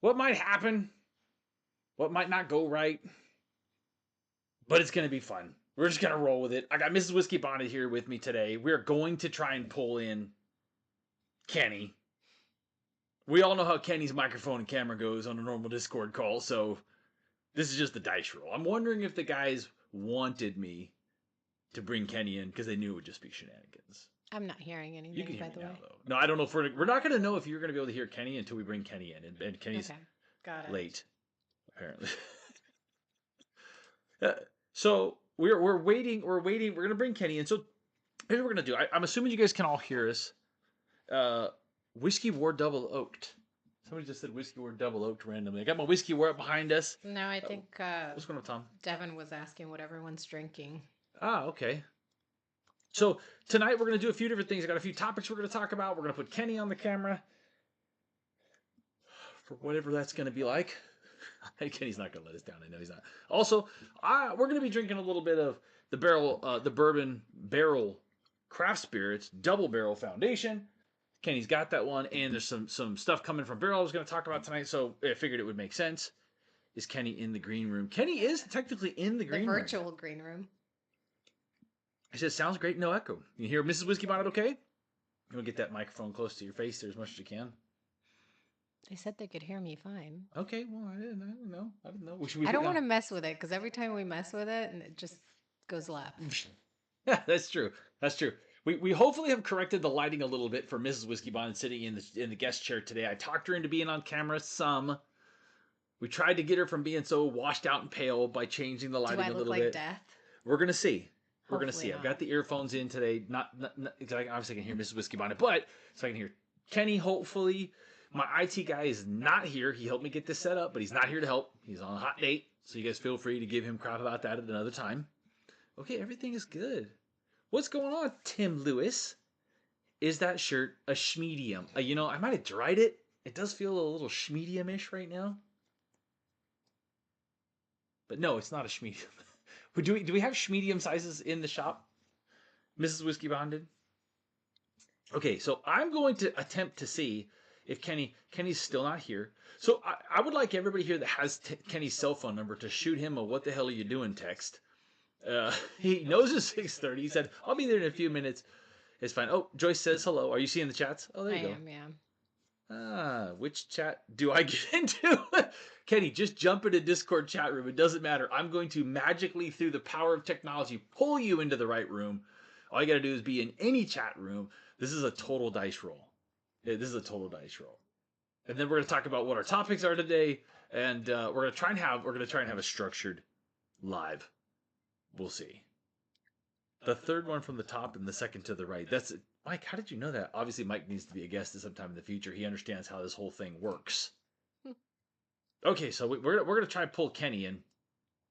what might happen, what might not go right, but it's going to be fun. We're just going to roll with it. I got Mrs. Whiskey Bonnet here with me today. We're going to try and pull in Kenny. We all know how Kenny's microphone and camera goes on a normal Discord call, so this is just the dice roll. I'm wondering if the guys wanted me to bring Kenny in because they knew it would just be shenanigans. I'm not hearing anything, You can hear by me the now, way. though. No, I don't know if we're not going to know if you're going to be able to hear Kenny until we bring Kenny in, and Kenny's Got it. late, apparently. So we're waiting. We're waiting. We're going to bring Kenny in. So here's what we're going to do. I'm assuming you guys can all hear us. Whiskey War Double Oaked. Somebody just said Whiskey War Double Oaked randomly. I got my Whiskey War up behind us. No, I think what's going on, Tom? Devin was asking what everyone's drinking. Ah, okay. So tonight we're going to do a few different things. I got a few topics we're going to talk about. We're going to put Kenny on the camera for whatever that's going to be like. Kenny's not going to let us down. I know he's not. Also, we're going to be drinking a little bit of the Bourbon Barrell Craft Spirits Double Barrel Foundation. Kenny's got that one, and there's some stuff coming from Barrell I was going to talk about tonight, so I figured it would make sense. Is Kenny in the green room? Kenny is technically in the green room. The virtual green room. He says, sounds great, no echo. You hear Mrs. Whiskey Bonnet okay? You want to get that microphone close to your face there as much as you can. They said they could hear me fine. Okay, well, I didn't know. I don't want to mess with it, because every time we mess with it, and it just goes left. Yeah, that's true. That's true. We hopefully have corrected the lighting a little bit for Mrs. Whiskey Bonnet sitting in the guest chair today. I talked her into being on camera some. We tried to get her from being so washed out and pale by changing the lighting a little bit. Do I look like death? We're gonna see. We're Hopefully gonna see. not. I've got the earphones in today. Not obviously I can hear Mrs. Whiskey Bonnet, but so I can hear Kenny. Hopefully, my IT guy is not here. He helped me get this set up, but he's not here to help. He's on a hot date, so you guys feel free to give him crap about that at another time. Okay, everything is good. What's going on, Tim Lewis? Is that shirt a schmedium? I might have dried it. It does feel a little schmedium-ish right now. But no, it's not a schmedium. Do we have schmedium sizes in the shop? Mrs. Whiskey Bonded? Okay, so I'm going to attempt to see if Kenny's still not here. So I would like everybody here that has Kenny's cell phone number to shoot him a "what the hell are you doing" text. He knows it's 6:30. He said, I'll be there in a few minutes. It's fine. Oh, Joyce says hello. Are you seeing the chats? Oh, there you go. I am, yeah. Which chat do I get into? Kenny, just jump into Discord chat room. It doesn't matter. I'm going to magically, through the power of technology, pull you into the right room. All you got to do is be in any chat room. This is a total dice roll. This is a total dice roll. And then we're going to talk about what our topics are today, and we're going to try and have a structured live. We'll see. The third one from the top and the second to the right. That's Mike. How did you know that? Obviously, Mike needs to be a guest at some time in the future. He understands how this whole thing works. Okay, so we're gonna try and pull Kenny in.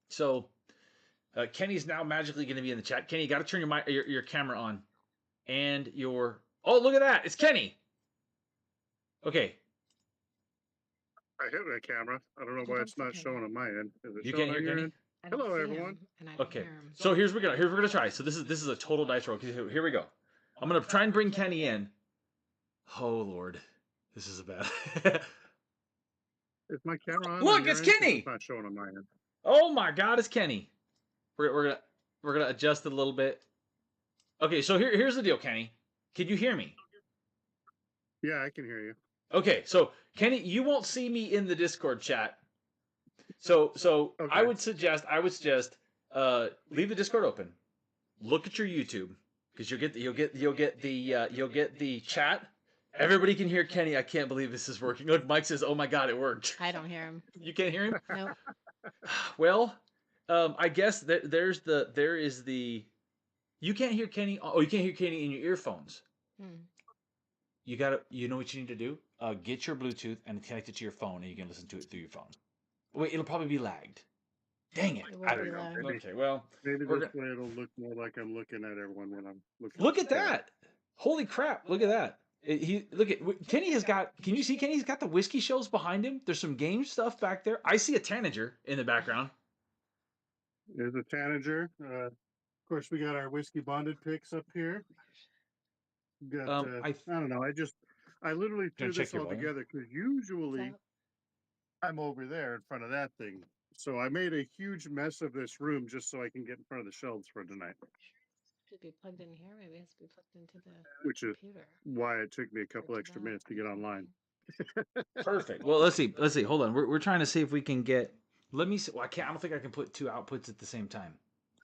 So Kenny's now magically going to be in the chat. Kenny, you got to turn your camera on, and your look at that, it's Kenny. Okay. I hit the camera. I don't know why it's not showing on my end. Is it You showing can't on hear your Kenny? end? Hello, everyone. Okay. So here's we're gonna try. So this is a total dice roll. Here we go. I'm gonna try and bring Kenny in. Oh Lord, this is a bad. Is my camera on? Look, it's Kenny. It's not showing on my end. Oh my God, it's Kenny. We're gonna adjust it a little bit. Okay, so here's the deal, Kenny. Can you hear me? Yeah, I can hear you. Okay, so Kenny, you won't see me in the Discord chat. So okay. I would suggest leave the Discord open. Look at your YouTube because you'll get the chat. Everybody can hear Kenny. I can't believe this is working. Look, Mike says, "Oh my God, it worked." I don't hear him. You can't hear him? Nope. Well, I guess there is the. You can't hear Kenny. Oh, you can't hear Kenny in your earphones. You know what you need to do? Get your Bluetooth and connect it to your phone, and you can listen to it through your phone. Wait, it'll probably be lagged. Dang it! I don't know. Okay, well, maybe this way it'll look more like I'm looking at everyone when I'm looking. Look at that! Holy crap! Look at that! Kenny has got. Can you see Kenny's got the whiskey shelves behind him? There's some game stuff back there. I see a Tanager in the background. There's a Tanager. Of course, we got our whiskey bonded picks up here. Got, I don't know. I literally threw this all together because usually I'm over there in front of that thing. So I made a huge mess of this room just so I can get in front of the shelves for tonight, Should be plugged in here. Maybe it has to be plugged into the which is computer why it took me a or couple to extra that. minutes to get online. Perfect. Well, let's see. Let's see. Hold on. We're trying to see if we can get. Let me see. Well, I can't. I don't think I can put two outputs at the same time.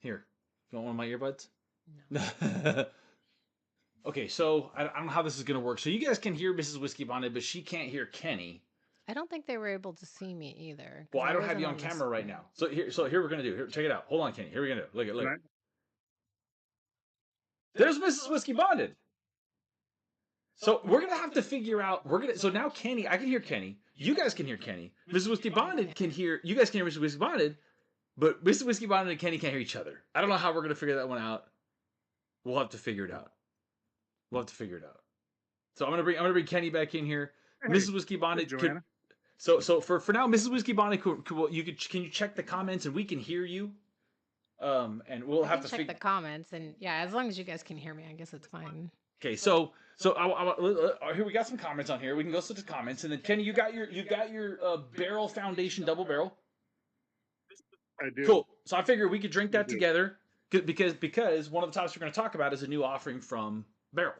Here. You want one of my earbuds? No. Okay. So I don't know how this is gonna work. So you guys can hear Mrs. Whiskey Bonded, but she can't hear Kenny. I don't think they were able to see me either. Well, I don't have wasn't you on the camera right screen. now. So here we're gonna do. Here, check it out. Hold on, Kenny. Here we're gonna do. Look at look. Can There's Mrs. Whiskey Bonded. So we're gonna have to figure out. So now Kenny, I can hear Kenny. You guys can hear Kenny. Mrs. Whiskey Bonded can hear. You guys can hear Mrs. Whiskey Bonded, but Mrs. Whiskey Bonded and Kenny can't hear each other. I don't know how we're gonna figure that one out. We'll have to figure it out. So I'm gonna bring Kenny back in here. Mrs. Whiskey Bonded. Joanna? So for now, Mrs. Whiskey Bonded, can you check the comments and we can hear you. And we'll have to check the comments, and yeah, as long as you guys can hear me, I guess it's fine. Okay, so here we got some comments on here. We can go to the comments, and then Kenny, you got your Barrel Foundation double barrel. I do. Cool. So I figured we could drink that together because one of the topics we're going to talk about is a new offering from Barrel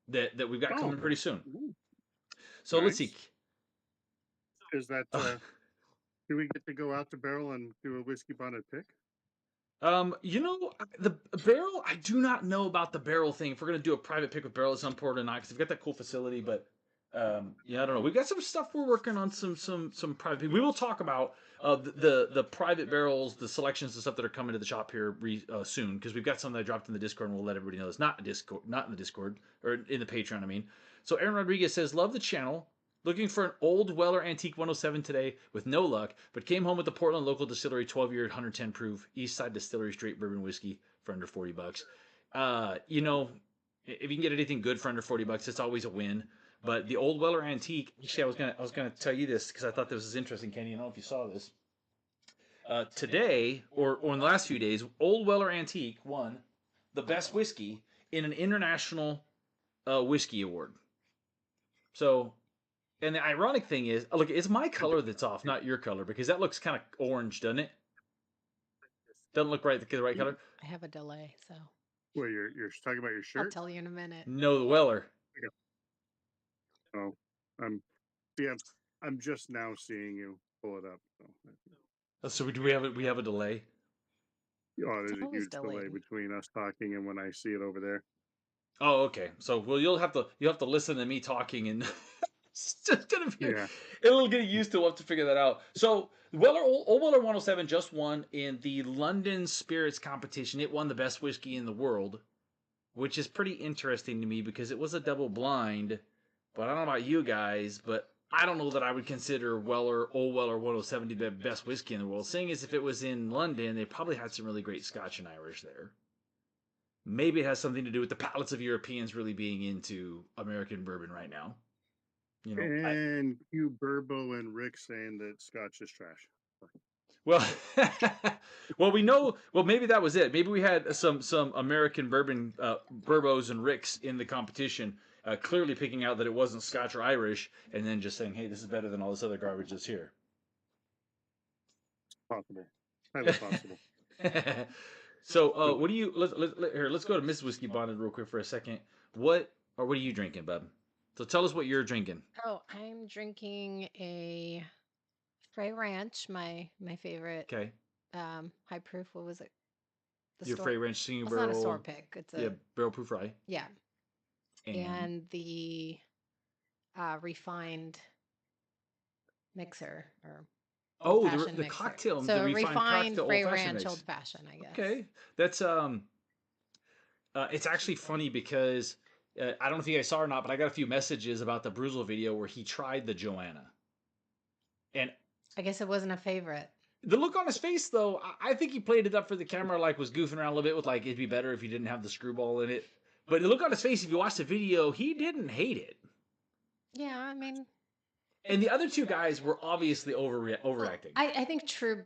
that we've got coming pretty soon. So nice. Let's see. Is that do we get to go out to Barrel and do a whiskey bonded pick? The Barrel, I do not know about the Barrel thing. If we're gonna do a private pick with Barrel at some point or not, because we've got that cool facility, but yeah, I don't know. We've got some stuff we're working on, some private. We will talk about the private barrels, the selections and stuff that are coming to the shop here soon, because we've got some that I dropped in the Discord, and we'll let everybody know it's not in the Discord or in the Patreon. I mean, so Aaron Rodriguez says, love the channel. Looking for an old Weller Antique 107 today with no luck, but came home with the Portland local distillery 12-year 110 proof East Side Distillery straight bourbon whiskey for under $40. If you can get anything good for under $40, it's always a win. But the old Weller Antique, actually, I was gonna tell you this because I thought this was interesting, Kenny. I don't know if you saw this. Today or in the last few days, Old Weller Antique won the best whiskey in an international whiskey award. So. And the ironic thing is, look, it's my color that's off, not your color, because that looks kind of orange, doesn't it? Doesn't look right, the right color. I have a delay, so. Well, you're talking about your shirt? I'll tell you in a minute. No, the Weller. Oh, I'm just now seeing you pull it up. So do we have a delay? Oh, there's a huge delay between us talking and when I see it over there. Oh, okay. So you'll have to listen to me talking and. It's just gonna be it'll get used to. We'll have to figure that out. So Old Weller 107 just won in the London Spirits competition. It won the best whiskey in the world, which is pretty interesting to me because it was a double blind. But I don't know about you guys, but I don't know that I would consider Old Weller 107 to be the best whiskey in the world. Seeing as if it was in London, they probably had some really great Scotch and Irish there. Maybe it has something to do with the palates of Europeans really being into American bourbon right now. And Hugh Burbo and Rick saying that Scotch is trash. Well, we know. Well, maybe that was it. Maybe we had some American bourbon Burbos and Ricks in the competition, clearly picking out that it wasn't Scotch or Irish, and then just saying, "Hey, this is better than all this other garbage that's here." Possible. Highly possible. So, what do you? Let's go to Miss Whiskey Bonded real quick for a second. What are you drinking, bub? So tell us what you're drinking. Oh, I'm drinking a Frey Ranch, my favorite. Okay. High proof. What was it? Your Frey Ranch Senior Barrel. It's not a store pick. It's a barrel proof rye. Yeah. And the refined mixer or the cocktail. So the refined Frey Ranch Old Fashioned, I guess. Okay, that's it's actually funny because. I don't know if you guys saw or not, but I got a few messages about the Bruzel video where he tried the Joanna. And I guess it wasn't a favorite. The look on his face, though, I think he played it up for the camera, like was goofing around a little bit with like, it'd be better if you didn't have the screwball in it. But the look on his face, if you watch the video, he didn't hate it. Yeah, I mean. And the other two guys were obviously overacting. I think true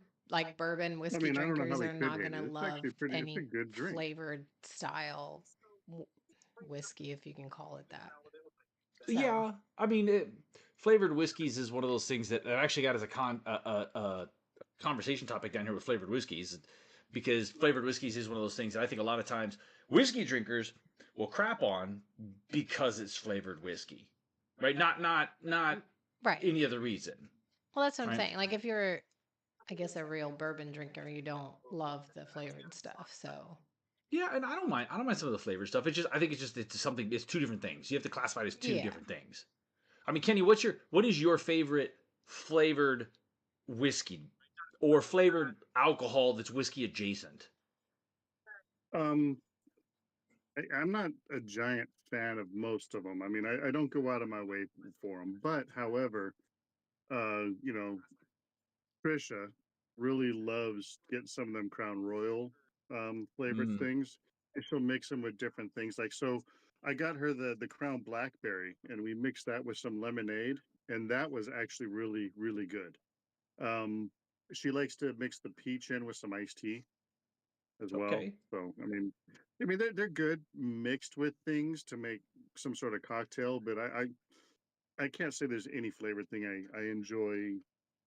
bourbon whiskey drinkers are not going to love any flavored style whiskey, if you can call it that. So. Yeah, I mean, flavored whiskeys is one of those things that I've actually got as a conversation topic down here with flavored whiskeys, because flavored whiskeys is one of those things that I think a lot of times whiskey drinkers will crap on because it's flavored whiskey, right? Not Right. any other reason. Well, that's what I'm right? saying. Like if you're, I guess, a real bourbon drinker, you don't love the flavored stuff. So Yeah, and I don't mind. I don't mind some of the flavor stuff. I think it's something. It's two different things. You have to classify it as two different things. I mean, Kenny, what is your favorite flavored whiskey or flavored alcohol that's whiskey adjacent? I'm not a giant fan of most of them. I mean, I don't go out of my way for them, but however, you know, Trisha really loves getting some of them Crown Royal flavored things, and she'll mix them with different things. Like, so I got her the Crown Blackberry, and we mixed that with some lemonade, and that was actually really, really good. She likes to mix the peach in with some iced tea as well. Okay. So I mean they're good mixed with things to make some sort of cocktail, but I can't say there's any flavored thing I enjoy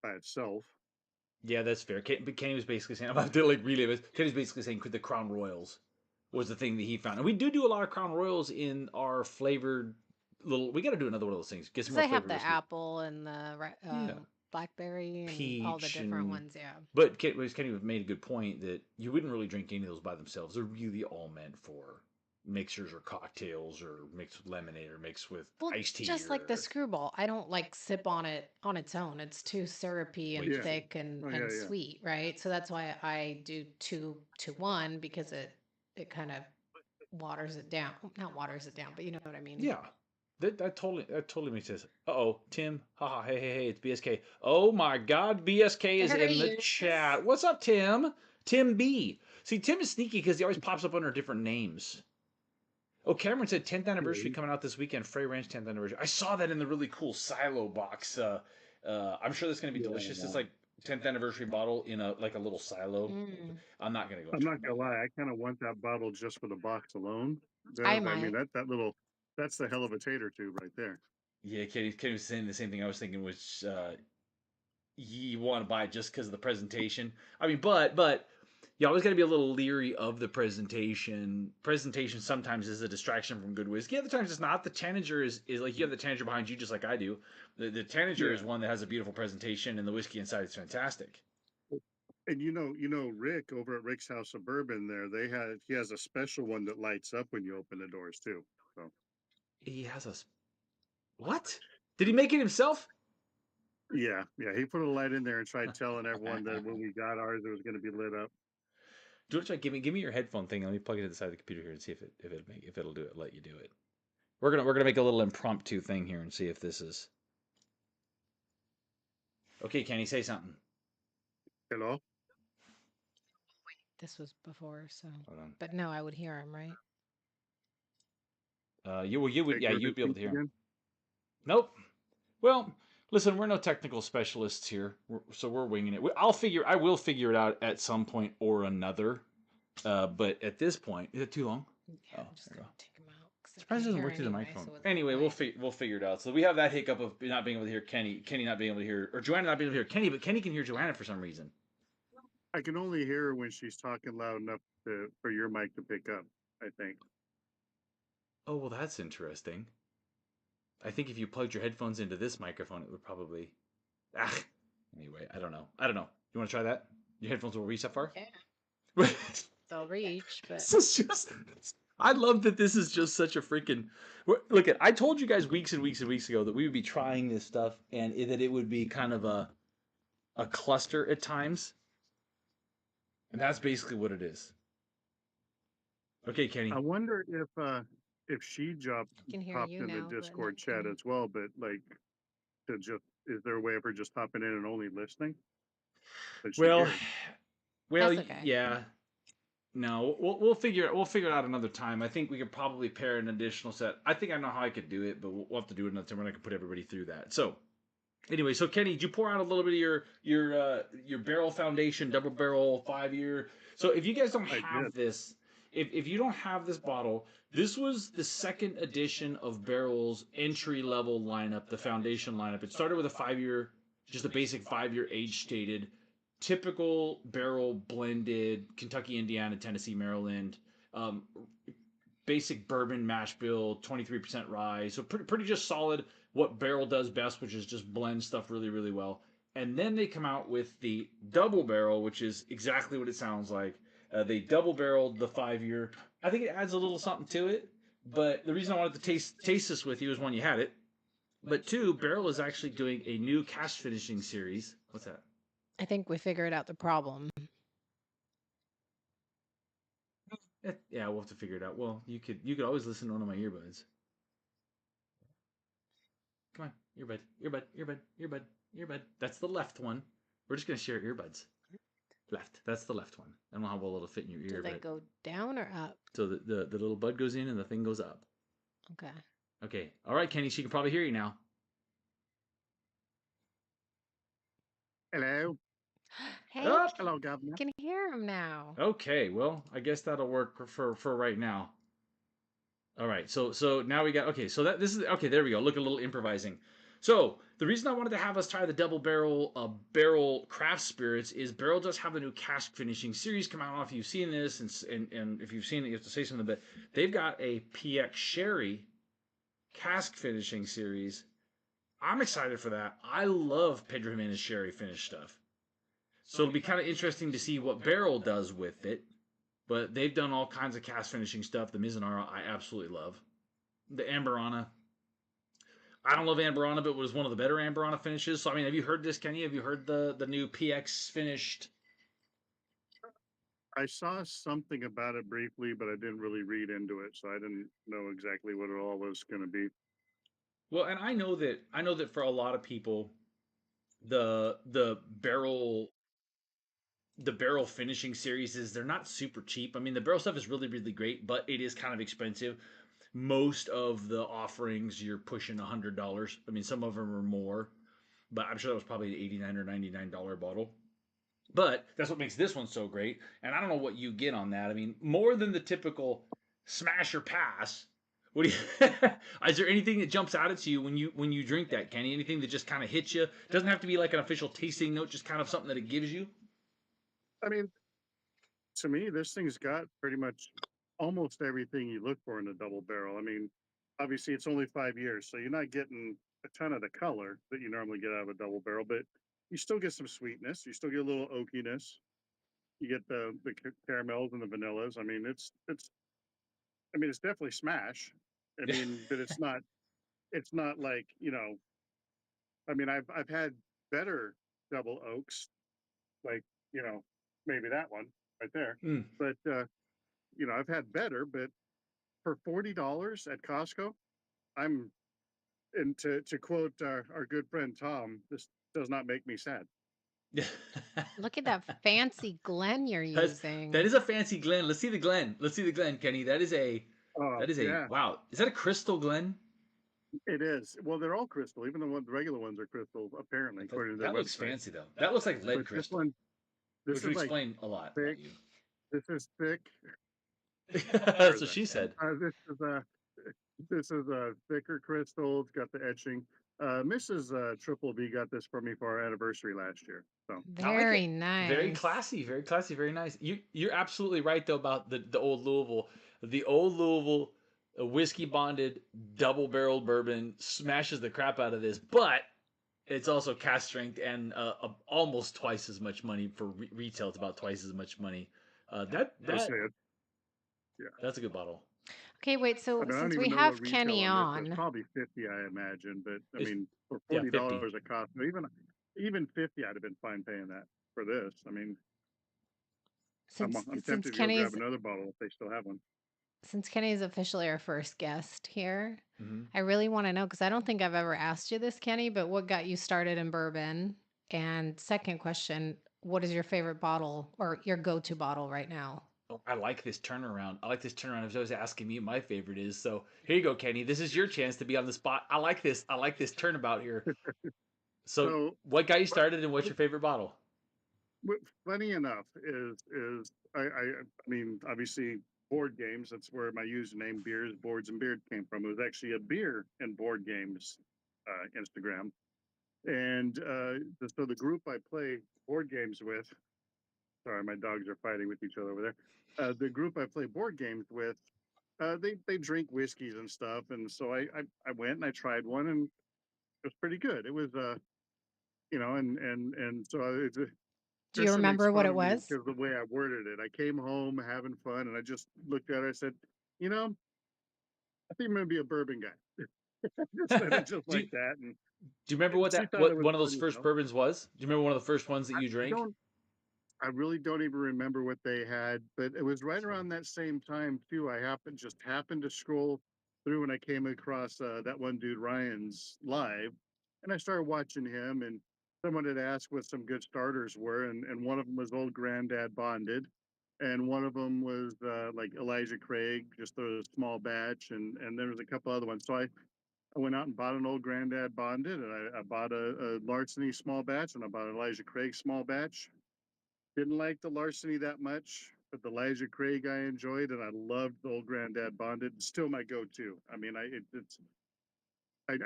by itself. Yeah, that's fair. But Kenny was basically saying, I'm about to like relive it. Kenny's basically saying the Crown Royals was the thing that he found, and we do a lot of Crown Royals in our flavored little. We got to do another one of those things. Get some more they have flavored the whiskey. apple and the blackberry and peach all the different ones. Yeah. But Kenny made a good point that you wouldn't really drink any of those by themselves. They're really all meant for mixers or cocktails, or mixed with lemonade, or mixed with iced tea. Just like the Screwball, I don't like sip on it on its own. It's too syrupy and thick and sweet, right? So that's why I do 2 to 1, because it kind of waters it down. Not waters it down, but you know what I mean. Yeah. That totally makes sense. Tim. Haha, hey, it's BSK. Oh my god, BSK is in the chat. What's up, Tim? Tim B. See, Tim is sneaky because he always pops up under different names. Oh, Cameron said 10th anniversary coming out this weekend. Frey Ranch 10th anniversary. I saw that in the really cool silo box. I'm sure that's going to be delicious. It's like 10th anniversary bottle in a little silo. I'm not going to go. I'm not going to lie. I kind of want that bottle just for the box alone. I mean, that's the hell of a tater tube right there. Yeah, Kenny was saying the same thing I was thinking, which you want to buy it just because of the presentation. I mean, but you always got to be a little leery of the presentation. Presentation sometimes is a distraction from good whiskey. Other times it's not. The Tanager is like, you have the Tanager behind you just like I do. The Tanager is one that has a beautiful presentation, and the whiskey inside is fantastic. And you know, Rick over at Rick's House of Bourbon there, he has a special one that lights up when you open the doors too. So he has what? Did he make it himself? Yeah. He put a light in there and tried telling everyone that when we got ours, it was going to be lit up. Do you want to try? Give me your headphone thing. Let me plug it to the side of the computer here and see if it'll do it. Let you do it. We're gonna make a little impromptu thing here and see if this is okay. Kenny, say something. Hello. This was before, so. But no, I would hear him, right? You'd be able to hear him. Nope. Well, listen, we're no technical specialists here, so we're winging it. I will figure it out at some point or another. But at this point, is it too long? Yeah, I'm just gonna take him out. Surprised it doesn't work through the microphone. So anyway, we'll figure it out. So we have that hiccup of not being able to hear Kenny not being able to hear, or Joanna not being able to hear Kenny, but Kenny can hear Joanna for some reason. I can only hear her when she's talking loud enough for your mic to pick up, I think. Oh, well, that's interesting. I think if you plugged your headphones into this microphone, it would probably... Anyway, I don't know. You want to try that? Your headphones will reach that far? Yeah. They'll reach, but... I love that this is just such a freaking... Look, I told you guys weeks and weeks and weeks ago that we would be trying this stuff, and that it would be kind of a cluster at times. And that's basically what it is. Okay, Kenny. I wonder if she popped in the Discord chat as well, but like, is there a way of her just popping in and only listening? Well, okay. Yeah. No, we'll figure it out another time. I think we could probably pair an additional set. I think I know how I could do it, but we'll have to do it another time when I can put everybody through that. So, anyway, Kenny, did you pour out a little bit of your Barrell Foundation double barrel 5-year? So if you guys don't have this, if you don't have this bottle, this was the second edition of Barrel's entry level lineup, the foundation lineup. It started with a 5-year, just a basic 5-year age stated, typical Barrel blended Kentucky, Indiana, Tennessee, Maryland, um, basic bourbon mash bill, 23% rye. So pretty just solid what Barrel does best, which is just blend stuff really, really well. And then they come out with the double barrel, which is exactly what it sounds like. They double barreled the 5-year. I think it adds a little something to it. But the reason I wanted to taste this with you is one, you had it. But two, Barrel is actually doing a new cask finishing series. What's that? I think we figured out the problem. Yeah, we'll have to figure it out. Well, you could always listen to one of my earbuds. Come on, earbud. That's the left one. We're just gonna share earbuds. Left. That's the left one. I don't know how well it'll fit in your ear. Do they go down or up? So the little bud goes in and the thing goes up. Okay. Okay. All right, Kenny. She can probably hear you now. Hello. Hey. Oh! Hello, Governor. I can hear him now. Okay. Well, I guess that'll work for right now. All right. So now we got okay. So this is okay. There we go. Look, a little improvising. So the reason I wanted to have us try the double Barrell Craft Spirits is Barrel does have a new cask finishing series come out. I don't know if you've seen this, and if you've seen it, you have to say something. But they've got a PX Sherry cask finishing series. I'm excited for that. I love Pedro Jimenez Sherry finished stuff. So it'll be kind of interesting to see what Barrel does with it. But they've done all kinds of cask finishing stuff. The Mizunara, I absolutely love. The Amberana, I don't love Amberana, but it was one of the better Amberana finishes. So, I mean, have you heard this, Kenny? Have you heard the new PX finished? I saw something about it briefly, but I didn't really read into it, so I didn't know exactly what it all was going to be. Well, and I know that for a lot of people, the barrel finishing series they're not super cheap. I mean, the barrel stuff is really, really great, but it is kind of expensive. Most of the offerings you're pushing $100. I mean, some of them are more, but I'm sure that was probably an $89 or $99 bottle. But that's what makes this one so great. And I don't know what you get on that. I mean, more than the typical smash or pass. What do you? Is there anything that jumps out at you when you drink that, Kenny? Anything that just kind of hits you? It doesn't have to be like an official tasting note, just kind of something that it gives you. I mean, to me, this thing's got pretty much almost everything you look for in a double barrel. I mean, obviously it's only 5 years, so you're not getting a ton of the color that you normally get out of a double barrel, but you still get some sweetness. You still get a little oakiness. You get the caramels and the vanillas. I mean, it's definitely smash. I mean, but it's not like, I mean, I've had better double oaks, like, maybe that one right there. But I've had better, but for $40 at Costco, and to quote our good friend Tom, this does not make me sad. Look at that fancy Glen you're using. That is a fancy Glen. Let's see the Glen. Kenny. That is a yeah. Wow. Is that a crystal Glen? It is. Well, they're all crystal. Even the regular ones are crystal, apparently, according to their website. That looks fancy, though. That looks like lead but crystal. This would explain a lot thick. about you. This is thick. That's what she said. This is a thicker crystal. It's got the etching. Mrs. Triple B got this for me for our anniversary last year. So very nice, very classy, very nice. You're absolutely right though about the old Louisville. The old Louisville whiskey bonded double barreled bourbon smashes the crap out of this, but it's also cask strength and almost twice as much money for retail. It's about twice as much money. That's a good bottle. Okay, wait. So since we have Kenny on, it's probably 50, I imagine. But I mean, for $40 a cost, even 50, I'd have been fine paying that for this. I mean, I'm tempted to go grab another bottle if they still have one. Since Kenny is officially our first guest here, I really want to know, because I don't think I've ever asked you this, Kenny, but what got you started in bourbon? And second question, what is your favorite bottle or your go-to bottle right now? Oh, I like this turnaround. I was always asking me what my favorite is. So here you go, Kenny. This is your chance to be on the spot. I like this turnabout here. So what got you started, and what's your favorite bottle? Funny enough is I mean, obviously board games. That's where my username Beers, Boards, and Beard came from. It was actually a beer and board games Instagram. And so the group I play board games with, sorry, my dogs are fighting with each other over there. The group I play board games with, they drink whiskeys and stuff. And so I went and I tried one, and it was pretty good. It was, and so it's Do you Krista makes remember what fun it of me was? because the way I worded it. I came home having fun, and I just looked at her. I said, I think I'm going to be a bourbon guy. Just said it just like that. And do you remember what she that thought it what was one of those funny, first bourbons was? Do you remember one of the first ones that you drank? I really don't even remember what they had, but it was right around that same time too. I just happened to scroll through, and I came across that one dude Ryan's live, and I started watching him. And someone had asked what some good starters were, and one of them was Old Granddad Bonded, and one of them was like Elijah Craig, just a small batch, and there was a couple other ones. So I went out and bought an Old Granddad Bonded, and I bought a Larceny small batch, and I bought an Elijah Craig small batch. Didn't like the Larceny that much, but the Elijah Craig I enjoyed, and I loved the Old Granddad Bonded. It's still my go-to. I mean, I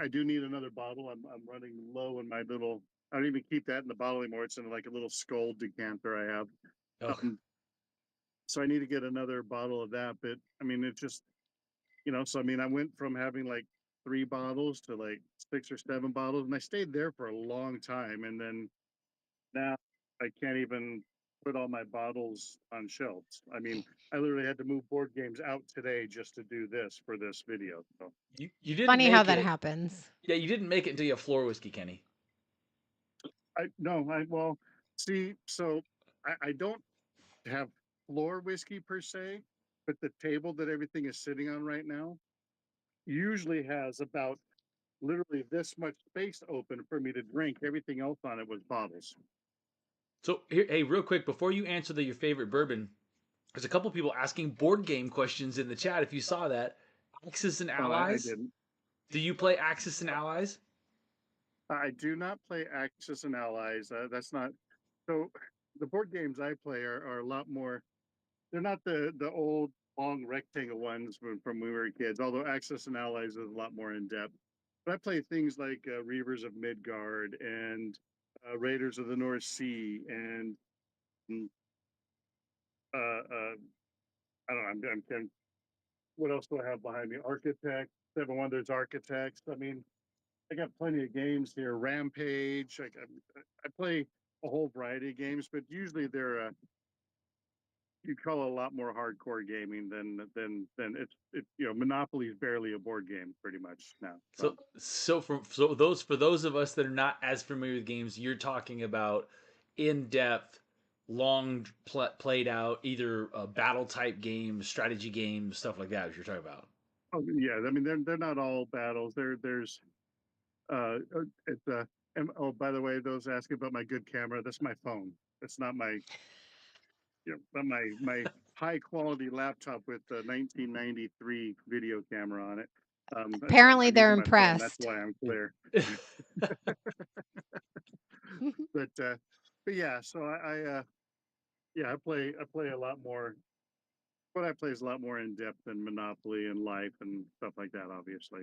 do need another bottle. I'm running low in my little. I don't even keep that in the bottle anymore. It's in like a little skull decanter I have. Oh. So I need to get another bottle of that. But I mean, it just So I mean, I went from having like 3 bottles to like 6 or 7 bottles, and I stayed there for a long time. And then now I can't even put all my bottles on shelves. I mean, I literally had to move board games out today just to do this for this video. So You didn't Funny make how that it. happens. Yeah, you didn't make it until you have floor whiskey, Kenny. well, see, so I don't have floor whiskey per se, but the table that everything is sitting on right now usually has about literally this much space open for me to drink. Everything else on it was bottles. So here, hey, real quick, before you answer your favorite bourbon, there's a couple people asking board game questions in the chat. If you saw that, Axis and Allies. I didn't. Do you play Axis and Allies? I do not play Axis and Allies. That's not. So the board games I play are a lot more. They're not the old long rectangle ones from when we were kids. Although Axis and Allies is a lot more in depth. But I play things like Reavers of Midgard and Raiders of the North Sea and I don't know. What else do I have behind me? Architect, Seven Wonders Architects. I mean, I got plenty of games here. Rampage. I play a whole variety of games, but usually they're you call it a lot more hardcore gaming than it's Monopoly is barely a board game pretty much now. For those of us that are not as familiar with games, you're talking about in depth, long played out, either battle type games, strategy games, stuff like that. What you're talking about? Oh yeah, I mean they're not all battles. There's it's and oh, by the way, those asking about my good camera, that's my phone. That's not my my high quality laptop with the 1993 video camera on it. Apparently they're impressed. That's why I'm clear. but yeah, so I play a lot more. What I play is a lot more in depth than Monopoly and Life and stuff like that, obviously.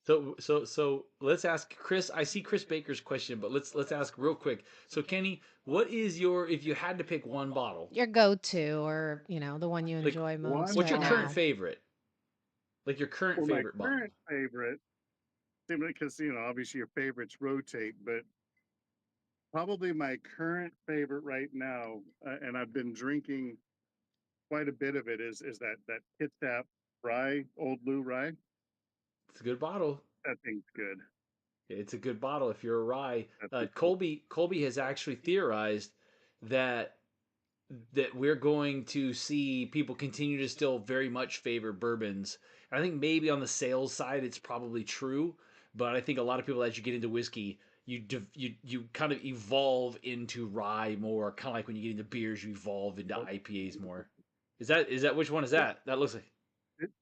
So let's ask Chris. I see Chris Baker's question, but let's ask real quick. So Kenny, what is if you had to pick one bottle, your go-to, or the one you enjoy most? What's your current favorite? Like your current favorite bottle? My current favorite, because obviously your favorites rotate, but probably my current favorite right now, and I've been drinking quite a bit of it, is that Kitsap rye, Old Blue rye. It's a good bottle. That thing's good. It's a good bottle if you're a rye. Kolby has actually theorized that we're going to see people continue to still very much favor bourbons. And I think maybe on the sales side it's probably true, but I think a lot of people, as you get into whiskey, you kind of evolve into rye more, kind of like when you get into beers, you evolve into IPAs more. Is that which one is that? That looks like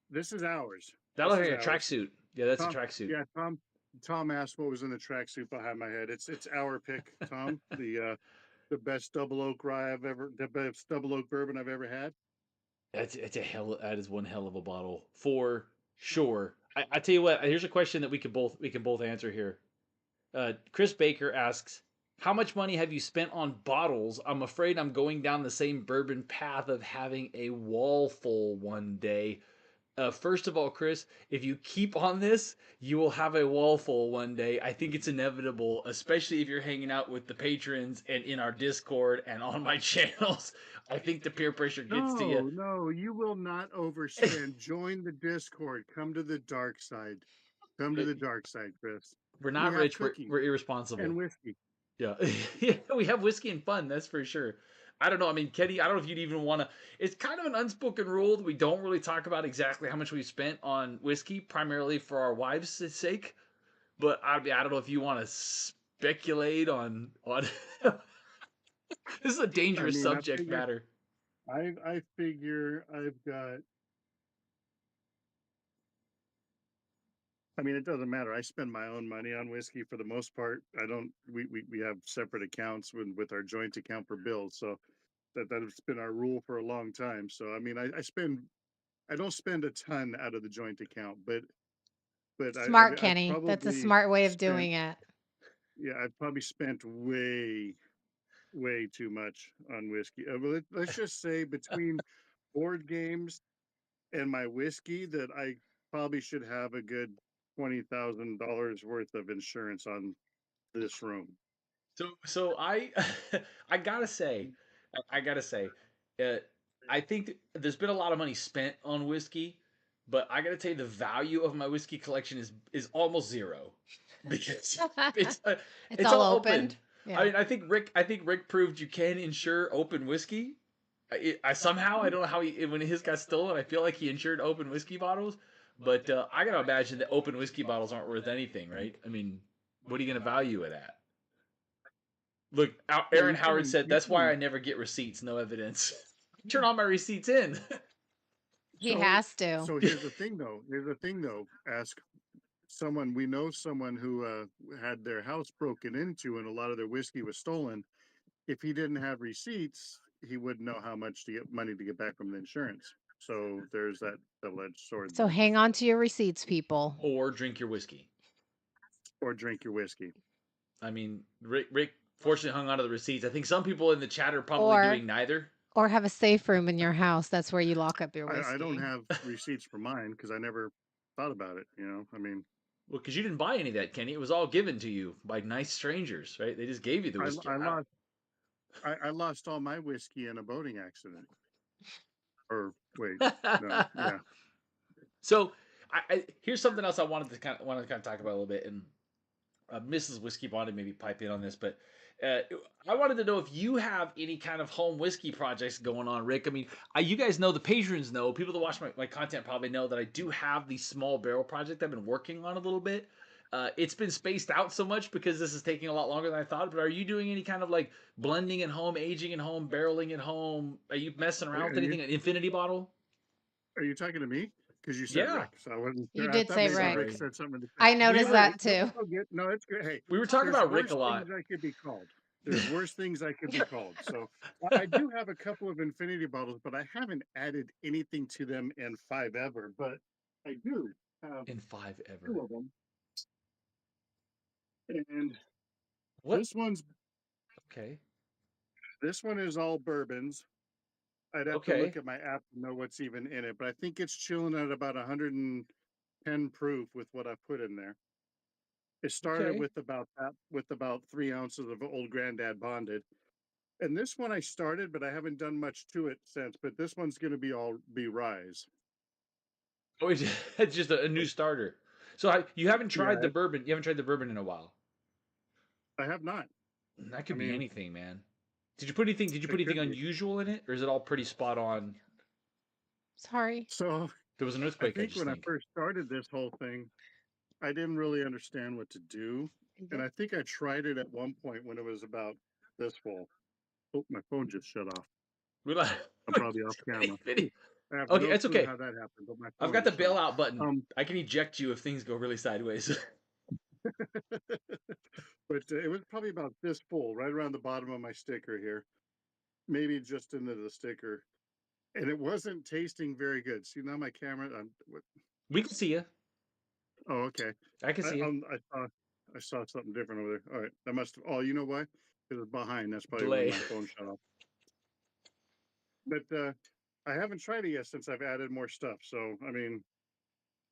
this is ours. That looks like a tracksuit. Yeah, that's a tracksuit. Yeah, Tom asked what was in the tracksuit behind my head. It's our pick, Tom. The best double oak bourbon I've ever had. That is one hell of a bottle for sure. I tell you what. Here's a question that we can both answer here. Chris Baker asks, "How much money have you spent on bottles? I'm afraid I'm going down the same bourbon path of having a wall full one day." First of all, Chris, if you keep on this, you will have a wall full one day. I think it's inevitable, especially if you're hanging out with the patrons and in our Discord and on my channels. I think the peer pressure gets to you. No, you will not overspend. Join the Discord. Come to the dark side. Come to the dark side, Chris. We're We not have rich. We're, cookies we're irresponsible. and whiskey. Yeah. Yeah, we have whiskey and fun. That's for sure. I don't know. I mean, Kenny, I don't know if you'd even want to. It's kind of an unspoken rule that we don't really talk about exactly how much we spent on whiskey, primarily for our wives' sake. But I don't know if you want to speculate on. This is a I dangerous mean, subject matter. I figure I've got. I mean, it doesn't matter. I spend my own money on whiskey for the most part. I don't. We have separate accounts with our joint account for bills, so that's been our rule for a long time. So I mean, I spend. I don't spend a ton out of the joint account, but Smart, I've Kenny. That's a probably smart way of spent. doing it. Yeah, I've probably spent way too much on whiskey. Let's just say between board games and my whiskey that I probably should have a good $20,000 worth of insurance on this room. So I gotta say, uh, I think there's been a lot of money spent on whiskey, but I gotta tell you the value of my whiskey collection is almost zero because it's uh, It's it's all all open. opened. I Yeah. mean, I think Rick proved you can insure open whiskey. I somehow I don't know how when his got stolen. I feel like he insured open whiskey bottles, but I gotta imagine that open whiskey bottles aren't worth anything, right? I mean, what are you gonna value it at? Look, Well, Aaron Howard said that's why I never get receipts, no evidence. Turn all my receipts in. He so has to. so here's the thing though. Ask someone we know someone who had their house broken into and a lot of their whiskey was stolen. If he didn't have receipts, he wouldn't know how much to get money to get back from the insurance. So there's that double-edged sword So there. hang on to your receipts, people. Or drink your whiskey. Or drink your whiskey. I mean, Rick fortunately hung on to the receipts. I think some people in the chat are probably Or doing neither. or have a safe room in your house. That's where you lock up your whiskey. I don't have receipts for mine because I never thought about it. I mean, Well, because you didn't buy any of that, Kenny. It was all given to you by nice strangers, right? They just gave you the whiskey. I lost all my whiskey in a boating accident. Or wait, no, yeah. So here's something else I wanted to kind of talk about a little bit, and Mrs. Whiskey wanted maybe pipe in on this, but I wanted to know if you have any kind of home whiskey projects going on, Rick. I mean, you guys know, the patrons know, people that watch my content probably know that I do have the small barrel project I've been working on a little bit. It's been spaced out so much because this is taking a lot longer than I thought. But are you doing any kind of like blending at home, aging at home, barreling at home? Are you messing around with anything? An infinity bottle? Are you talking to me? Because you said Yeah. Rick, so I wasn't You sure. did say maybe Rick. said something. I noticed that too. No, it's good. Hey, We were talking about Rick a worse lot. things I could be called. There's worse things I could be called. So I do have a couple of infinity bottles, but I haven't added anything to them in 5 ever. But I do have In 5 ever. 2 of them. And What? this one's Okay. this one is all bourbons. I'd have to look at my app to know what's even in it, but I think it's chilling at about 110 proof with what I put in there. It started with about 3 ounces of Old Granddad Bonded, and this one I started, but I haven't done much to it since. But this one's going to be Rise. Oh, it's just a new starter. So you haven't tried the bourbon. You haven't tried the bourbon in a while. I have not. That could be anything, man. Did you put anything unusual in it, or is it all pretty spot on? Sorry. So there was an earthquake. I think I first started this whole thing, I didn't really understand what to do, and I think I tried it at one point when it was about this full. Oh, my phone just shut off. I'm probably off camera. Okay, that's okay. How that happened, but I've got the bailout button. I can eject you if things go really sideways. But it was probably about this full, right around the bottom of my sticker here. Maybe just into the sticker. and it wasn't tasting very good. See, now my camera, We can see you. Oh, okay. I can see you. I saw something different over there. All right, that must. Oh, you know why? Because it's behind. That's probably when Delay. my phone shut off. But I haven't tried it yet since I've added more stuff. So I mean,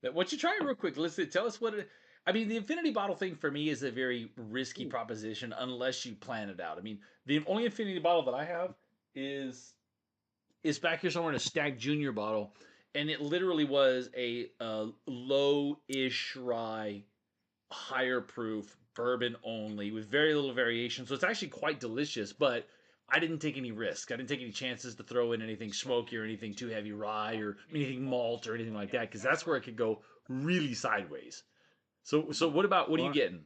Why don't you try it real quick? Listen, tell us what it. I mean, the infinity bottle thing for me is a very risky proposition unless you plan it out. I mean, the only infinity bottle that I have is back here somewhere in a Stag Junior bottle, and it literally was a low-ish rye, higher proof bourbon only with very little variation. So it's actually quite delicious, but I didn't take any risks. I didn't take any chances to throw in anything smoky or anything too heavy rye or anything malt or anything like that because that's where it could go really sideways. So what are you getting?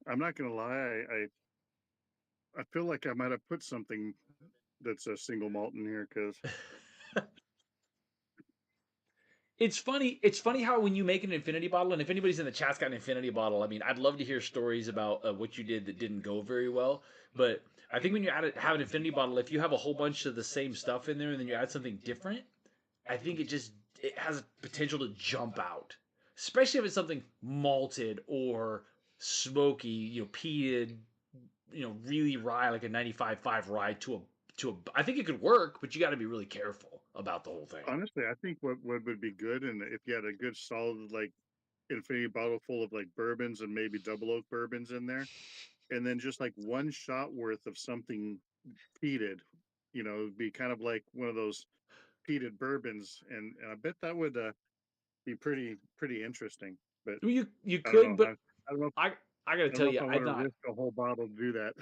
I'm not gonna lie. I feel like I might have put something that's a single malt in here because It's funny. It's funny how when you make an infinity bottle, and if anybody's in the chat's got an infinity bottle, I mean, I'd love to hear stories about what you did that didn't go very well. But I think when you have an infinity bottle, if you have a whole bunch of the same stuff in there and then you add something different, I think it has potential to jump out, especially if it's something malted or smoky, peated, really rye like a 95.5 rye to a. I think it could work, but you got to be really careful about the whole thing. honestly, I think what would be good, and if you had a good solid like infinity bottle full of like bourbons and maybe double oak bourbons in there, and then just like one shot worth of something peated, it'd be kind of like one of those peated bourbons, and I bet that would be pretty interesting. But You I don't could, know. but I don't know. I got to I don't tell know you, if I want I'm to not. risk a whole bottle to do that.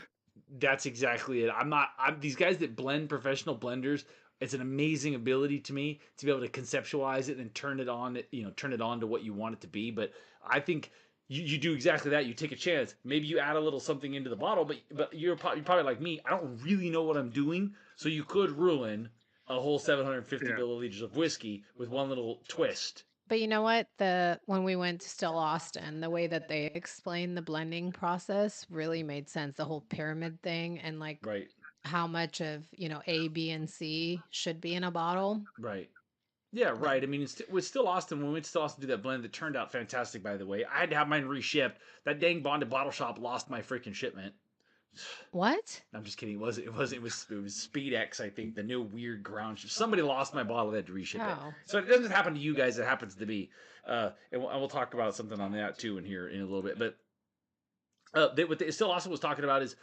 That's exactly it. I'm these guys that blend, professional blenders. It's an amazing ability to me to be able to conceptualize it and turn it on. Turn it on to what you want it to be. But I think you do exactly that. You take a chance. Maybe you add a little something into the bottle, but you're probably like me. I don't really know what I'm doing, so you could ruin a whole 750 Yeah. milliliters of whiskey with one little twist. But you know what? When we went to Still Austin, the way that they explained the blending process really made sense. The whole pyramid thing and like Right. how much of, A, B, and C should be in a bottle. Right. Yeah, right. I mean, it was still Austin. When we went to Still Austin to do that blend, that turned out fantastic, by the way. I had to have mine reshipped. That dang bonded bottle shop lost my freaking shipment. What? I'm just kidding. It was SpeedX, I think, the new weird ground ship. Somebody lost my bottle, they had to reship it. Oh. So it doesn't happen to you guys, it happens to me. And we'll talk about something on that too in here in a little bit. But what they still also was talking about is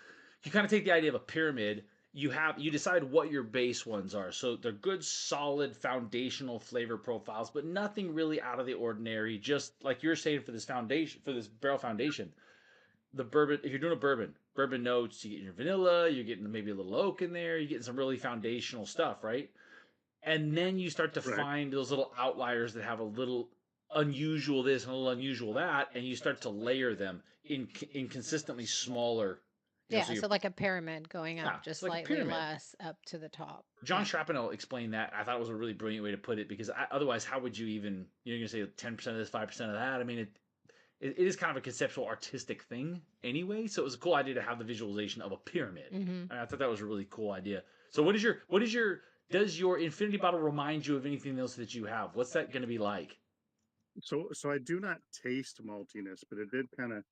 you kind of take the idea of a pyramid. You decide what your base ones are. So they're good, solid, foundational flavor profiles, but nothing really out of the ordinary. Just like you're saying for this foundation, for this barrel foundation, the bourbon. If you're doing a bourbon notes, you get your vanilla, you're getting maybe a little oak in there, you're getting some really foundational stuff, right? And then you start to Right. find those little outliers that have a little unusual this and a little unusual that, and you start to layer them in consistently smaller. Yeah, So so like a pyramid going up just like a slightly pyramid. less up to the top. John Yeah. Shrapnel explained that. I thought it was a really brilliant way to put it because otherwise, how would you even? You're going to say 10% of this, 5% of that. I mean, it is kind of a conceptual, artistic thing anyway. So it was a cool idea to have the visualization of a pyramid. Mm-hmm. And I thought that was a really cool idea. So does your infinity bottle remind you of anything else that you have? What's that going to be like? So I do not taste maltiness, but it did kind of.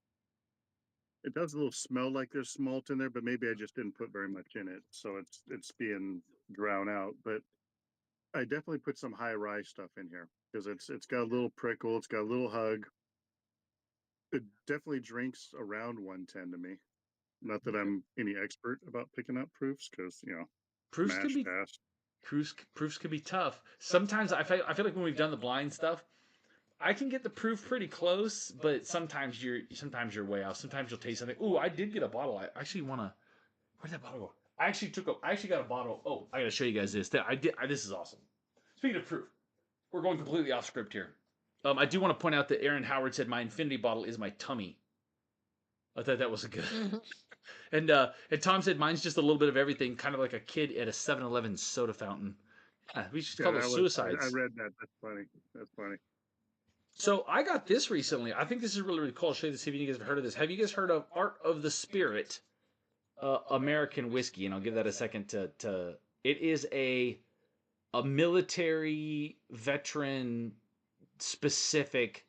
It does a little smell like there's malt in there, but maybe I just didn't put very much in it, so it's being drowned out. But I definitely put some high rye stuff in here because it's got a little prickle, it's got a little hug. It definitely drinks around 110 to me. Not that I'm any expert about picking up proofs, because Proofs can mash be pass. proofs can be tough. Sometimes I feel like when we've done the blind stuff, I can get the proof pretty close, but sometimes you're way off. Sometimes you'll taste something. Ooh, I did get a bottle. I actually want to. Where'd that bottle go? I actually got a bottle. Oh, I gotta show you guys this. This is awesome. Speaking of proof, we're going completely off script here. I do want to point out that Aaron Howard said my infinity bottle is my tummy. I thought that was a good. Mm-hmm. And Tom said mine's just a little bit of everything, kind of like a kid at a 7-Eleven soda fountain. We should call those suicides. I read that. That's funny. That's funny. So I got this recently. I think this is really, really cool. I'll show you this, see if you guys have heard of this. Have you guys heard of Art of the Spirit American whiskey? And I'll give that a second to. It is a a military veteran specific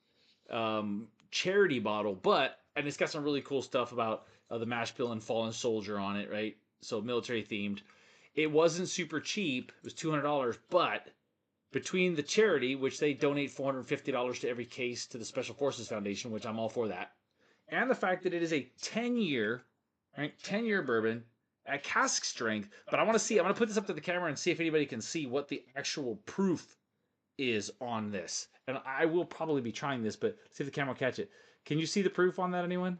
charity bottle, and it's got some really cool stuff about the mash bill and fallen soldier on it, right? So military themed. It wasn't super cheap. It was $200, but between the charity, which they donate $450 to every case to the Special Forces Foundation, which I'm all for that, and the fact that it is a 10-year, right, 10-year bourbon at cask strength. But I want to see. I'm going to put this up to the camera and see if anybody can see what the actual proof is on this. And I will probably be trying this, but see if the camera will catch it. Can you see the proof on that, anyone?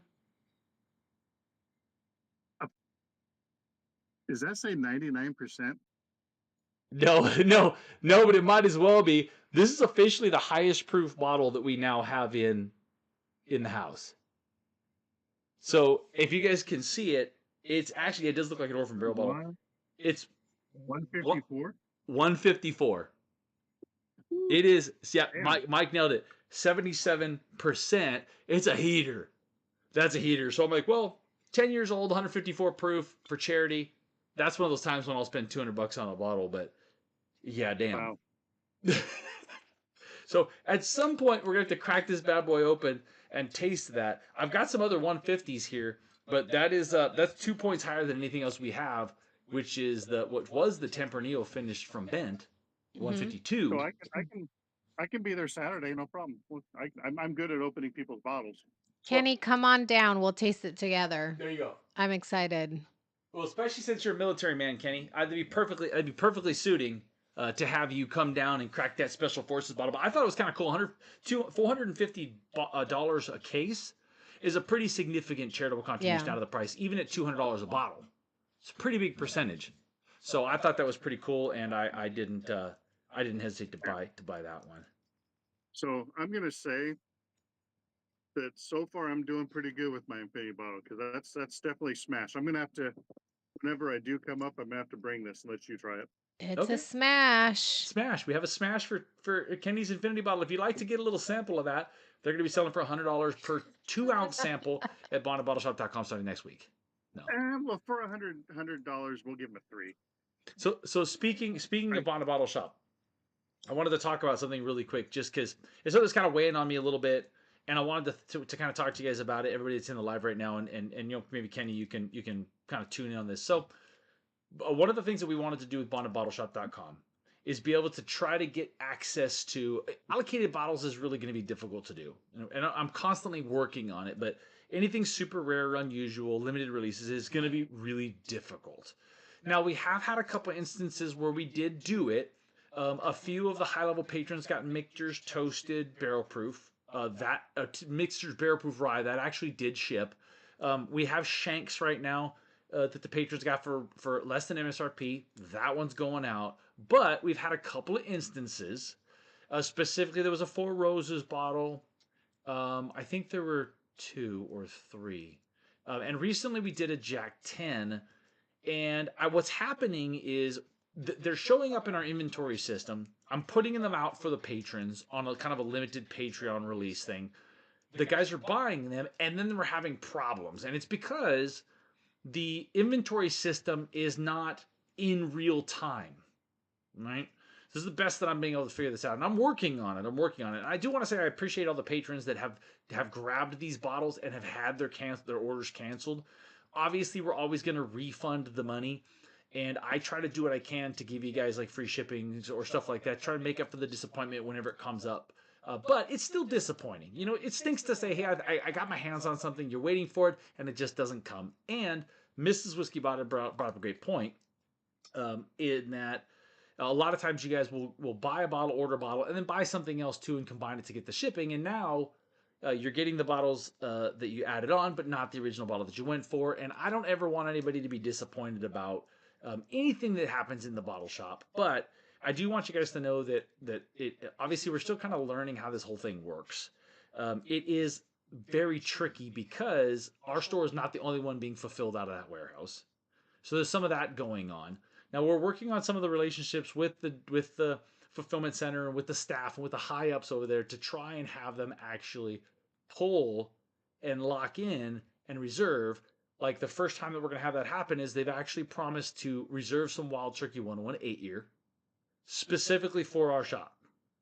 Does that say 99%? No, but it might as well be. This is officially the highest proof bottle that we now have in the house. So if you guys can see it, it does look like an Orphan Barrel bottle. It's 154. 154. It is. Yeah, Mike nailed it. 77%. It's a heater. That's a heater. So I'm like, well, 10 years old, 154 proof for charity. That's one of those times when I'll spend $200 on a bottle. But yeah, damn. Wow. So at some point we're gonna have to crack this bad boy open and taste that. I've got some other 150s here, but that's 2 points higher than anything else we have, which is what was the Tempranillo finished from Bent, 152. So I can be there Saturday, no problem. I'm good at opening people's bottles. Kenny, come on down. We'll taste it together. There you go. I'm excited. Well, especially since you're a military man, Kenny, I'd be perfectly suiting to have you come down and crack that Special Forces bottle. But I thought it was kind of cool. $450 a case is a pretty significant charitable contribution out of the price, even at $200 a bottle. It's a pretty big percentage. So I thought that was pretty cool, and I didn't hesitate to buy that one. So I'm gonna say that so far I'm doing pretty good with my Infinity bottle, because that's definitely smash. I'm gonna have to, whenever I do come up, I'm gonna have to bring this and let you try it. It's a smash. Smash. We have a smash for Kenny's Infinity bottle. If you'd like to get a little sample of that, they're going to be selling for $100 per 2-ounce sample at bottleshop.com starting next week. No. Well, for $100, we'll give them a 3. So speaking of Bottle Shop, I wanted to talk about something really quick, just because it's something that's kind of weighing on me a little bit, and I wanted to kind of talk to you guys about it. Everybody that's in the live right now, and you know, maybe Kenny, you can kind of tune in on this. So one of the things that we wanted to do with bottleshop.com is be able to try to get access to allocated bottles. Is really going to be difficult to do, and I'm constantly working on it, but anything super rare, unusual, limited releases is going to be really difficult. Now, we have had a couple instances where we did do it. A few of the high-level patrons got mixtures toasted barrel proof. Mixtures barrel proof rye that actually did ship. We have Shanks right now that the patrons got for less than MSRP. That one's going out. But we've had a couple of instances. Specifically, there was a Four Roses bottle. I think there were 2 or 3. And recently we did a Jack 10. And what's happening is they're showing up in our inventory system. I'm putting them out for the patrons on a kind of a limited Patreon release thing. The guys are buying them, and then we're having problems. And it's because the inventory system is not in real time, right? This is the best that I'm being able to figure this out, and I'm working on it. And I do want to say I appreciate all the patrons that have grabbed these bottles and have had their orders canceled. Obviously, we're always going to refund the money, and I try to do what I can to give you guys like free shipping or stuff like that. Try to make up for the disappointment whenever it comes up. But it's still disappointing. You know, it stinks to say, hey, I got my hands on something, you're waiting for it, and it just doesn't come. And Mrs. Whiskey brought up a great point in that a lot of times you guys will buy a bottle, order a bottle, and then buy something else too and combine it to get the shipping. And now you're getting the bottles that you added on, but not the original bottle that you went for. And I don't ever want anybody to be disappointed about anything that happens in the bottle shop. But I do want you guys to know that it obviously we're still kind of learning how this whole thing works. It is very tricky because our store is not the only one being fulfilled out of that warehouse. So there's some of that going on. Now we're working on some of the relationships with the fulfillment center and with the staff and with the high ups over there to try and have them actually pull and lock in and reserve. Like the first time that we're going to have that happen is they've actually promised to reserve some Wild Turkey 101 8-year. specifically for our shop.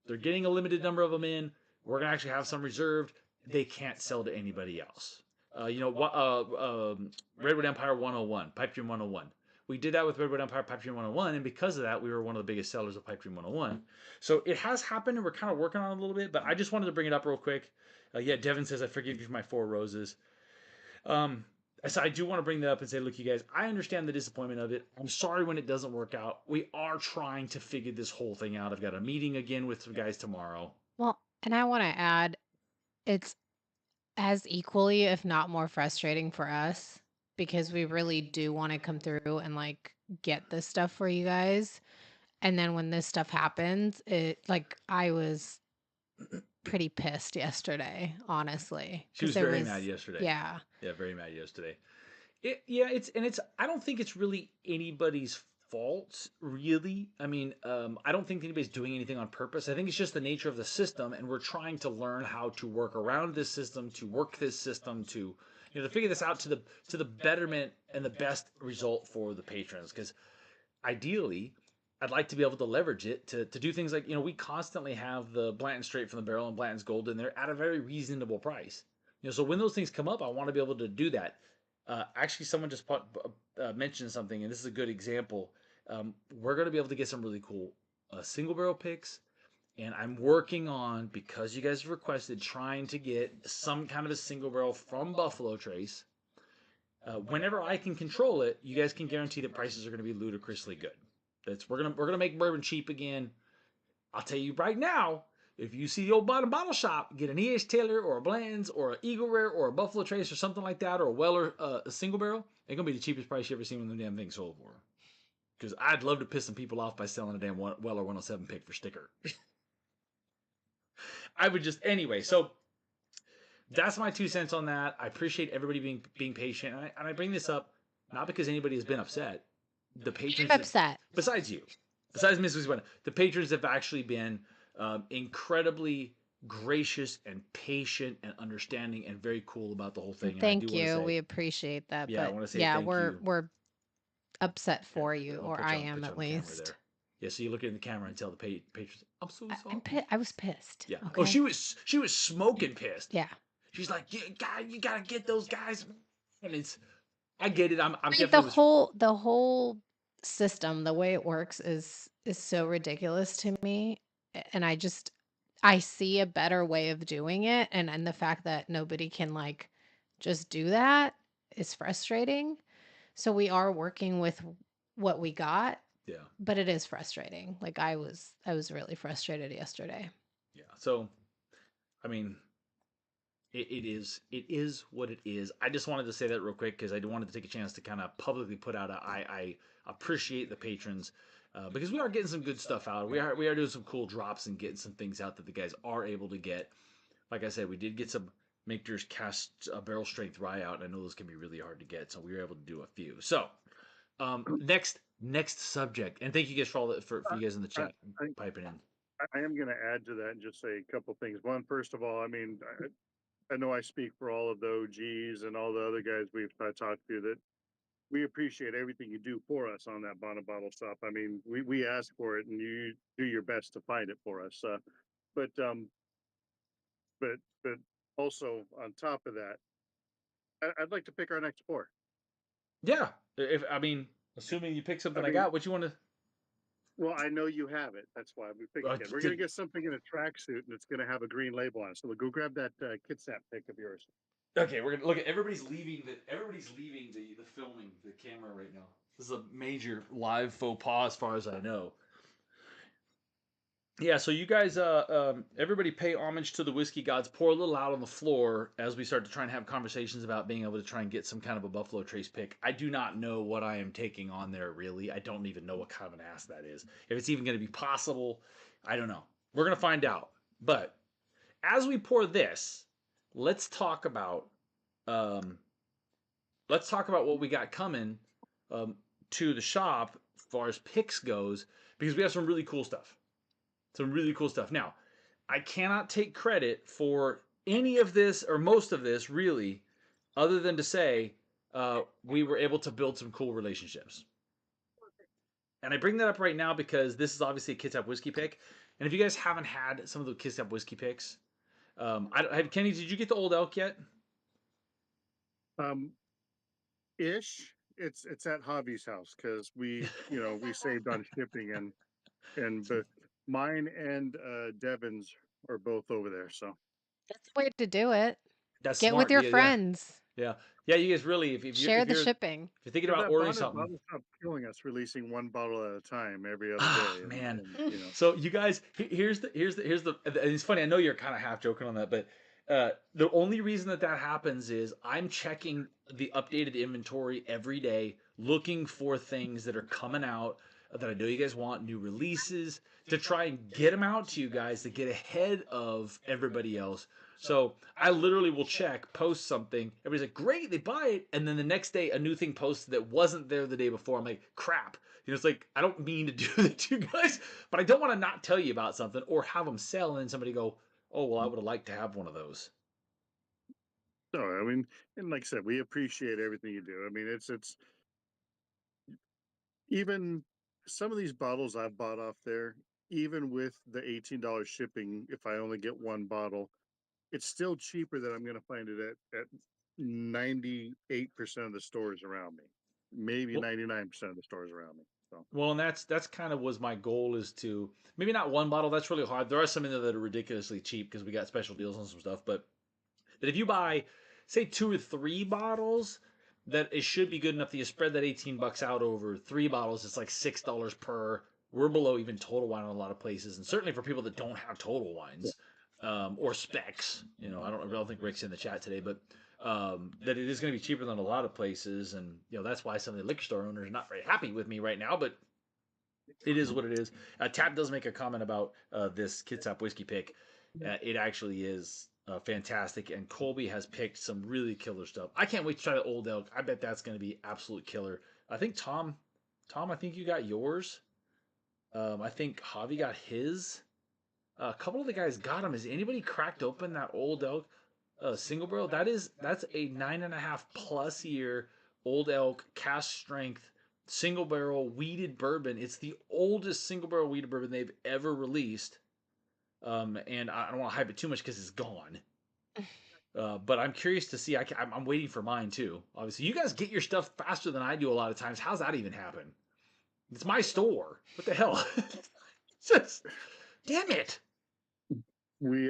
They're getting a limited number of them in. We're going to actually have some reserved. They can't sell to anybody else. Redwood Empire 101, Pipe Dream 101. We did that with Redwood Empire Pipe Dream 101, and because of that, we were one of the biggest sellers of Pipe Dream 101. So it has happened, and we're kind of working on it a little bit, but I just wanted to bring it up real quick. Devin says, I forgive you for my 4 roses. So I do want to bring that up and say, look, you guys, I understand the disappointment of it. I'm sorry when it doesn't work out. We are trying to figure this whole thing out. I've got a meeting again with some guys tomorrow. Well, and I want to add, it's as equally, if not more frustrating for us, because we really do want to come through and like get this stuff for you guys. And then when this stuff happens, I was pretty pissed yesterday, honestly. She was very mad yesterday. Yeah. Yeah, very mad yesterday. I don't think it's really anybody's fault, really. I mean, I don't think anybody's doing anything on purpose. I think it's just the nature of the system, and we're trying to learn how to work around this system, to work this system, to figure this out to the betterment and the best result for the patrons. Because ideally, I'd like to be able to leverage it to do things like, we constantly have the Blanton Straight from the Barrel and Blanton's Gold in there at a very reasonable price. So when those things come up, I want to be able to do that. Actually, someone just mentioned something, and this is a good example. We're going to be able to get some really cool single barrel picks, and I'm working on, because you guys have requested, trying to get some kind of a single barrel from Buffalo Trace. Whenever I can control it, you guys can guarantee that prices are going to be ludicrously good. We're gonna make bourbon cheap again. I'll tell you right now, if you see the old bottle shop, get an E.H. Taylor or a Bland's or an Eagle Rare or a Buffalo Trace or something like that, or a Weller a single barrel, it's gonna be the cheapest price you ever seen when the damn thing sold for. Because I'd love to piss some people off by selling a damn Weller 107 pick for sticker. I would just anyway. So that's my 2 cents on that. I appreciate everybody being patient, and I bring this up not because anybody has been upset. The patrons upset. Besides you, besides Mrs. Wynn, the patrons have actually been incredibly gracious and patient and understanding and very cool about the whole thing. Thank you. We appreciate that. Yeah, but I want to say thank you. We're upset for you, or I am at least. Yeah, so you look in the camera and tell the patrons, I'm so sorry. I was pissed. Yeah. Okay? Oh, she was smoking pissed. Yeah. She's like, you gotta get those guys. And I get it. I'm definitely the whole system, the way it works is so ridiculous to me, and I see a better way of doing it, and the fact that nobody can like just do that is frustrating. So we are working with what we got. Yeah. But it is frustrating. Like I was really frustrated yesterday. Yeah. So I mean, it is what it is. I just wanted to say that real quick because I wanted to take a chance to kind of publicly put out I appreciate the patrons because we are getting some good stuff out. We are doing some cool drops and getting some things out that the guys are able to get. Like I said, we did get some Maker's Cast barrel strength rye out, and I know those can be really hard to get, so we were able to do a few. So next subject, and thank you guys for you guys in the chat piping in. I am going to add to that and just say a couple things. One, first of all, I mean, I know I speak for all of the OGs and all the other guys we've talked to that we appreciate everything you do for us on that bottle shop. I mean, we ask for it and you do your best to find it for us. But also on top of that, I'd like to pick our next pour. Yeah. Assuming you pick something I got, what you want to... Well, I know you have it. That's why we picked it. We're going to get something in a tracksuit, and it's going to have a green label on it. So we'll go grab that Kitsap pick of yours. Okay, we're going to look at everybody's leaving the filming, the camera right now. This is a major live faux pas as far as I know. Yeah, so you guys, everybody pay homage to the whiskey gods. Pour a little out on the floor as we start to try and have conversations about being able to try and get some kind of a Buffalo Trace pick. I do not know what I am taking on there, really. I don't even know what kind of an ass that is. If it's even going to be possible, I don't know. We're going to find out. But as we pour this, let's talk about what we got coming to the shop as far as picks goes, because we have some really cool stuff. Some really cool stuff. Now, I cannot take credit for any of this or most of this, really, other than to say we were able to build some cool relationships. And I bring that up right now because this is obviously a Kitsap whiskey pick. And if you guys haven't had some of the Kitsap whiskey picks, Kenny, did you get the Old Elk yet? Um, ish. It's at Hobby's house because we saved on shipping but mine and Devin's are both over there. So That's the way to do it. That's Get with smart. your Yeah, yeah, friends. yeah, yeah. You guys really, Share the shipping. if you're thinking yeah, about that ordering something, bottle stopped killing us, releasing one bottle at a time every other ah day, man. and. So you guys, and it's funny. I know you're kind of half joking on that, but the only reason that happens is I'm checking the updated inventory every day, looking for things that are coming out that I know you guys want, new releases, to try and get them out to you guys to get ahead of everybody else. So I literally will check, post something. Everybody's like, "Great, they buy it," and then the next day a new thing posted that wasn't there the day before. I'm like, "Crap." It's like I don't mean to do that to you guys, but I don't want to not tell you about something or have them sell and then somebody go, "Oh, well, I would have liked to have one of those." So I mean, and like I said, we appreciate everything you do. I mean, it's even some of these bottles I've bought off there, even with the $18 shipping, if I only get one bottle, it's still cheaper than I'm going to find it at 98% of the stores around me, maybe Well, 99% of the stores around me. So well, and that's kind of was my goal is to maybe not one bottle. That's really hard. There are some in there that are ridiculously cheap because we got special deals on some stuff. But if you buy, say, 2 or 3 bottles, that it should be good enough that you spread that $18 out over 3 bottles. It's like $6 per. We're below even Total Wine in a lot of places, and certainly for people that don't have Total Wines or specs. I don't think Rick's in the chat today, but that it is going to be cheaper than a lot of places, and that's why some of the liquor store owners are not very happy with me right now. But it is what it is. Tap does make a comment about this Kitsap whiskey pick. It actually is fantastic, and Kolby has picked some really killer stuff. I can't wait to try the Old Elk. I bet that's going to be absolute killer. I think Tom, I think you got yours. I think Javi got his. A couple of the guys got them. Has anybody cracked open that Old Elk single barrel? That's a 9.5+ year Old Elk cast strength single barrel weeded bourbon. It's the oldest single barrel weeded bourbon they've ever released. And I don't want to hype it too much because it's gone. But I'm curious to see. I'm waiting for mine too. Obviously, you guys get your stuff faster than I do a lot of times. How's that even happen? It's my store. What the hell? Just damn it. We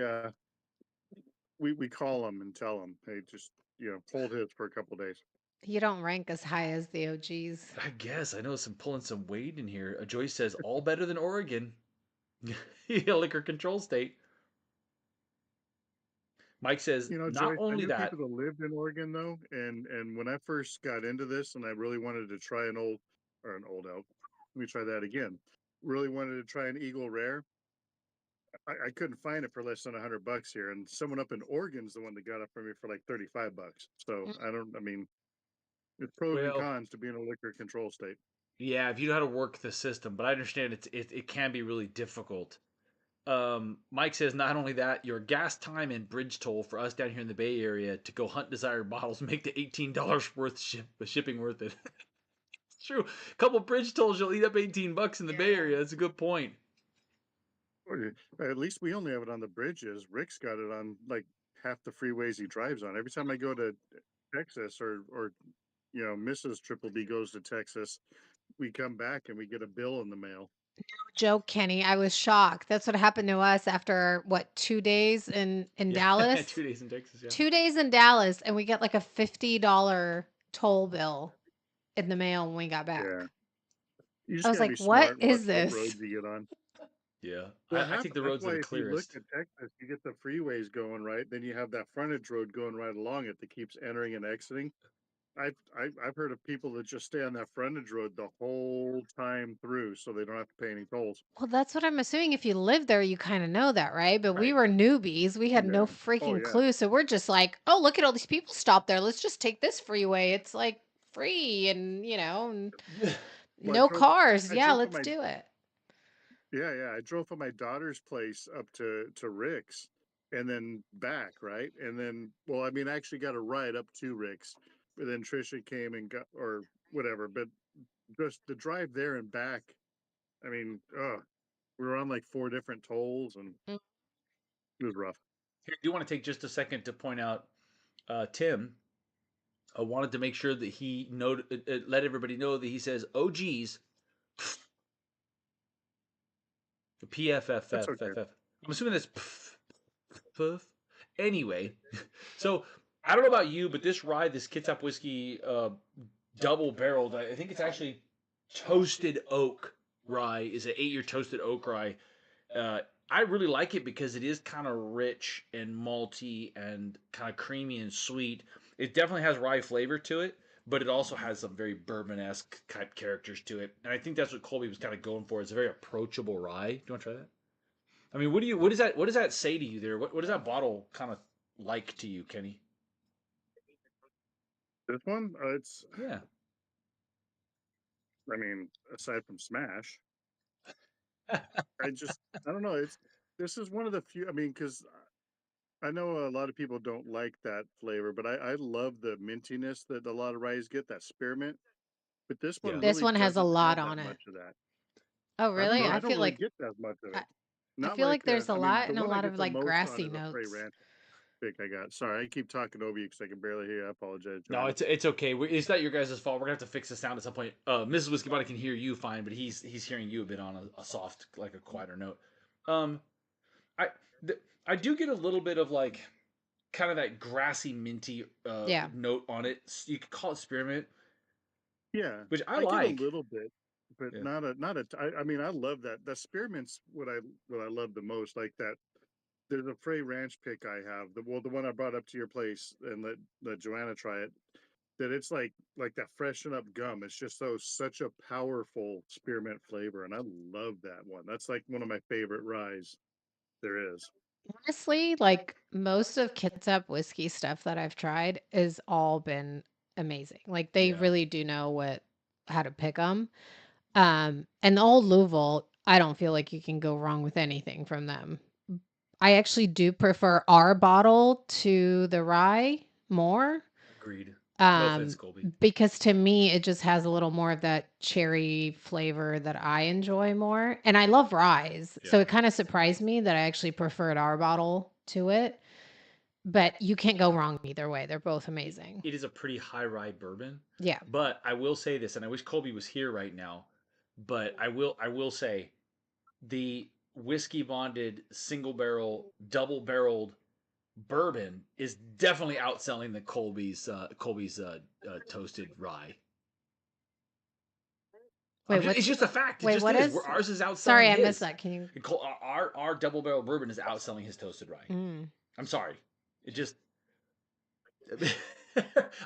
call them and tell them, hey, just hold his for a couple days. You don't rank as high as the OGs. I guess I know some pulling some weight in here. Joyce says all better than Oregon. Liquor control state. Mike says not Joyce, I only knew that. people that lived in Oregon though, and when I first got into this, and I really wanted to try an old elk. Let me try that again. Really wanted to try an Eagle Rare. I couldn't find it for less than $100 here, and someone up in Oregon's the one that got it for me for like $35. So I mean, it's pros and Well, cons to being a liquor control state. yeah, if you know how to work the system, but I understand it can be really difficult. Mike says not only that, your gas time and bridge toll for us down here in the Bay Area to go hunt desired bottles make the $18 worth shipping worth it. It's true. A couple bridge tolls, you'll eat up $18 in the Bay Area. That's a good point. At least we only have it on the bridges. Rick's got it on like half the freeways he drives on. Every time I go to Texas or Mrs. Triple B goes to Texas, we come back and we get a bill in the mail. Joke, Kenny. I was shocked. That's what happened to us after 2 days in Dallas. 2 days in Texas, yeah. 2 days in Dallas, and we get like a $50 toll bill in the mail when we got back. Yeah. You I just was gotta be like, what smart and watch is what this? roads you get on. Yeah. Well, I take the that's roads that why are if you look clearest. at Texas, you get the freeways going right, then you have that frontage road going right along it that keeps entering and exiting. I've heard of people that just stay on that frontage road the whole time through, so they don't have to pay any tolls. Well, that's what I'm assuming. If you live there, you kind of know that, right? But we Right. were newbies. We had no Yeah. Oh freaking yeah. clue. So we're just like, oh, look at all these people stop there. Let's just take this freeway. It's like free and, Well, no cars. I Yeah, drove from let's my do it. yeah. I drove from my daughter's place up to Rick's and then back, right? And then, well, I mean, I actually got a ride up to Rick's, but then Trisha came and got or whatever. But just the drive there and back. I mean, we were on like 4 different tolls, and it was rough. Here, I do want to take just a second to point out Tim. I wanted to make sure that he let everybody know that he says OGs That's okay. PFFFFF. I'm assuming that's puff. Anyway, so I don't know about you, but this rye, this Kitsap whiskey double barreled, I think it's actually toasted oak rye, is an 8-year toasted oak rye. I really like it because it is kind of rich and malty and kind of creamy and sweet. It definitely has rye flavor to it, but it also has some very bourbon-esque type characters to it. And I think that's what Kolby was kind of going for. It's a very approachable rye. Do you want to try that? I mean, what does that say to you there? What does that bottle kind of like to you, Kenny? This one, it's. Yeah. I mean, aside from Smash, I don't know. This is one of the few. I mean, because I know a lot of people don't like that flavor, but I love the mintiness that a lot of ryes get, that spearmint. But this one This really one has a doesn't lot have that on it. much of that. Oh, I don't really? know. I I don't feel really like get that much of it. I Not feel like like there's a I mean, lot the and a one I lot get of the like most on grassy is a Frey notes. Ranch pick I got. Sorry, I keep talking over you because I can barely hear you. I apologize, No, Joanna. it's okay. It's not your guys' fault. We're gonna have to fix the sound at some point. Mrs. Whiskey Body can hear you fine, but he's hearing you a bit on a soft, like a quieter note. Um, I I do get a little bit of like kind of that grassy minty Yeah. note on it. You could call it spearmint, Yeah, which I I get a like. little bit, but Yeah. not a. I mean, I love that. The spearmint's what I love the most. Like that. There's a Frey Ranch pick I have. The one I brought up to your place and let Joanna try it. That it's like that freshen up gum. It's just such a powerful spearmint flavor, and I love that one. That's like one of my favorite ryes there is. Honestly, like most of Kitsap whiskey stuff that I've tried has all been amazing. Like they Yeah. really do know how to pick them. And the old Louisville, I don't feel like you can go wrong with anything from them. I actually do prefer our bottle to the rye more. Agreed. No offense, Um, Colby. because to me, it just has a little more of that cherry flavor that I enjoy more. And I love ryes. So Yeah. it kind of surprised me that I actually preferred our bottle to it. But you can't go wrong either way. They're both amazing. It is a pretty high rye bourbon. Yeah. But I will say this, and I wish Colby was here right now. But I will say the whiskey bonded single barrel, double barreled bourbon is definitely outselling the Colby's toasted rye. Wait, It's just a fact. It wait, just what is. is? Ours is Sorry, outselling I missed his. that. Can you? Our double barrel bourbon is outselling his toasted rye. I'm sorry. It just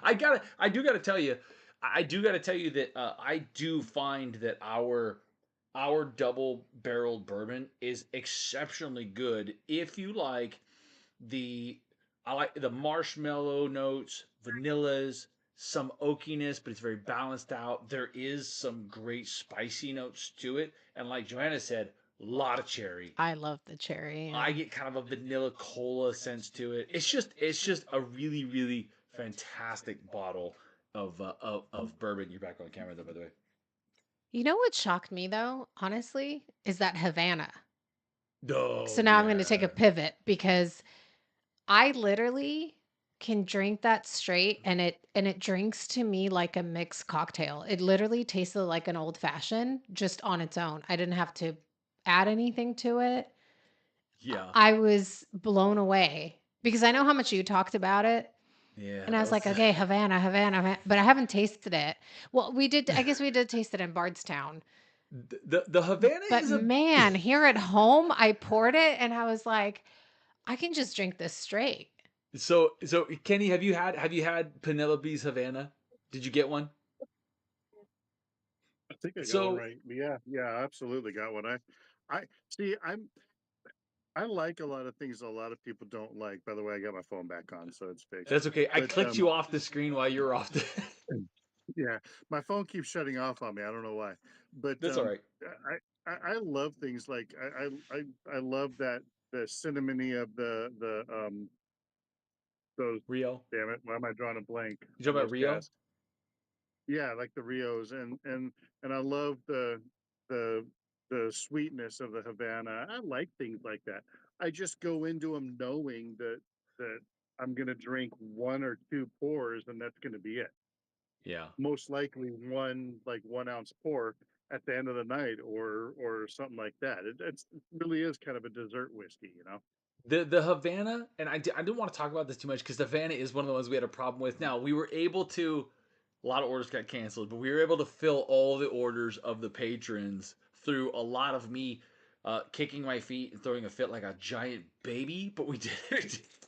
I do gotta tell you, that I do find that our double barreled bourbon is exceptionally good if you like the I like the marshmallow notes, vanillas, some oakiness, but it's very balanced out. There is some great spicy notes to it, and like Joanna said, a lot of cherry. I love the cherry. I get kind of a vanilla cola sense to it. It's just a really really fantastic bottle of bourbon. You're back on camera though, by the way. You know what shocked me though, honestly, is that Havana. So Oh now I'm going to take a yeah, pivot because I literally can drink that straight and it drinks to me like a mixed cocktail. It literally tasted like an old fashioned just on its own. I didn't have to add anything to it. yeah, I was blown away because I know how much you talked about it. yeah. And I That was was like, okay, Havana, but I haven't tasted it. Well, I guess we did taste it in Bardstown. the Havana But is a man, here at home, I poured it and I was like, I can just drink this straight. so Kenny, have you had Penelope's Havana? Did you get one? I think I got one So right. Yeah, yeah, absolutely got one. I see. I like a lot of things a lot of people don't like. By the way, I got my phone back on, so it's fixed. that's okay. I But clicked you off the screen while you were off. yeah, my phone keeps shutting off on me. I don't know why. But That's all right. I love things like I love that the cinnamony of the those. Rio. Damn it! Why am I drawing a blank You on talking about those Rio? casks? Yeah, like the Rios, and I love the the sweetness of the Havana. I like things like that. I just go into them knowing that I'm gonna drink 1 or 2 pours, and that's gonna be it. Yeah. Most likely one, like 1 ounce pour at the end of the night, or something like that. It really is kind of a dessert whiskey, you know. The Havana, and I didn't want to talk about this too much because the Havana is one of the ones we had a problem with. Now we were able to, a lot of orders got canceled, but we were able to fill all the orders of the patrons through a lot of me kicking my feet and throwing a fit like a giant baby. But we did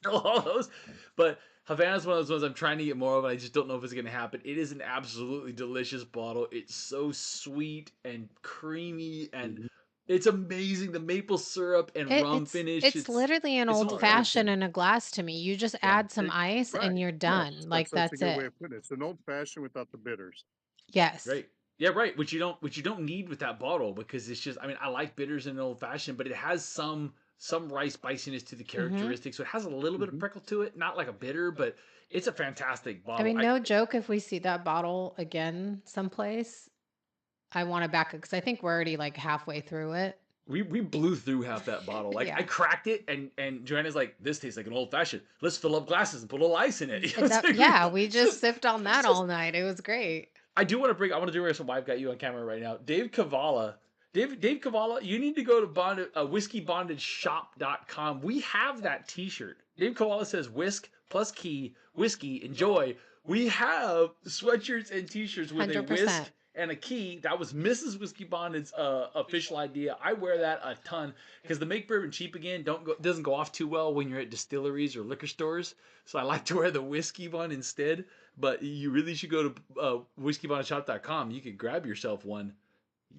fill all those. But Havana's one of those ones I'm trying to get more of, and I just don't know if it's going to happen. It is an absolutely delicious bottle. It's so sweet and creamy and Mhm. it's amazing. The maple syrup and rum finish. It's literally an It's old almost fashioned everything. in a glass to me. You just Yeah. add some ice and Right. you're Yeah, done. Like that's a that's good way it. of putting it. It's an old fashioned without the bitters. Yes. Right. Yeah, right. Which you don't need with that bottle because it's just I mean, I like bitters in an old fashioned, but it has some rice spiciness to the Mm-hmm. characteristics. So it has a little bit of Hmm. prickle to it, not like a bitter, but it's a fantastic I bottle. mean, no joke, if we see that bottle again someplace, I want to back it because I think we're already like halfway through it. We blew through half that bottle. Like I Yeah. cracked it and Joanna's like, this tastes like an old fashioned. Let's fill up glasses and put a little ice in it. It, It's that, like yeah, we it's just sipped on it's that just all night. It was great. I want to do some. I've got you on camera right now. Dave Cavallo. Dave Cavallo, you need to go to whiskey.bonded shop.com. We have that t-shirt. Dave Cavallo says whisk plus key, whiskey, enjoy. We have sweatshirts and t-shirts with a whisk 100%. and a key. That was Mrs. Whiskey Bonded's official idea. I wear that a ton because the make bourbon cheap again doesn't go off too well when you're at distilleries or liquor stores. So I like to wear the whiskey one instead. But you really should go to whiskeybottishop.com. You could grab yourself one.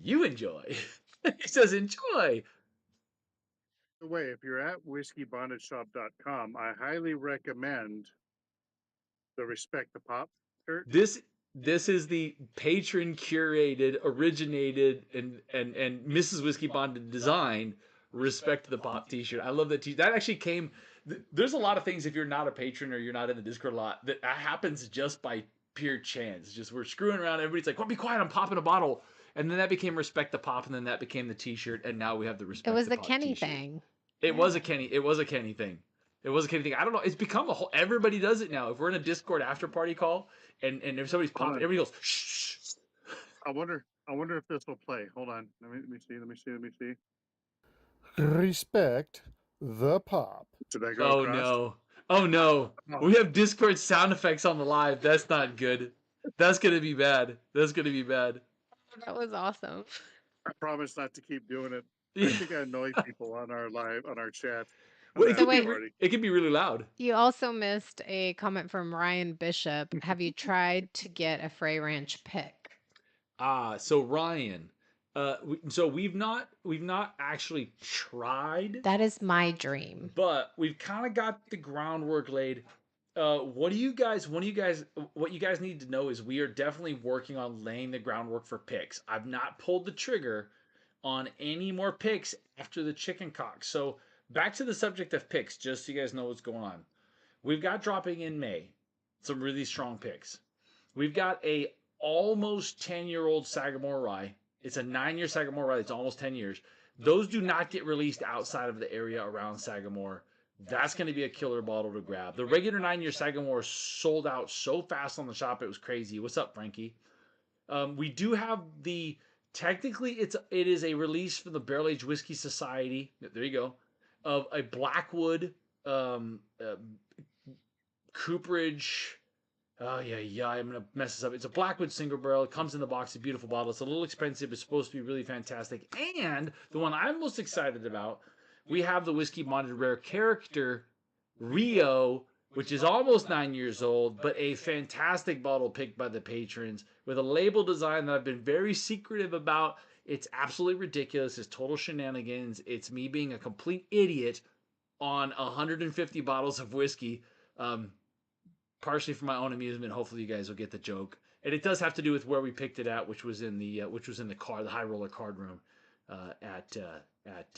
You enjoy. He says enjoy. By the way, if you're at whiskeybottishop.com, I highly recommend the Respect the Pop shirt. This is the patron curated, originated, and Mrs. Whiskey Bonded designed Respect the Pop t-shirt. I love that t-shirt. That actually came. There's a lot of things if you're not a patron or you're not in the Discord a lot that happens just by pure chance. Just we're screwing around. Everybody's like, "Well, be quiet! I'm popping a bottle." And then that became Respect the Pop, and then that became the T-shirt, and now we have the It Respect was the the Pop Kenny T-shirt. thing. It was a Kenny. It was a Kenny thing. It was a Kenny thing. I don't know. It's become a whole. Everybody does it now. If we're in a Discord after party call, and if somebody's Hold popping, on. everybody goes shh. I wonder if this will play. Hold on. Let me see. Respect the pop. Did I go Oh across? no. Oh no. We have Discord sound effects on the live. That's not good. That's gonna be bad. That's gonna be bad. That was awesome. I promise not to keep doing it. I think I annoy people on our chat. Well, So wait, it can be really loud. you also missed a comment from Ryan Bishop. Have you tried to get a Frey Ranch pick? So Ryan, so we've not actually tried, That is my dream. but we've kind of got the groundwork laid. What you guys need to know is we are definitely working on laying the groundwork for picks. I've not pulled the trigger on any more picks after the chicken cock. So back to the subject of picks, just so you guys know what's going on. We've got dropping in May some really strong picks. We've got a almost 10-year-old Sagamore rye. It's a 9-year Sagamore rye. It's almost 10 years. Those do not get released outside of the area around Sagamore. That's going to be a killer bottle to grab. The regular 9-year Sagamore sold out so fast on the shop, it was crazy. What's up, Frankie? We do have the technically it is a release from the Barrel Whiskey Society. There you go, of a Blackwood cooperage. Oh yeah, I'm gonna mess this up. It's a Blackwood single barrel. It comes in the box, a beautiful bottle. It's a little expensive. It's supposed to be really fantastic. And the one I'm most excited about, we have the Whiskey Bonded Rare Character Rio, which is almost 9 years old, but a fantastic bottle picked by the patrons with a label design that I've been very secretive about. It's absolutely ridiculous. It's total shenanigans. It's me being a complete idiot on 150 bottles of whiskey. Partially for my own amusement. Hopefully, you guys will get the joke. And it does have to do with where we picked it at, which was in the high roller card room at that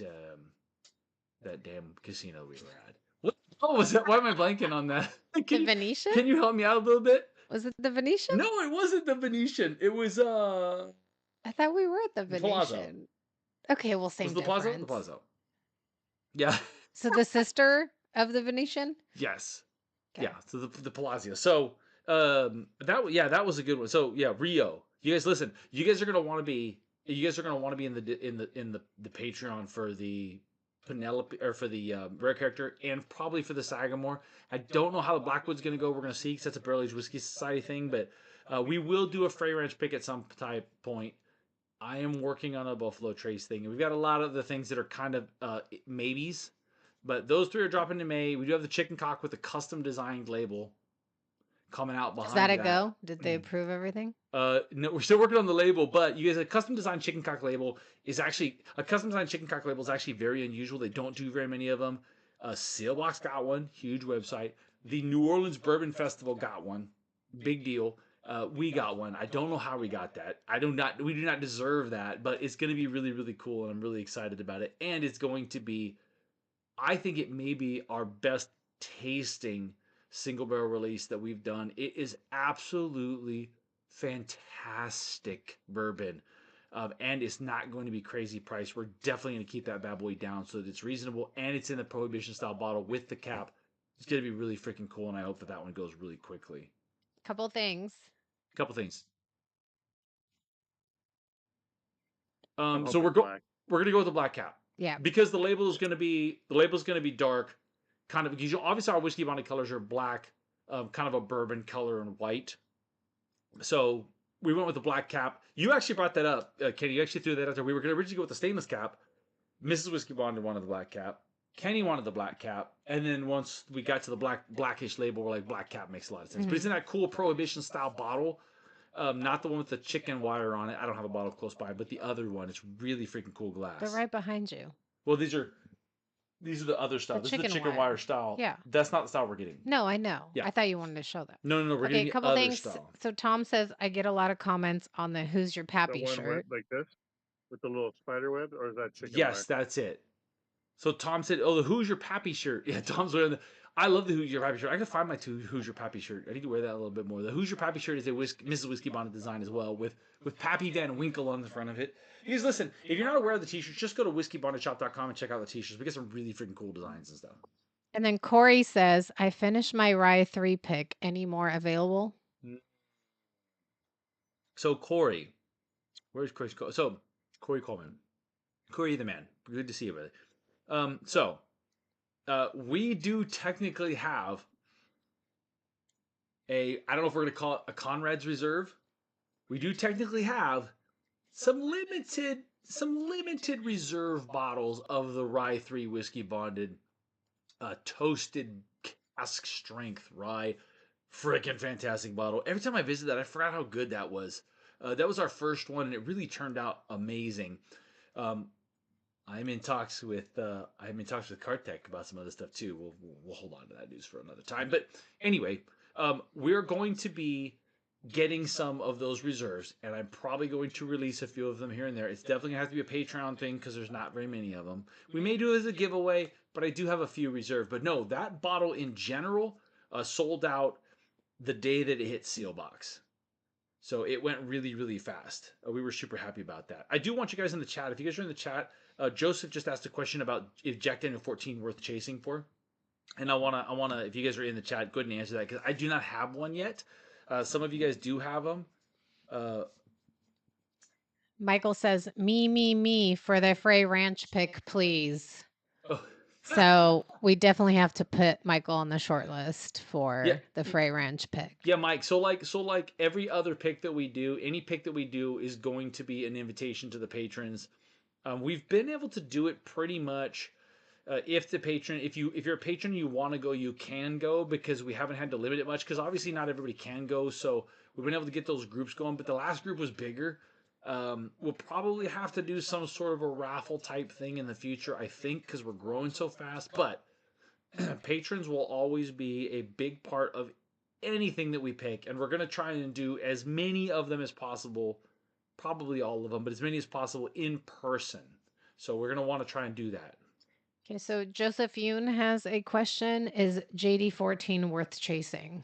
damn casino we were at. What was that? Why am I blanking on that? The Venetian? Can you help me out a little bit? Was it the Venetian? No, it wasn't the Venetian. It was I thought we were at the Palazzo. Venetian. Okay, well, same Was it the Palazzo? The difference. Palazzo. Yeah. So the sister of the Venetian? Yes. Okay. Yeah. So the Palazzo. So that was a good one. So yeah, Rio. You guys listen. You guys are gonna want to be in the Patreon for the Penelope or for the rare character and probably for the Sagamore. I don't know how the Blackwood's gonna go. We're gonna see because that's a Barrel Whiskey Society thing, but we will do a Frey Ranch pick at some type point. I am working on a Buffalo Trace thing, and we've got a lot of the things that are kind of maybes. But those 3 are dropping in May. We do have the chicken cock with a custom designed label coming out behind Is that a go? Did they approve everything? No, we're still working on the label, but you guys, a custom designed chicken cock label is actually very unusual. They don't do very many of them. Sealbox got one, huge website. The New Orleans Bourbon Festival got one, big deal. We got one. I don't know how we got that. We do not deserve that, but it's going to be really, really cool, and I'm really excited about it. And it's going to be, I think it may be our best tasting single barrel release that we've done. It is absolutely fantastic bourbon. And it's not going to be crazy price. We're definitely going to keep that bad boy down so that it's reasonable, and it's in the Prohibition style bottle with the cap. It's going to be really freaking cool, and I hope that one goes really quickly. Couple things. So we're going to go with the black cap. Yeah. Because the label is going to be dark, kind of, because obviously our whiskey bonded colors are black, kind of a bourbon color and white. So we went with the black cap. You actually brought that up, Kenny. You actually threw that out there. We were going to originally go with the stainless cap. Mrs. Whiskey Bonded wanted the black cap. Kenny wanted the black cap. And then once we got to the blackish label, we're like, black cap makes a lot of sense. Mm-hmm. But it's in that cool Prohibition style bottle. Not the one with the chicken wire on it. I don't have a bottle close by, but the other one. It's really freaking cool glass. They're right behind you. Well, these are the other style. This is the chicken wire style. Yeah. That's not the style we're getting. No, I know. Yeah. I thought you wanted to show that. No. We're getting the other style. So Tom says, I get a lot of comments on the Who's Your Pappy shirt. Like this? With the little spider web? Or is that chicken wire? Yes, that's it. So Tom said, oh, the Who's Your Pappy shirt. Yeah, Tom's wearing the... I love the Who's Your Pappy shirt. I gotta find my Who's Your Pappy shirt. I need to wear that a little bit more. The Who's Your Pappy shirt is a Mrs. Whiskey Bonded design as well, with Pappy Van Winkle on the front of it. You guys, listen, if you're not aware of the t-shirts, just go to whiskeyBondedShop.com and check out the t-shirts. We get some really freaking cool designs and stuff. And then Corey says, I finished my Rye 3 pick. Any more available? So Corey, where's Corey? So Corey Coleman. Corey the man. Good to see you, brother. We do technically have I don't know if we're going to call it a Conrad's Reserve. We do technically have some limited reserve bottles of the Rye 3 Whiskey Bonded toasted cask strength rye. Freaking fantastic bottle. Every time I visit that, I forgot how good that was. That was our first one, and it really turned out amazing. I'm in talks with Kartek about some other stuff too. We'll hold on to that news for another time. But anyway, we're going to be getting some of those reserves, and I'm probably going to release a few of them here and there. It's definitely gonna have to be a Patreon thing because there's not very many of them. We may do it as a giveaway, but I do have a few reserved. But no, that bottle in general sold out the day that it hit Sealbox. So it went really, really fast. We were super happy about that. I do want you guys in the chat. If you guys are in the chat, Joseph just asked a question about if Jack Daniel 14 worth chasing for. And I wanna, if you guys are in the chat, go ahead and answer that because I do not have one yet. Some of you guys do have them. Michael says, me for the Frey Ranch pick, please. Oh. So we definitely have to put Michael on the short list for the Frey Ranch pick. Yeah, Mike. So like every other pick that we do, any pick that we do is going to be an invitation to the patrons. We've been able to do it pretty much. If you're a patron, you want to go, you can go because we haven't had to limit it much because obviously not everybody can go. So we've been able to get those groups going, but the last group was bigger. We'll probably have to do some sort of a raffle type thing in the future, I think, because we're growing so fast. But patrons will always be a big part of anything that we pick, and we're going to try and do as many of them as possible, probably all of them, but as many as possible in person. So we're going to want to try and do that. Okay, so Joseph Yoon has a question. Is JD14 worth chasing?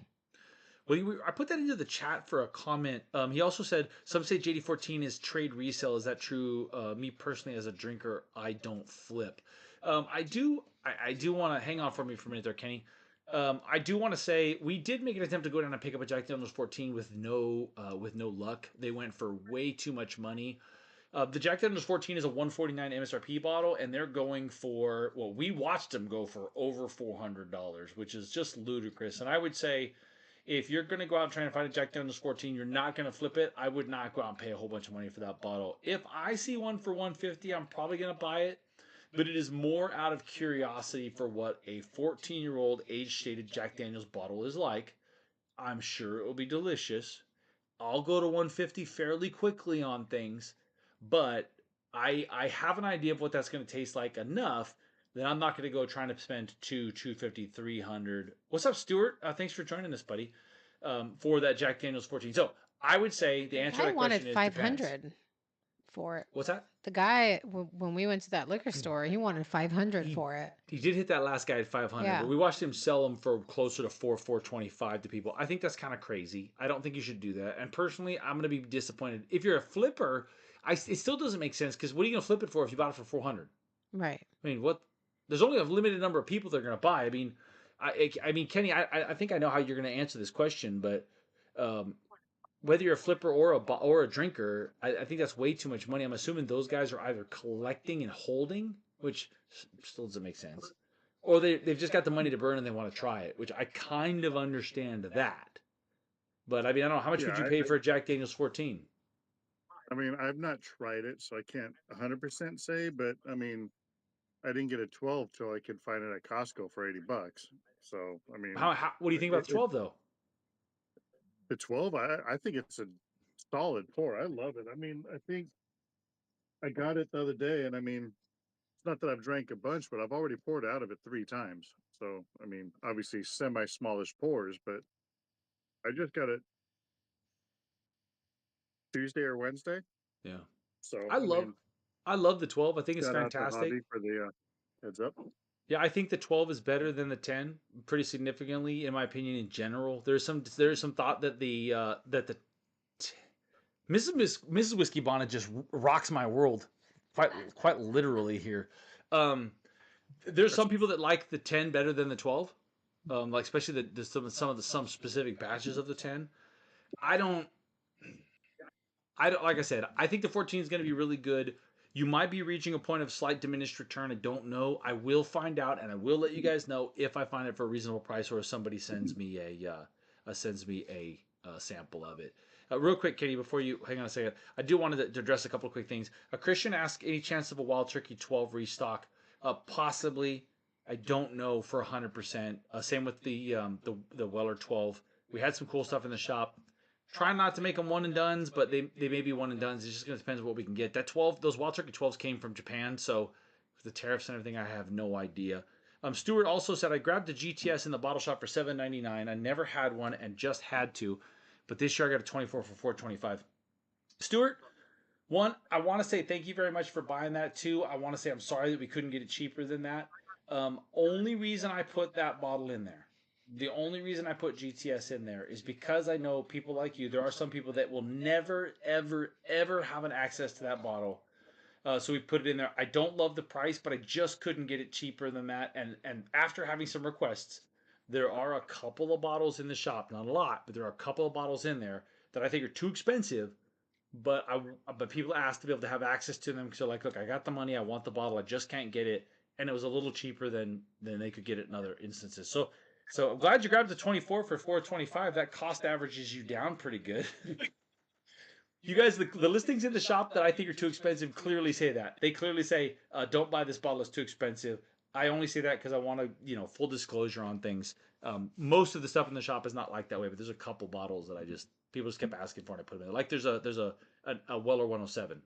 Well, I put that into the chat for a comment. He also said some say JD14 is trade resale. Is that true? Me personally, as a drinker, I don't flip. I do. I do want to hang on for me for a minute there, Kenny. I do want to say we did make an attempt to go down and pick up a Jack Daniel's 14 with no luck. They went for way too much money. The Jack Daniel's 14 is a 149 MSRP bottle, and they're going for, well, we watched them go for over $400, which is just ludicrous. And I would say, if you're going to go out and try and find a Jack Daniel's 14, you're not going to flip it. I would not go out and pay a whole bunch of money for that bottle. If I see one for 150, I'm probably going to buy it. But it is more out of curiosity for what a 14-year-old age-stated Jack Daniel's bottle is like. I'm sure it will be delicious. I'll go to 150 fairly quickly on things, but I have an idea of what that's going to taste like enough that I'm not going to go trying to spend 250, 300. What's up, Stuart? Thanks for joining us, buddy. For that Jack Daniel's 14. So I would say the answer to that question is 500 for it. What's that? The guy, when we went to that liquor store, he wanted 500 for it. He did hit that last guy at 500, Yeah. but we watched him sell them for closer to 425 to people. I think that's kind of crazy. I don't think you should do that. And personally, I'm going to be disappointed. If you're a flipper, it still doesn't make sense, because what are you going to flip it for if you bought it for 400? Right. I mean, what? There's only a limited number of people that are going to buy. I mean, Kenny, I think I know how you're going to answer this question, but whether you're a flipper or a drinker, I think that's way too much money. I'm assuming those guys are either collecting and holding, which still doesn't make sense, or they've just got the money to burn and they want to try it, which I kind of understand that. But I mean, I don't know, how much would you pay for a Jack Daniel's 14? I mean, I've not tried it, so I can't 100% say, but I mean, I didn't get a 12 till I could find it at Costco for $80. So, I mean, what do you think about the 12 though? The 12, I think it's a solid pour. I love it. I mean, I think I got it the other day, and I mean, it's not that I've drank a bunch, but I've already poured out of it 3 times. So, I mean, obviously semi-smallish pours, but I just got it Tuesday or Wednesday. Yeah. So I love the 12. I think it's fantastic. For the heads up. Yeah, I think the 12 is better than the 10 pretty significantly, in my opinion. In general, there's some thought that Mrs. Whiskey Bonnet just rocks my world, quite literally here. There's some people that like the 10 better than the 12, like especially some specific batches of the 10. I don't. Like I said, I think the 14 is going to be really good. You might be reaching a point of slight diminished return. I don't know. I will find out, and I will let you guys know if I find it for a reasonable price, or if somebody sends me a sample of it. Real quick, Katie, before you hang on a second, I do want to address a couple of quick things. A Christian asked, any chance of a Wild Turkey 12 restock? Possibly. I don't know for 100%. Same with the Weller 12. We had some cool stuff in the shop. Try not to make them one and dones, but they may be one and dones. It's just going to depend on what we can get. Those Wild Turkey 12s came from Japan, so with the tariffs and everything, I have no idea. Stuart also said, I grabbed a GTS in the bottle shop for $7.99. I never had one and just had to, but this year I got a 24 for $4.25. Stuart, one, I want to say thank you very much for buying that. Two, I want to say I'm sorry that we couldn't get it cheaper than that. Only reason I put that bottle in there, the only reason I put GTS in there is because I know people like you. There are some people that will never, ever, ever have an access to that bottle. So we put it in there. I don't love the price, but I just couldn't get it cheaper than that. And after having some requests, there are a couple of bottles in the shop, not a lot, but there are a couple of bottles in there that I think are too expensive. But people asked to be able to have access to them, because they're like, look, I got the money, I want the bottle, I just can't get it, and it was a little cheaper than they could get it in other instances. So I'm glad you grabbed the 24 for $4.25. That cost averages you down pretty good. You guys, the listings in the shop that I think are too expensive clearly say that. They clearly say, don't buy this bottle, it's too expensive. I only say that because I want to, full disclosure on things. Most of the stuff in the shop is not like that way, but there's a couple bottles that people just kept asking for and I put them in. Like there's a Weller 107.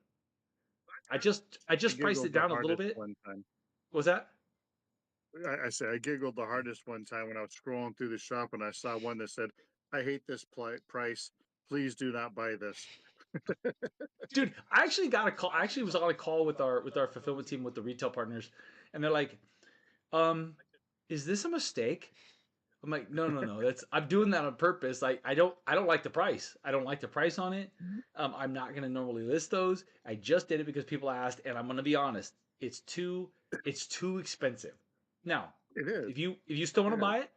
I just priced it down a little bit. What was that? I said I giggled the hardest one time when I was scrolling through the shop and I saw one that said, I hate this price. Please do not buy this. Dude, I actually got a call. I actually was on a call with our fulfillment team, with the retail partners, and they're like, is this a mistake? I'm like, no. I'm doing that on purpose. Like, I don't like the price. I don't like the price on it. I'm not going to normally list those. I just did it because people asked, and I'm going to be honest. It's too expensive. Now, It is. if you still want to buy it,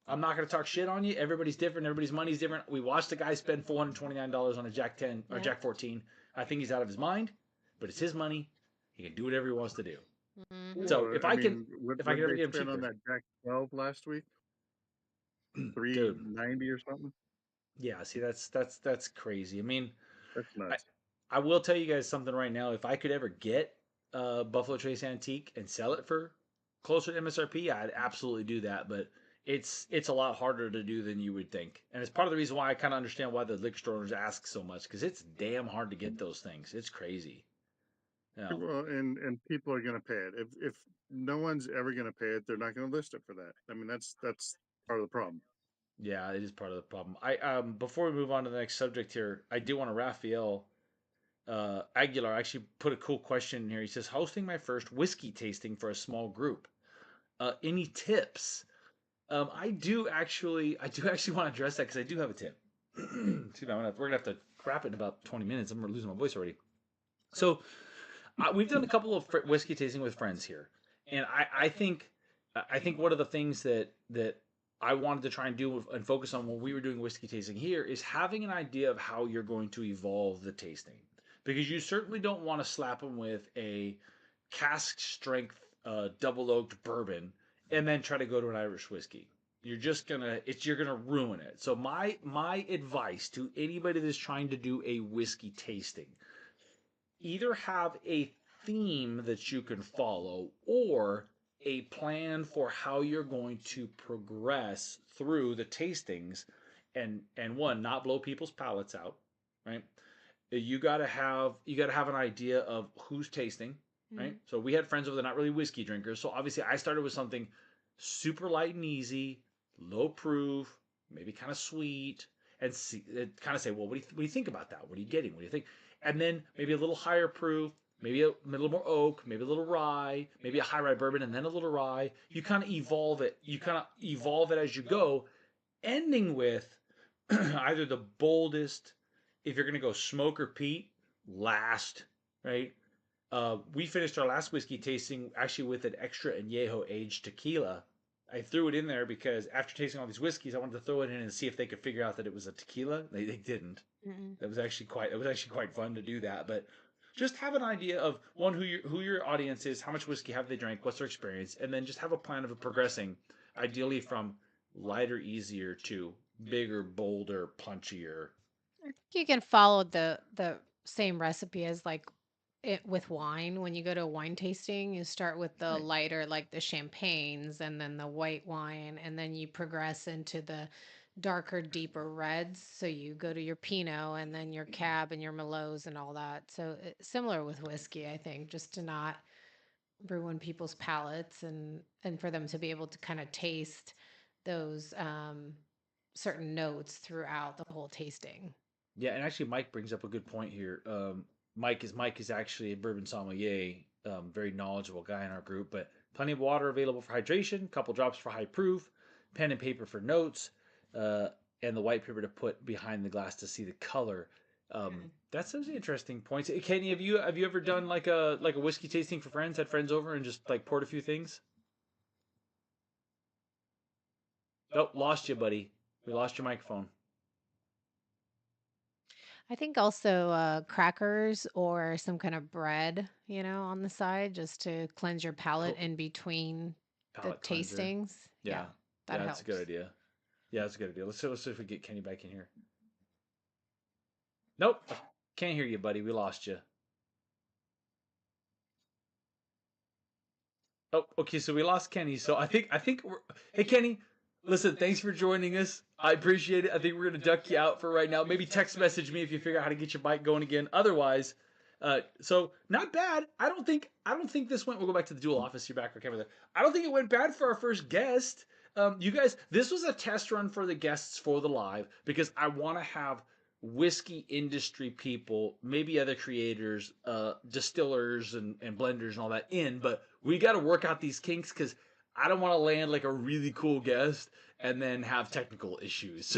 I'm not going to talk shit on you. Everybody's different. Everybody's money's different. We watched a guy spend $429 on a Jack 10 or Jack 14. I think he's out of his mind, but it's his money. He can do whatever he wants to do. So if I can ever get him cheaper on that Jack 12 last week, dude, $390 or something. Yeah, see, that's crazy. I mean, that's nuts. I will tell you guys something right now. If I could ever get Buffalo Trace Antique and sell it for closer to MSRP, I'd absolutely do that. But it's a lot harder to do than you would think, and it's part of the reason why I kind of understand why the liquor store owners ask so much, because it's damn hard to get those things. It's crazy. Well, and people are going to pay it. If no one's ever going to pay it, they're not going to list it for that. I mean, that's part of the problem. Yeah, it is part of the problem. I before we move on to the next subject here, I do want to Raphael Aguilar actually put a cool question in here. He says, hosting my first whiskey tasting for a small group. Any tips? I do actually want to address that because I do have a tip. Excuse me, we're gonna have to wrap it in about 20 minutes. I'm losing my voice already. So we've done a couple of whiskey tasting with friends here, and I think one of the things that I wanted to try and do and focus on when we were doing whiskey tasting here is having an idea of how you're going to evolve the tasting, because you certainly don't want to slap them with a cask strength double oaked bourbon and then try to go to an Irish whiskey. You're gonna ruin it. So my advice to anybody that's trying to do a whiskey tasting, either have a theme that you can follow or a plan for how you're going to progress through the tastings, and one, not blow people's palates out, right? You gotta have an idea of who's tasting, right? So we had friends over there not really whiskey drinkers, so obviously I started with something super light and easy, low proof, maybe kind of sweet, and kind of say, well, what do you think about that? What are you getting? What do you think? And then maybe a little higher proof, maybe a little more oak, maybe a little rye, maybe a high rye bourbon, and then a little rye. You kind of evolve it. You kind of evolve it as you go, ending with either the boldest, if you're going to go smoke or peat, last, right? We finished our last whiskey tasting actually with an extra añejo aged tequila. I threw it in there because after tasting all these whiskeys, I wanted to throw it in and see if they could figure out that it was a tequila. They didn't. That was actually quite fun to do that. But just have an idea of one, who your audience is, how much whiskey have they drank, what's their experience, and then just have a plan of progressing, ideally from lighter, easier to bigger, bolder, punchier. I think you can follow the same recipe as like it with wine. When you go to a wine tasting, you start with the lighter, like the champagnes, and then the white wine, and then you progress into the darker, deeper reds. So you go to your Pinot, and then your Cab, and your Merlots, and all that. So similar with whiskey, I think, just to not ruin people's palates, and for them to be able to kind of taste those certain notes throughout the whole tasting. Yeah, and actually, Mike brings up a good point here. Mike is actually a bourbon sommelier, very knowledgeable guy in our group. But plenty of water available for hydration, couple drops for high proof, pen and paper for notes, and the white paper to put behind the glass to see the color. That's those interesting points. Kenny, have you ever done like a whiskey tasting for friends? Had friends over and just like poured a few things? Oh, lost you, buddy. We lost your microphone. I think also crackers or some kind of bread, on the side, just to cleanse your palate in between Palate the cleanser. tastings. Yeah, that helps. That's a good idea. Yeah, that's a good idea. Let's see if we get Kenny back in here. Nope, can't hear you, buddy. We lost you. Oh, okay. So we lost Kenny. So I think we're. Hey, Kenny. Listen, thanks for joining us. I appreciate it. I think we're gonna duck you out for right now. Maybe text message me if you figure out how to get your bike going again. Otherwise, so not bad. I don't think this went. We'll go back to the dual office. You're back. Okay, with it. I don't think it went bad for our first guest. You guys, this was a test run for the guests for the live because I want to have whiskey industry people, maybe other creators, distillers and blenders and all that in, but we got to work out these kinks because I don't want to land like a really cool guest and then have technical issues.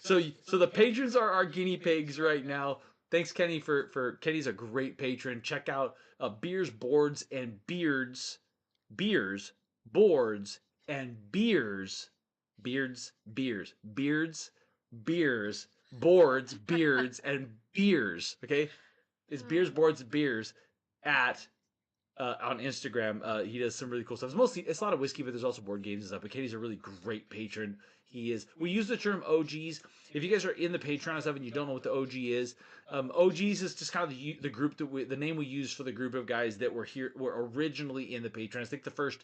So the patrons are our guinea pigs right now. Thanks, Kenny, for Kenny's a great patron. Check out Beers, Boards, and Beards. Beers, Boards, and Beers. Beards, Boards, Beards, and Beers. Okay? It's Beers, Boards, and Beers at on Instagram. He does some really cool stuff. It's a lot of whiskey, but there's also board games and stuff. But Kenny's a really great patron. He is. We use the term OGs. If you guys are in the Patreon and stuff and you don't know what the OG is, OGs is just kind of the group the name we use for the group of guys that were originally in the Patreon. I think the first,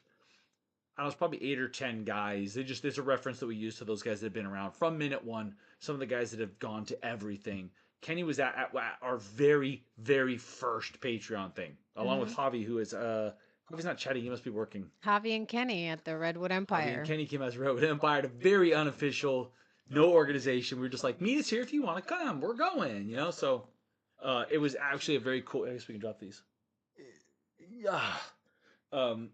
I don't know, it's probably 8 or 10 guys. There's a reference that we use to those guys that have been around from minute one. Some of the guys that have gone to everything. Kenny was at our very, very first Patreon thing, along with Javi, who is Javi's not chatting. He must be working. Javi and Kenny at the Redwood Empire. Javi and Kenny came out as Redwood Empire, a very unofficial, no organization. We were just like, meet us here if you want to come. We're going, So it was actually a very cool. I guess we can drop these. Yeah. It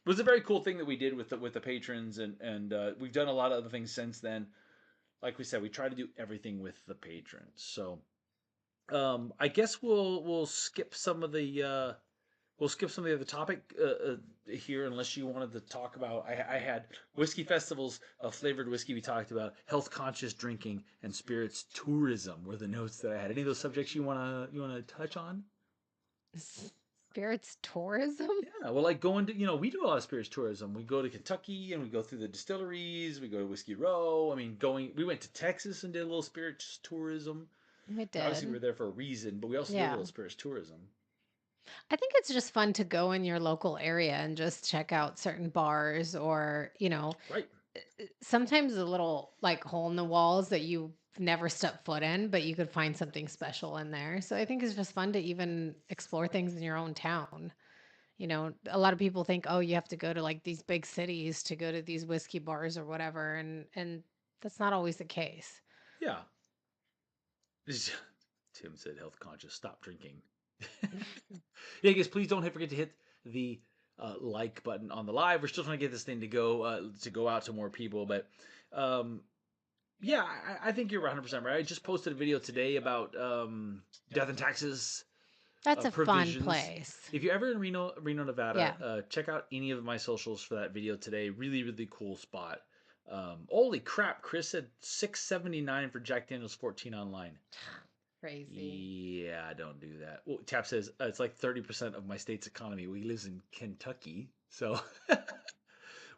was a very cool thing that we did with the patrons, and we've done a lot of other things since then. Like we said, we try to do everything with the patrons. So, I guess we'll skip some of the other topic here, unless you wanted to talk about. I had whiskey festivals, flavored whiskey. We talked about health conscious drinking and spirits tourism were the notes that I had. Any of those subjects you wanna touch on? Spirits tourism? Yeah, well, like going to, we do a lot of spirits tourism. We go to Kentucky and we go through the distilleries. We go to Whiskey Row. I mean, we went to Texas and did a little spirits tourism. We did. Obviously, we were there for a reason, but we also did a little spirits tourism. I think it's just fun to go in your local area and just check out certain bars or, Right. sometimes a little like hole in the walls that you never stepped foot in, but you could find something special in there. So I think it's just fun to even explore things in your own town. A lot of people think, oh, you have to go to like these big cities to go to these whiskey bars or whatever, and that's not always the case. Yeah. Tim said, "Health conscious, stop drinking." Yeah, guys, please don't forget to hit the like button on the live. We're still trying to get this thing to go out to more people, but yeah, I think you're 100% right. I just posted a video today about death and taxes. That's a provisions. Fun place. If you're ever in Reno, Nevada, check out any of my socials for that video today. Really, really cool spot. Holy crap! Chris said $6.79 for Jack Daniel's 14 online. Crazy. Yeah, don't do that. Well, Tap says it's like 30% of my state's economy. We lives in Kentucky, so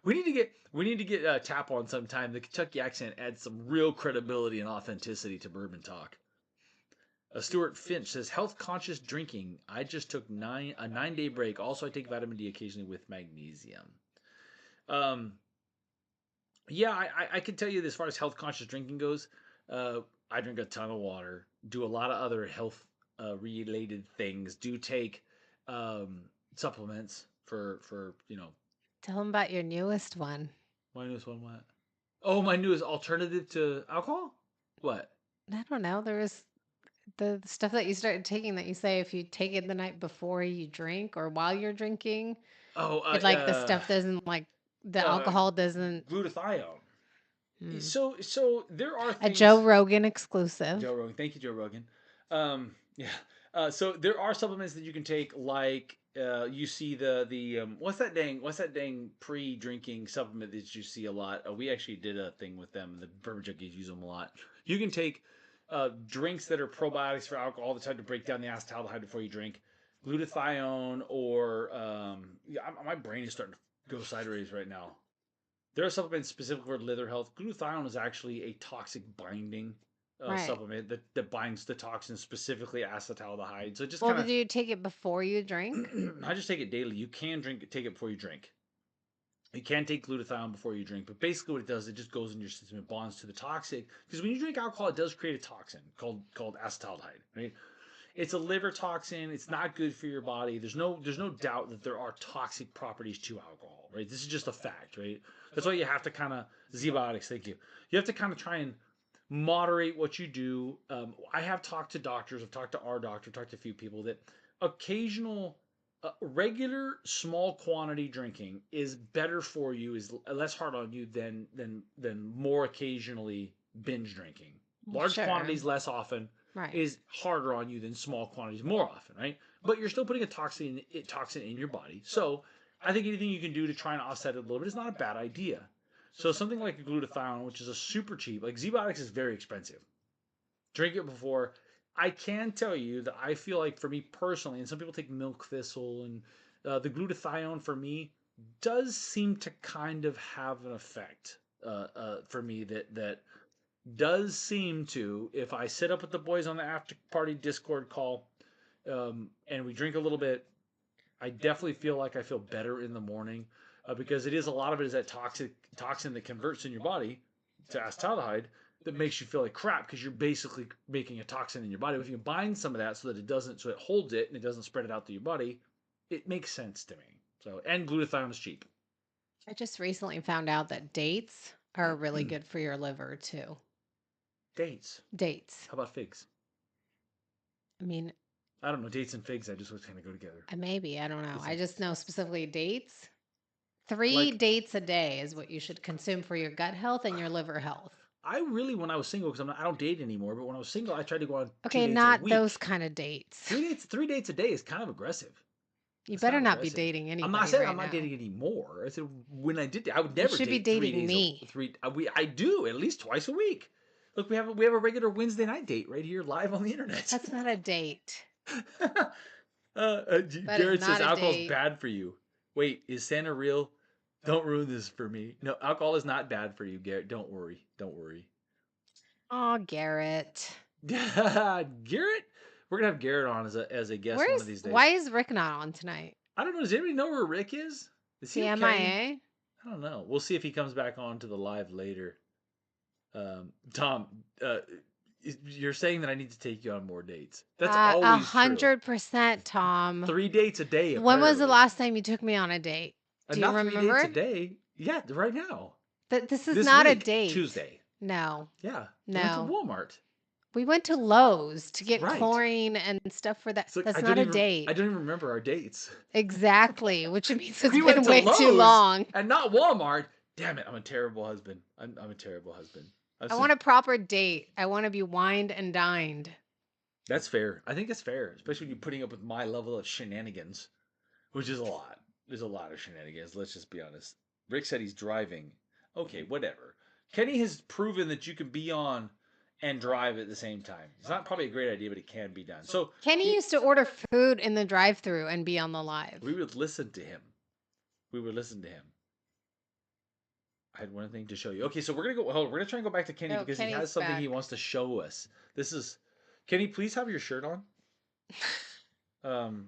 we need to get Tap on sometime. The Kentucky accent adds some real credibility and authenticity to bourbon talk. Stuart Finch says health conscious drinking. I just took a 9-day break. Also, I take vitamin D occasionally with magnesium. Yeah, I can tell you as far as health conscious drinking goes. I drink a ton of water, do a lot of other health related things, do take supplements for Tell them about your newest one. My newest one, what? Oh, my newest alternative to alcohol? What? I don't know. There was the stuff that you started taking that you say if you take it the night before you drink or while you're drinking, the stuff doesn't the alcohol doesn't. Glutathione. So there are things, a Joe Rogan exclusive. Joe Rogan, thank you, Joe Rogan. Yeah. So there are supplements that you can take, like you see the what's that dang pre-drinking supplement that you see a lot. We actually did a thing with them. The Bourbon Junkies use them a lot. You can take drinks that are probiotics for alcohol all the time to break down the acetaldehyde before you drink. Glutathione or my brain is starting to go sideways right now. There are supplements specific for liver health. Glutathione is actually a toxic binding supplement that binds the toxin, specifically acetaldehyde. So just do you take it before you drink? I just take it daily. You can take it before you drink. You can take glutathione before you drink, but basically what it does, it just goes in your system. It bonds to the toxic, because when you drink alcohol, it does create a toxin called acetaldehyde. Right? It's a liver toxin. It's not good for your body. There's no doubt that there are toxic properties to alcohol. Right? This is just a fact. Right? That's why you have to kind of zebiotics. Thank you. You have to kind of try and moderate what you do. I have talked to doctors. I've talked to our doctor. Talked to a few people that occasional regular small quantity drinking is better for you, is less hard on you than more occasionally binge drinking. Large Sure. quantities less often is harder on you than small quantities more often, right? But you're still putting a toxin in your body. So I think anything you can do to try and offset it a little bit is not a bad idea. So something like a glutathione, which is a super cheap, like Z-Biotics is very expensive. Drink it before. I can tell you that I feel like for me personally, and some people take milk thistle, and the glutathione for me does seem to kind of have an effect for me that does seem to, if I sit up with the boys on the after party Discord call and we drink a little bit, I definitely feel like I feel better in the morning because it is a lot of it is that toxin that converts in your body to acetaldehyde that makes you feel like crap because you're basically making a toxin in your body. If you bind some of that so that it holds it and it doesn't spread it out through your body, it makes sense to me. So, and glutathione is cheap. I just recently found out that dates are really good for your liver too. Dates. Dates. How about figs? I mean, I don't know. Dates and figs, I just was kind of go together. Maybe. I don't know. I just know specifically dates. 3 dates a day is what you should consume for your gut health and your liver health. I really, when I was single, because I don't date anymore, but when I was single, I tried to go on 2 Okay, dates not a week. those kind of dates. 3 dates a day is kind of aggressive. You better not be dating anybody. I'm not saying right I'm not now. dating anymore. I said when I did, I would never. You should date be 3 dating days me. I do at least twice a week. Look, we have a regular Wednesday night date right here live on the internet. That's not a date. Garrett says alcohol's bad for you. Wait, is Santa real? Don't ruin this for me. No, alcohol is not bad for you, Garrett. Don't worry. Don't worry. Oh, Garrett. Garrett? We're gonna have Garrett on as a guest one of these days. Why is Rick not on tonight? I don't know. Does anybody know where Rick is? Is he okay? MIA? I don't know. We'll see if he comes back on to the live later. Tom, you're saying that I need to take you on more dates. That's always 100%, Tom. 3 dates a day. Apparently. When was the last time you took me on a date? Do you remember? 3 dates a day. Yeah, right now. This is not a date. Tuesday. No. Yeah. No. We went to Walmart. We went to Lowe's to get chlorine and stuff for that. So that's not a date. I don't even remember our dates. Exactly, which means it's been way too long. And not Walmart. Damn it, I'm a terrible husband. I'm a terrible husband. I want a proper date. I want to be wined and dined. That's fair. I think it's fair, especially when you're putting up with my level of shenanigans, which is a lot. There's a lot of shenanigans. Let's just be honest. Rick said he's driving. Okay, whatever. Kenny has proven that you can be on and drive at the same time. It's not probably a great idea, but it can be done. So Kenny used to order food in the drive-thru and be on the live. We would listen to him. I had one thing to show you. Okay, so we're gonna go. We're gonna try and go back to Kenny because Kenny's he has something he wants to show us. This is Kenny. Please have your shirt on.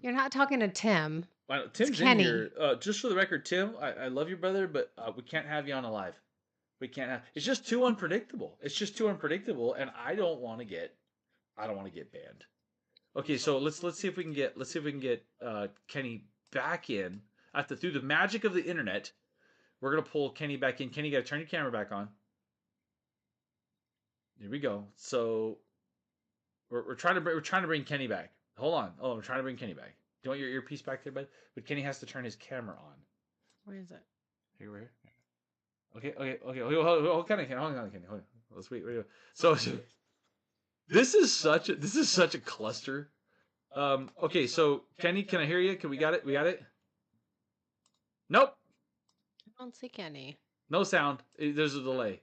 You're not talking to Tim. Tim's in here. Just for the record, Tim, I love you, brother, but we can't have you on a live. We can't have. It's just too unpredictable. And I don't want to get banned. Okay, so let's see if we can get Kenny back in through the magic of the internet. We're gonna pull Kenny back in. Kenny, you gotta turn your camera back on. Here we go. So we're trying to bring Kenny back. Hold on. Oh, we're trying to bring Kenny back. Do you want your earpiece back there, bud? But Kenny has to turn his camera on. Where is it? Here, right here. Okay. Hold on, Kenny. Hold on. Let's wait. So this is such a cluster. Okay, so Kenny, can I hear you? We got it? Nope. I don't see Kenny. No sound. There's a delay.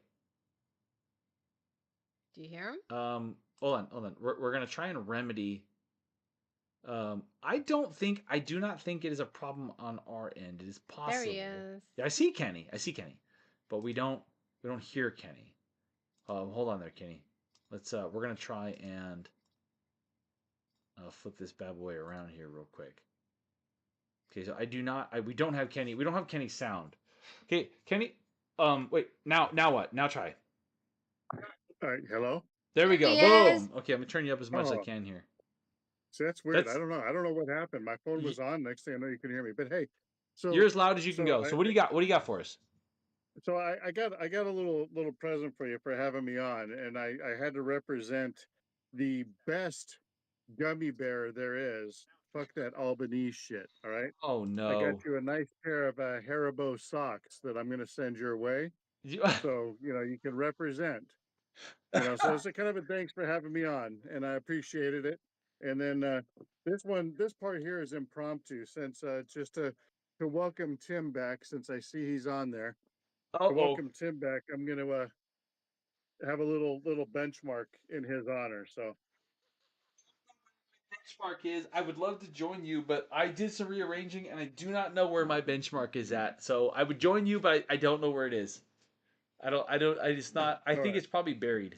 Do you hear him? Hold on. We're gonna try and remedy. I do not think it is a problem on our end. It is possible. There he is. Yeah, I see Kenny. But we don't hear Kenny. Hold on there, Kenny. Let's we're gonna try and flip this bad boy around here real quick. Okay, so we don't have Kenny. We don't have Kenny's sound. Okay, Kenny. Wait. Now what? Now try. All right. Hello. There we go. Boom. Okay, I'm gonna turn you up as much as I can here. So that's weird. I don't know what happened. My phone was on. Next thing I know, you can hear me. But hey, so you're as loud as you can go. So what do you got? What do you got for us? So I got a little present for you for having me on, and I had to represent the best gummy bear there is, fuck that Albanese shit. All right. Oh I got no. you a nice pair of Haribo socks that I'm going to send your way. So, you can represent, so it's a kind of a thanks for having me on, and I appreciated it. And then this part here is impromptu, since just to welcome Tim back, since I see he's on there. To Uh-oh. welcome Tim back, I'm going to have a little benchmark in his honor. So benchmark is, I would love to join you, but I did some rearranging and I do not know where my benchmark is at. So I would join you, but I don't know where it is. It's not, I think it's probably buried.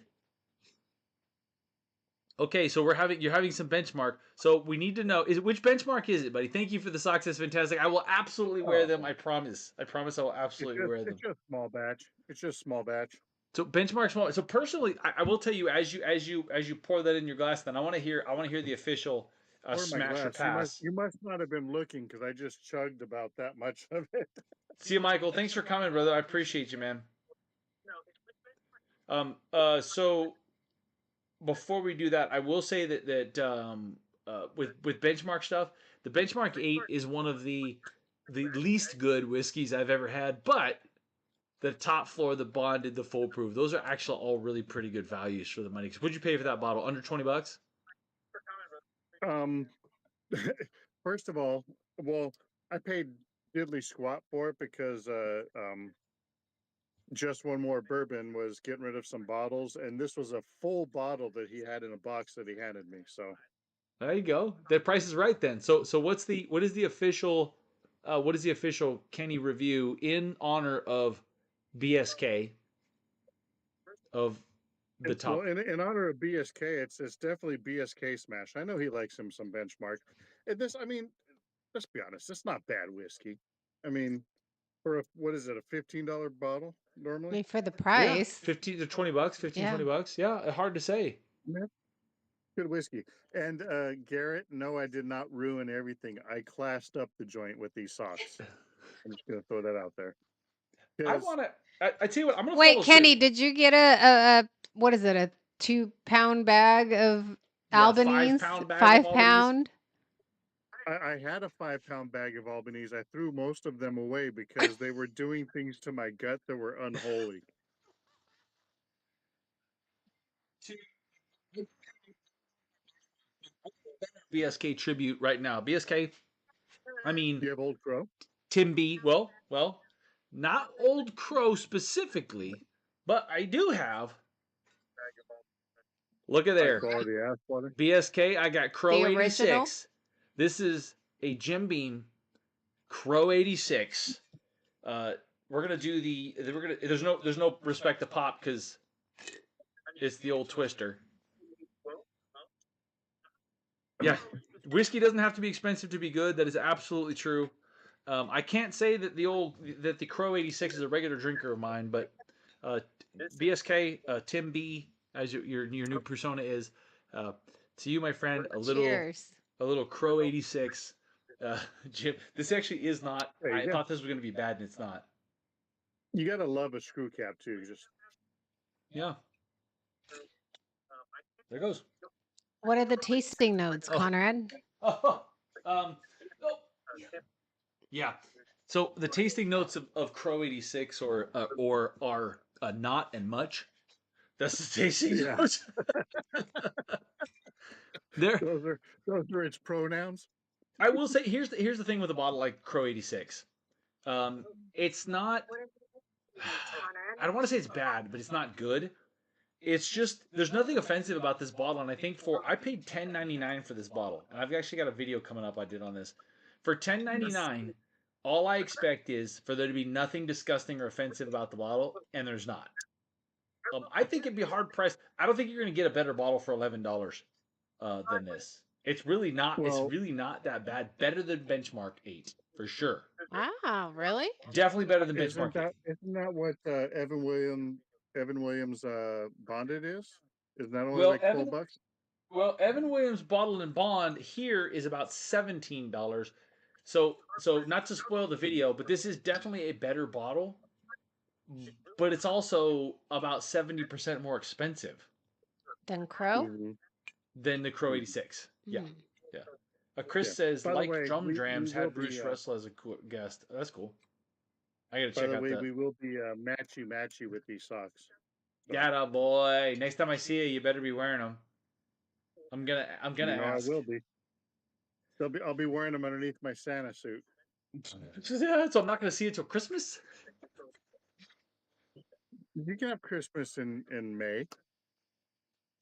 Okay, so you're having some benchmark. So we need to know, which benchmark is it, buddy? Thank you for the socks. That's fantastic. I will absolutely wear them. I promise. I promise I will absolutely wear them. It's just small batch. It's just small batch. So benchmark small. So personally, I will tell you, as you pour that in your glass, then I want to hear the official smash or pass. You must not have been looking, because I just chugged about that much of it. See you, Michael. Thanks for coming, brother. I appreciate you, man. So before we do that, I will say that with benchmark stuff, the Benchmark 8 is one of the least good whiskeys I've ever had, but the top floor, the bonded, the full proof, those are actually all really pretty good values for the money. What'd you pay for that bottle? Under $20? First of all, well, I paid diddly squat for it, because Just One More Bourbon was getting rid of some bottles, and this was a full bottle that he had in a box that he handed me. So there you go. The price is right then. So what is the official Kenny review in honor of BSK of the top? Well, in honor of BSK, it's definitely BSK Smash. I know he likes him some Benchmark. And this, I mean, let's be honest, it's not bad whiskey. I mean, for what is it, a $15 bottle normally? I mean, for the price, yeah, 15 to $20, 15, yeah. $20. Yeah, hard to say. Yeah. Good whiskey. And Garrett, no, I did not ruin everything. I classed up the joint with these socks. I'm just gonna throw that out there. I want to. I tell you what, I'm gonna wait, follow Kenny. suit. Did you get a what is it? A 2-pound bag of Albanese? 5-pound bag 5 of pound. I had a 5-pound bag of Albanese. I threw most of them away because they were doing things to my gut that were unholy. BSK tribute right now. BSK. I mean, you have Old Crow? Tim B. Well, not Old Crow specifically, but I do have. Look at there. BSK. I got Crow 86. This is a Jim Beam Crow 86. We're gonna do there's no respect to pop because it's the old twister. Yeah, whiskey doesn't have to be expensive to be good. That is absolutely true. I can't say that the Crow 86 is a regular drinker of mine, but BSK Tim B, as your new persona is, to you, my friend, a little Crow 86. Jim, this actually is not. I thought this was going to be bad, and it's not. You gotta love a screw cap too. Yeah. There goes. What are the tasting notes, Conrad? Yeah. So the tasting notes of Crow 86 or are not and much. That's the tasting notes. Those are its pronouns. I will say here's the thing with a bottle like Crow 86. It's not. I don't want to say it's bad, but it's not good. It's just there's nothing offensive about this bottle, and I think I paid $10.99 for this bottle, and I've actually got a video coming up I did on this. For $10.99, all I expect is for there to be nothing disgusting or offensive about the bottle, and there's not. I think it'd be hard pressed. I don't think you're going to get a better bottle for $11 than this. It's really not. It's really not that bad. Better than Benchmark 8 for sure. Wow, really? Definitely better than Benchmark 8. Isn't that what Evan Williams bonded is? Isn't that only like $12? Well, Evan Williams bottled and bond here is about $17. So not to spoil the video, but this is definitely a better bottle. But it's also about 70% more expensive than Crow. Than the Crow 86. Yeah. Chris says, By the like way, drum we drams, will had Bruce be. Russell as a guest. That's cool. I gotta By check the out way, that. we will be matchy with these socks. So, Got boy. Next time I see you, you better be wearing them. I'm gonna I ask. will be. I'll be wearing them underneath my Santa suit. Yeah, so I'm not gonna see you till Christmas. You can have Christmas in May.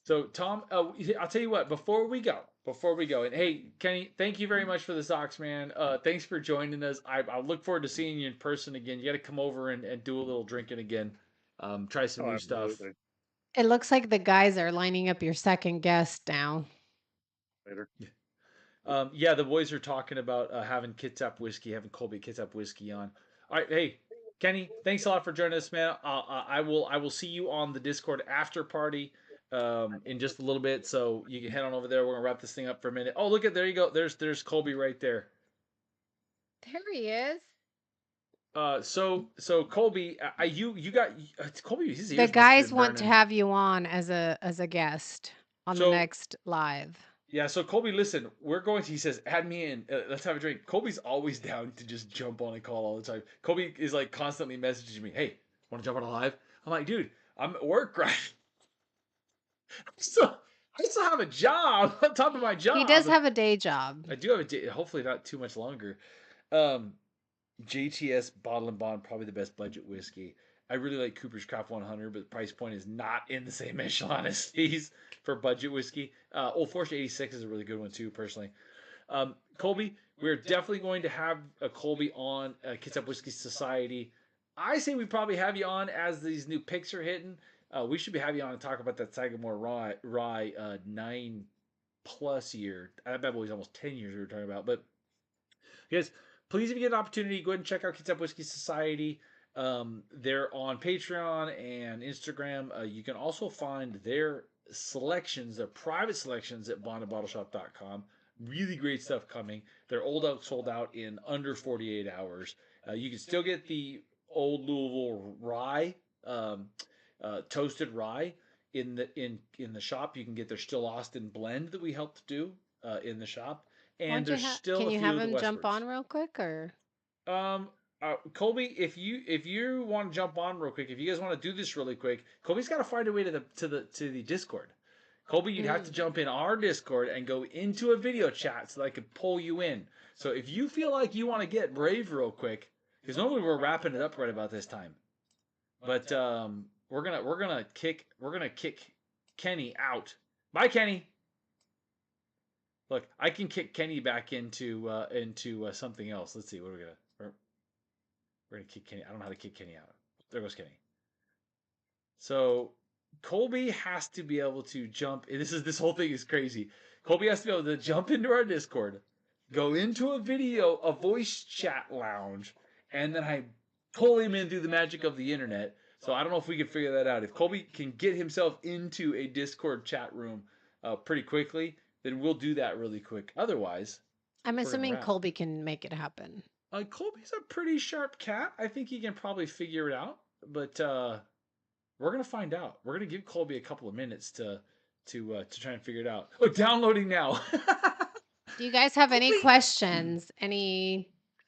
So Tom, I'll tell you what. Before we go, and hey, Kenny, thank you very much for the socks, man. Thanks for joining us. I look forward to seeing you in person again. You got to come over and do a little drinking again. Try some new stuff. It looks like the guys are lining up your second guest now. Later. Yeah, the boys are talking about having Kitsap whiskey, having Kolby Kitsap whiskey on. All right, hey, Kenny, thanks a lot for joining us, man. I will see you on the Discord after party in just a little bit, so you can head on over there. We're gonna wrap this thing up for a minute. Oh, look there you go. There's Kolby right there. There he is. So Kolby, you got Kolby. His ears The must have guys been want to burning. have you on as a guest on the next live. Yeah, so Kolby, listen, we're going to, he says, add me in. Let's have a drink. Kolby's always down to just jump on a call all the time. Kolby is like constantly messaging me, hey, want to jump on a live? I'm like, dude, I'm at work, right? I still have a job on top of my job. He does have a day job. I do have a day, hopefully not too much longer. JTS Bottle and Bond, probably the best budget whiskey. I really like Cooper's Craft 100, but the price point is not in the same echelon as these for budget whiskey. Old Forester 86 is a really good one too, personally. Kolby, we're definitely going to have a Kolby on Kitsap Whiskey Society. I say we probably have you on as these new picks are hitting. We should be having you on and talk about that Sagamore Rye 9+ year. That bad boy's almost 10 years we were talking about. But guys, please, if you get an opportunity, go ahead and check out Kitsap Whiskey Society. They're on Patreon and Instagram. You can also find their selections, their private selections at bondandbottleshop.com. Really great stuff coming. Their old elk sold out in under 48 hours. You can still get the old Louisville rye, toasted rye in the shop. You can get their Still Austin blend that we helped do in the shop. And there's still can a you few have of the him jump Westwards. on real quick or? Kolby, if you want to jump on real quick, if you guys want to do this really quick, Kolby's got to find a way to the Discord. Kolby, you'd have to jump in our Discord and go into a video chat so that I could pull you in. So if you feel like you want to get brave real quick, because normally we're wrapping it up right about this time, but we're gonna kick Kenny out. Bye, Kenny. Look, I can kick Kenny back into something else. Let's see what we're gonna kick Kenny. I don't know how to kick Kenny out. There goes Kenny. So Kolby has to be able to jump. This whole thing is crazy. Kolby has to be able to jump into our Discord, go into a voice chat lounge, and then I pull him in through the magic of the internet. So I don't know if we can figure that out. If Kolby can get himself into a Discord chat room pretty quickly, then we'll do that really quick. Otherwise, I'm assuming Kolby can make it happen. Kolby's a pretty sharp cat. I think he can probably figure it out. But we're gonna find out. We're gonna give Kolby a couple of minutes to try and figure it out. Oh, downloading now. Do you guys have any questions?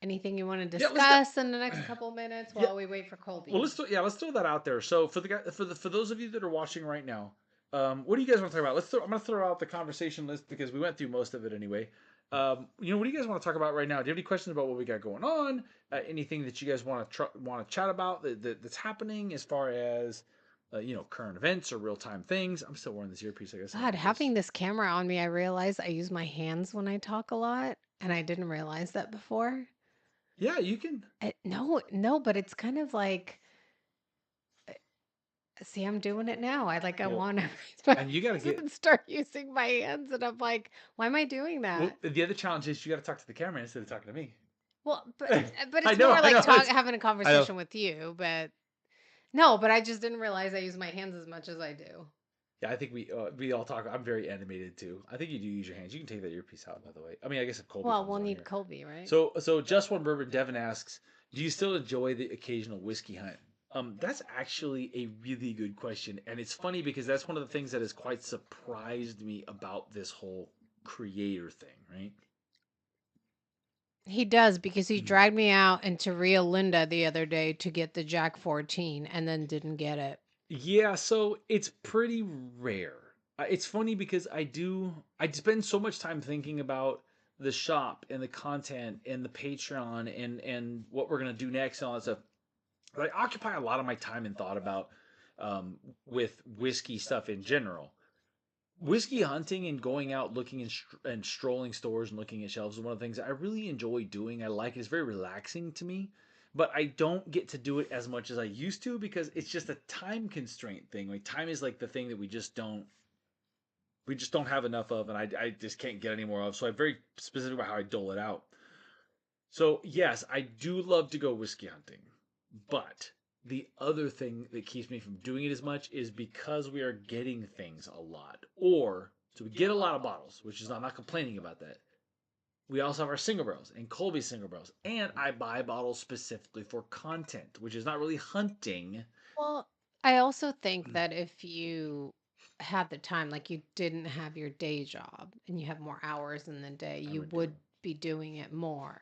Anything you want to discuss in the next couple of minutes while we wait for Kolby? Well, let's throw that out there. So for those of you that are watching right now, what do you guys want to talk about? I'm gonna throw out the conversation list because we went through most of it anyway. What do you guys want to talk about right now? Do you have any questions about what we got going on? Anything that you guys want to chat about that's happening as far as current events or real time things? I'm still wearing this earpiece, I guess. God, having this camera on me, I realize I use my hands when I talk a lot, and I didn't realize that before. Yeah, you can. No, but it's kind of like, see, I'm doing it now. I want to, and you got to start using my hands, and I'm like, why am I doing that? Well, the other challenge is you got to talk to the camera instead of talking to me. Well, but it's more like having a conversation with you. But no, but I just didn't realize I use my hands as much as I do. Yeah, I think we all talk. I'm very animated too. I think you do use your hands. You can take that earpiece out, by the way. I mean, I guess if Kolby. Well, we'll need Kolby, right? So just one bourbon. Devin asks, do you still enjoy the occasional whiskey hunt? That's actually a really good question, and it's funny because that's one of the things that has quite surprised me about this whole creator thing, right? He does, because he dragged me out into Rio Linda the other day to get the Jack 14 and then didn't get it. Yeah, so it's pretty rare. It's funny because I spend so much time thinking about the shop and the content and the Patreon and what we're gonna do next and all that stuff. I occupy a lot of my time and thought about with whiskey stuff in general. Whiskey hunting and going out looking and strolling stores and looking at shelves is one of the things I really enjoy doing. I like it. It's very relaxing to me, but I don't get to do it as much as I used to because it's just a time constraint thing. Like time is like the thing that we just don't have enough of, and I just can't get any more of. So I'm very specific about how I dole it out. So yes, I do love to go whiskey hunting, but the other thing that keeps me from doing it as much is because we are getting things a lot, or so we get a lot of bottles, which is I'm not complaining about that. We also have our single barrels and Kolby single barrels, and I buy bottles specifically for content, which is not really hunting. Well, I also think that if you had the time, like you didn't have your day job and you have more hours in the day, I you would do. would be doing it more,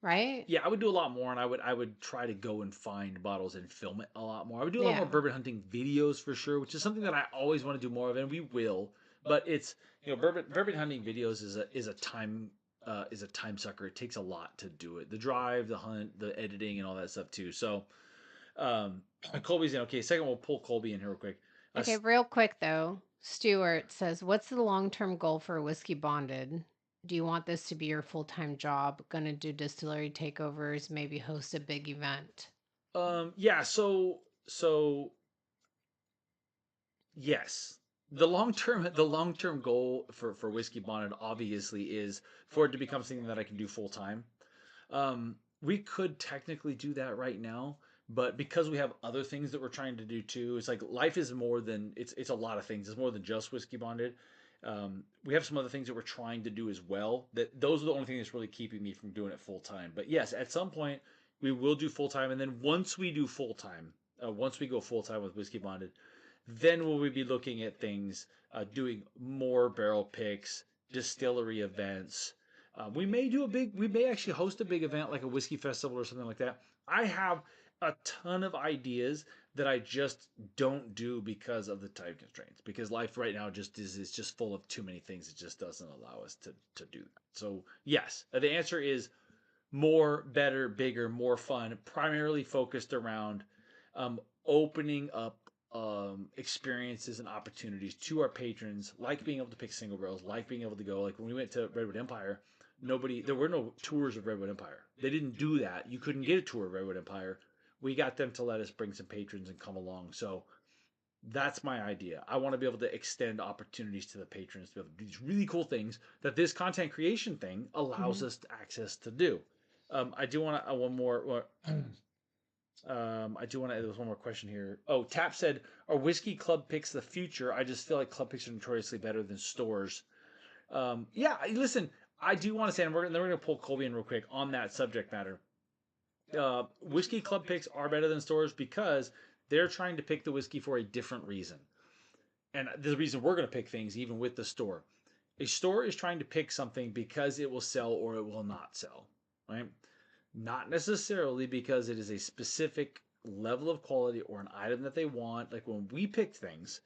right? Yeah, I would do a lot more, and I would try to go and find bottles and film it a lot more. I would do a lot more Yeah. bourbon hunting videos for sure, which is something that I always want to do more of, and we will. But it's bourbon hunting videos is a time sucker. It takes a lot to do it. The drive, the hunt, the editing, and all that stuff too. So, um, Colby's in. Okay, second we'll pull Kolby in here real quick. Okay, real quick though, Stuart says, "What's the long-term goal for Whiskey Bonded? Do you want this to be your full-time job? Gonna do distillery takeovers, maybe host a big event?" Yeah. So yes. The long term goal for Whiskey Bonded obviously is for it to become something that I can do full time. We could technically do that right now, but because we have other things that we're trying to do too, it's like life is more than it's a lot of things. It's more than just Whiskey Bonded. We have some other things that we're trying to do as well. That those are the only things that's really keeping me from doing it full time. But yes, at some point we will do full time, and then once we do full time, once we go full time with Whiskey Bonded, then will we be looking at things, doing more barrel picks, distillery events. We may actually host a big event like a whiskey festival or something like that. I have a ton of ideas that I just don't do because of the time constraints. Because life right now is just full of too many things. It just doesn't allow us to do that. So yes, the answer is more, better, bigger, more fun, primarily focused around opening up experiences and opportunities to our patrons, like being able to pick single barrels, like being able to go. Like when we went to Redwood Empire, there were no tours of Redwood Empire. They didn't do that. You couldn't get a tour of Redwood Empire. We got them to let us bring some patrons and come along. So that's my idea. I want to be able to extend opportunities to the patrons to be able to do these really cool things that this content creation thing allows us access to do. I do want to one more. I do want to. There was one more question here. Oh, Tap said, "Are whiskey club picks the future? I just feel like club picks are notoriously better than stores." Yeah, listen, I do want to say, and we're going to pull Kolby in real quick on that subject matter. Whiskey club picks are better than stores because they're trying to pick the whiskey for a different reason, and the reason we're going to pick things even with the store. A store is trying to pick something because it will sell or it will not sell, right? Not necessarily because it is a specific level of quality or an item that they want. Like when we picked things,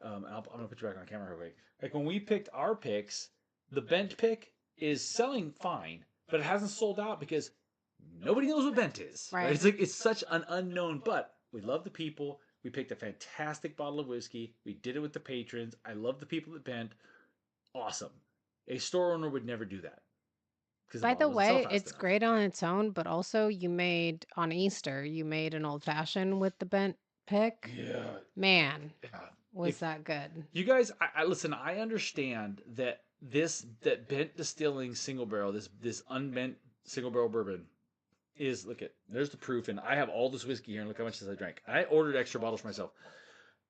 I'm going to put you back on camera real quick. Like when we picked our picks, the bent pick is selling fine, but it hasn't sold out because nobody knows what bent is. Right? It's like it's such an unknown, but we love the people. We picked a fantastic bottle of whiskey. We did it with the patrons. I love the people that bent. Awesome. A store owner would never do that because the By the bottle doesn't sell way, fast it's enough. great on its own, but also on Easter, you made an old fashioned with the bent pick. Yeah. Man, Yeah. was If that good. you guys, I listen. I understand that bent distilling single barrel, this unbent single barrel bourbon is look at there's the proof, and I have all this whiskey here, and look how much I drank. I ordered extra bottles for myself,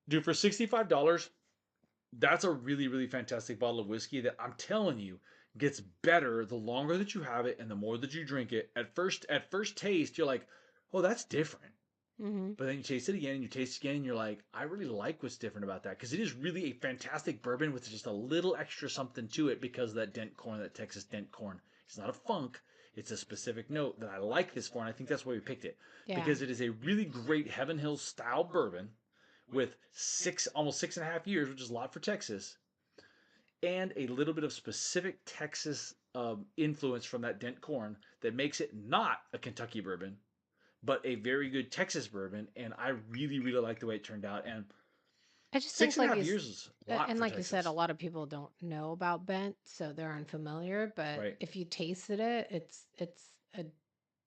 dude. For $65, that's a really really fantastic bottle of whiskey that I'm telling you gets better the longer that you have it and the more that you drink it. At first taste, you're like, oh, that's different. Mm-hmm. But then you taste it again and you taste it again and you're like, I really like what's different about that because it is really a fantastic bourbon with just a little extra something to it because of that dent corn, that Texas dent corn. It's not a funk. It's a specific note that I like this for, and I think that's why we picked it. Yeah. Because it is a really great Heaven Hills style bourbon with almost 6.5 years, which is a lot for Texas, and a little bit of specific Texas influence from that dent corn that makes it not a Kentucky bourbon, but a very good Texas bourbon. And I really, really like the way it turned out. And I just six think, and a like half years is a lot and for like you said, a Texas. lot of people don't know about bent, so they're unfamiliar. But Right. if you tasted it, it's a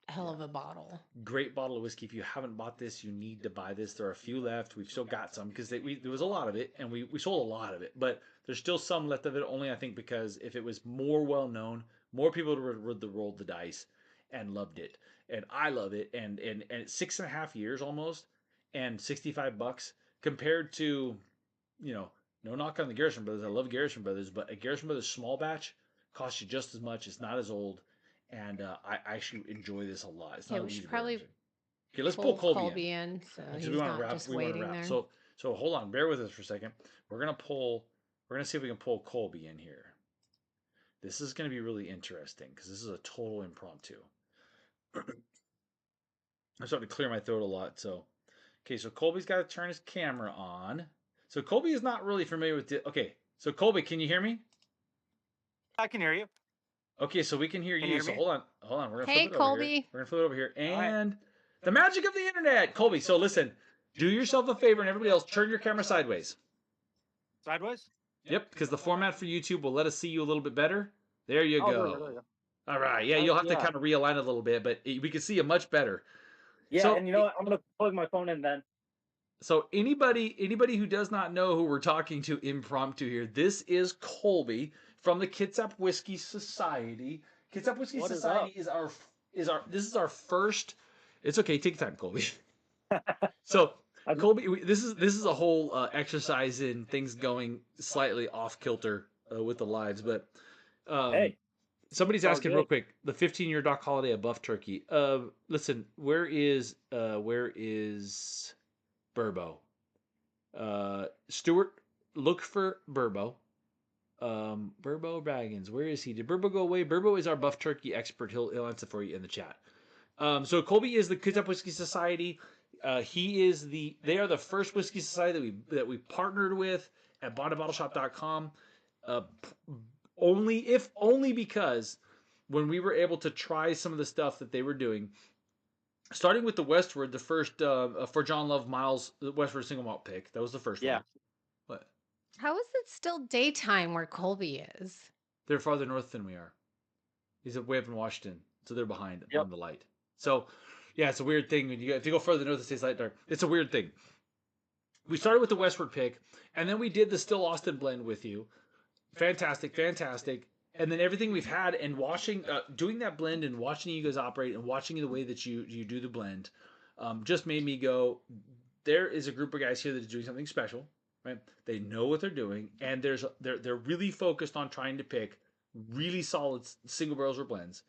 hell of a bottle. Great bottle of whiskey. If you haven't bought this, you need to buy this. There are a few left. We've still got some because there was a lot of it, and we sold a lot of it. But there's still some left of it. Only I think because if it was more well known, more people would have rolled the dice and loved it. And I love it. And it's 6.5 years almost, and $65 compared to, no knock on the Garrison Brothers. I love Garrison Brothers, but a Garrison Brothers small batch costs you just as much. It's not as old. And I actually enjoy this a lot. It's not Yeah, we should probably okay, let's pull Kolby Kolby in, so because he's not just waiting there. So hold on, bear with us for a second. We're gonna see if we can pull Kolby in here. This is gonna be really interesting because this is a total impromptu. I'm starting to clear my throat a lot. So, okay, so Kolby's got to turn his camera on. So Kolby is not really familiar with it. Okay, so Kolby, can you hear me? I can hear you. Okay, so we can hear you. So hold on. We're gonna flip it over Kolby. here. We're gonna flip it over here, and the magic of the internet, Kolby. So listen, do yourself a favor, and everybody else, turn your camera sideways. Sideways? Yep, because the format for YouTube will let us see you a little bit better. There you go. There you go. All right, yeah, you'll have to kind of realign a little bit, but we can see you much better. Yeah, so, and you know what? I'm gonna plug my phone in then. So anybody who does not know who we're talking to impromptu here, this is Kolby from the Kitsap Whiskey Society. Kitsap Whiskey Society is our first. It's okay, take your time, Kolby. So Kolby, this is a whole exercise in things going slightly off kilter with the lives, but hey, somebody's asking real quick, the 15-year Doc Holiday of Buff Turkey. Listen, where is Burbo? Stuart, look for Burbo. Burbo Baggins, where is he? Did Burbo go away? Burbo is our Buff Turkey expert. He'll answer for you in the chat. So Kolby is the Kitsap Whiskey Society. They are the first whiskey society that we partnered with at bottleshop.com. Only because when we were able to try some of the stuff that they were doing, starting with the Westward, the first for John Love Miles, the Westward single malt pick. That was the first one. What? How is it still daytime where Kolby is? They're farther north than we are. He's way up in Washington, so they're behind on the light. So, yeah, it's a weird thing. If you go further north, it stays light dark. It's a weird thing. We started with the Westward pick, and then we did the Still Austin blend with you. Fantastic. And then everything we've had and doing that blend and watching you guys operate and watching the way that you do the blend just made me go, there is a group of guys here that is doing something special, right? They know what they're doing, and they're really focused on trying to pick really solid single barrels or blends,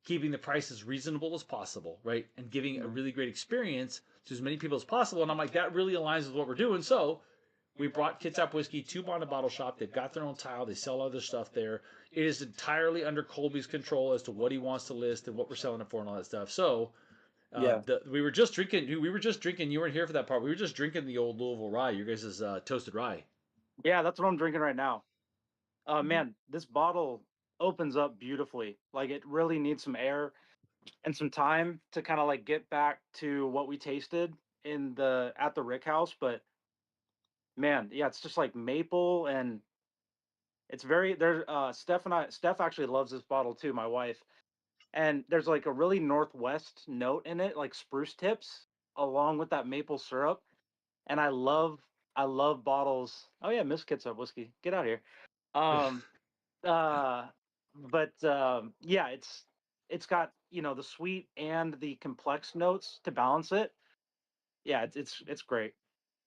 keeping the price as reasonable as possible, right? And giving a really great experience to as many people as possible. And I'm like, that really aligns with what we're doing. So we brought Kitsap Whiskey to Bond Bottle Shop. They've got their own tile. They sell other stuff there. It is entirely under Kolby's control as to what he wants to list and what we're selling it for and all that stuff. So we were just drinking. You weren't here for that part. We were just drinking the old Louisville rye. Your guys' toasted rye. Yeah, that's what I'm drinking right now. Man, this bottle opens up beautifully. Like, it really needs some air and some time to kind of like get back to what we tasted at the Rick House. But man, yeah, it's just like maple, and it's very Steph actually loves this bottle too, my wife. And there's like a really Northwest note in it, like spruce tips along with that maple syrup. And I love bottles. Oh yeah, Miss Kitsap Whiskey, get out of here. Yeah, it's got, the sweet and the complex notes to balance it. Yeah, it's great.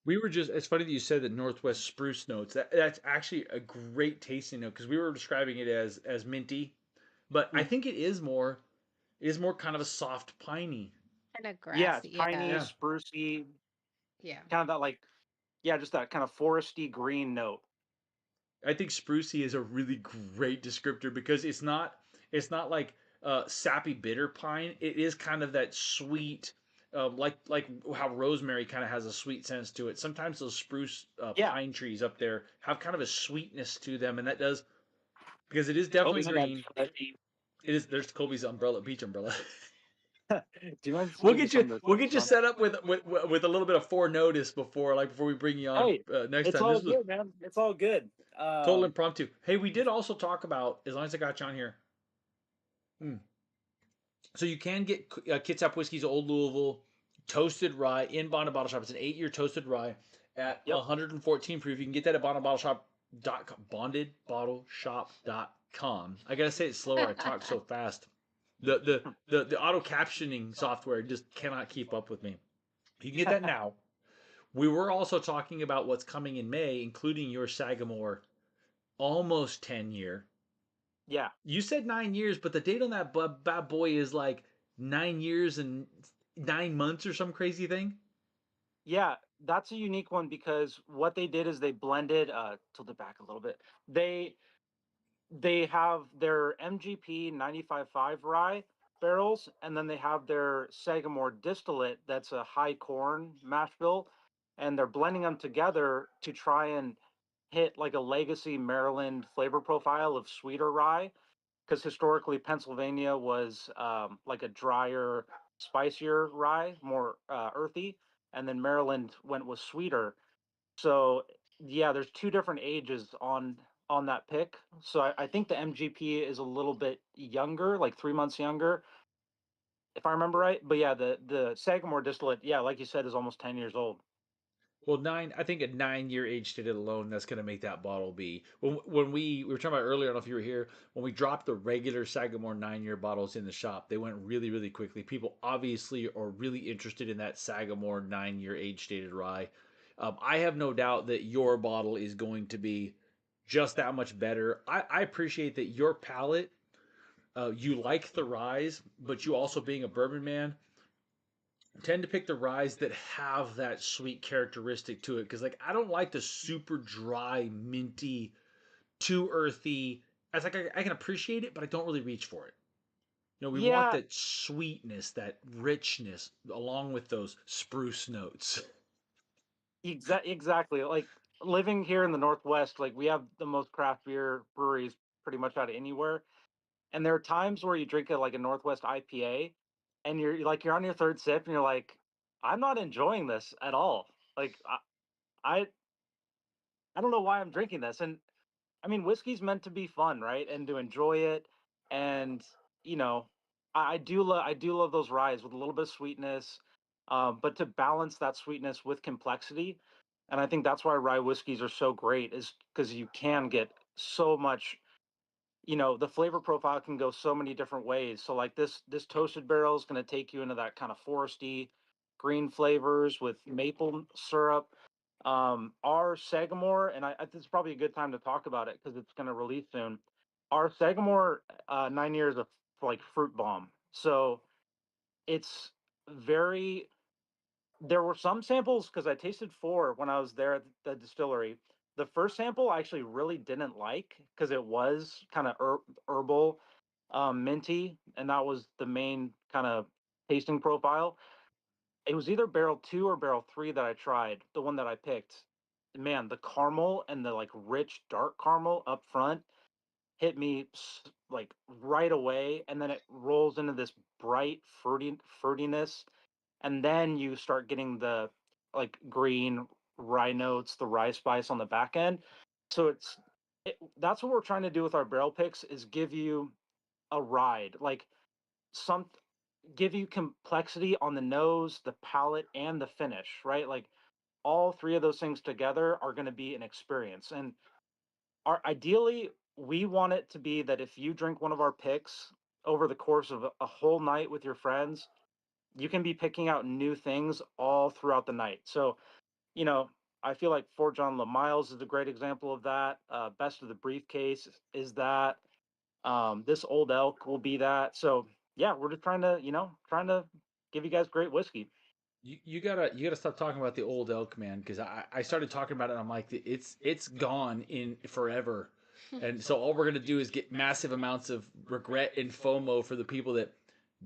It's funny that you said that Northwest spruce notes. That's actually a great tasting note because we were describing it as minty, but I think it is more kind of a soft piney. Kind of grassy. Yeah, it's piney, sprucey. Yeah. Kind of that just that kind of foresty green note. I think sprucey is a really great descriptor because it's not like sappy bitter pine. It is kind of that sweet, like how rosemary kind of has a sweet sense to it. Sometimes those spruce Yeah. pine trees up there have kind of a sweetness to them, and that does because it is Oh, definitely isn't that green. It is. There's Kolby's umbrella, beach umbrella. Do you mind We'll giving me get some you. of We'll this? get you set up with a little bit of foreknotice before we bring you on Hey, next it's time. all This was good, man. It's all good. total impromptu. Hey, we did also talk about, as long as I got you on here. So you can get Kitsap Whiskey's Old Louisville toasted rye in Bond Bottleship. It's an 8-year toasted rye at 114 proof. You can get that at bondedbottleshop.com. Bondedbottleshop.com. I gotta say it slower. I talk so fast. The auto captioning software just cannot keep up with me. You can get that now. We were also talking about what's coming in May, including your Sagamore almost 10-year. Yeah. You said 9 years, but the date on that bad boy is like 9 years and 9 months or some crazy thing. Yeah, that's a unique one because what they did is they blended tilt it back a little bit. They have their MGP 95.5 rye barrels, and then they have their Sagamore distillate that's a high corn mash bill, and they're blending them together to try and hit like a legacy Maryland flavor profile of sweeter rye, because historically Pennsylvania was like a drier, spicier rye, more earthy, and then Maryland went with sweeter. So yeah, there's two different ages on that pick. So I think the MGP is a little bit younger, like 3 months younger, if I remember right. But yeah, the Sagamore distillate, yeah, like you said, is almost 10 years old. Well, I think a 9-year age stated alone, that's going to make that bottle be. When we were talking about earlier, I don't know if you were here, when we dropped the regular Sagamore 9-year bottles in the shop, they went really, really quickly. People obviously are really interested in that Sagamore 9-year age stated rye. I have no doubt that your bottle is going to be just that much better. I appreciate that your palate, you like the ryes, but you also being a bourbon man, tend to pick the ryes that have that sweet characteristic to it, because like I don't like the super dry, minty, too earthy. It's like I can appreciate it, but I don't really reach for it. We want Yeah, that sweetness, that richness, along with those spruce notes. exactly. Like living here in the Northwest, like we have the most craft beer breweries pretty much out of anywhere. And there are times where you drink like a Northwest IPA, and you're on your third sip, and you're like, I'm not enjoying this at all. Like I I don't know why I'm drinking this. And I mean, whiskey's meant to be fun, right? And to enjoy it. And you know, I do love those ryes with a little bit of sweetness, but to balance that sweetness with complexity. And I think that's why rye whiskeys are so great, is because you can get so much. The flavor profile can go so many different ways. So like this toasted barrel is going to take you into that kind of foresty, green flavors with maple syrup. Our Sagamore, and I think it's probably a good time to talk about it because it's going to release soon. Our Sagamore 9 years of like fruit bomb. So it's very. There were some samples because I tasted four when I was there at the distillery. The first sample I actually really didn't like because it was kind of herbal, minty, and that was the main kind of tasting profile. It was either barrel two or barrel three that I tried, the one that I picked. Man, the caramel and the like rich dark caramel up front hit me like right away, and then it rolls into this bright fruitiness, and then you start getting the like green rye notes, the rye spice on the back end. So that's what we're trying to do with our barrel picks, is give you a ride, like some give you complexity on the nose, the palate, and the finish, right? Like all three of those things together are going to be an experience. And ideally, we want it to be that if you drink one of our picks over the course of a whole night with your friends, you can be picking out new things all throughout the night. So, I feel like Fort John LaMiles is a great example of that. Best of the Briefcase is that. This Old Elk will be that. So yeah, we're just trying to give you guys great whiskey. You gotta stop talking about the Old Elk, man, because I started talking about it and I'm like, it's gone in forever. And so all we're going to do is get massive amounts of regret and FOMO for the people that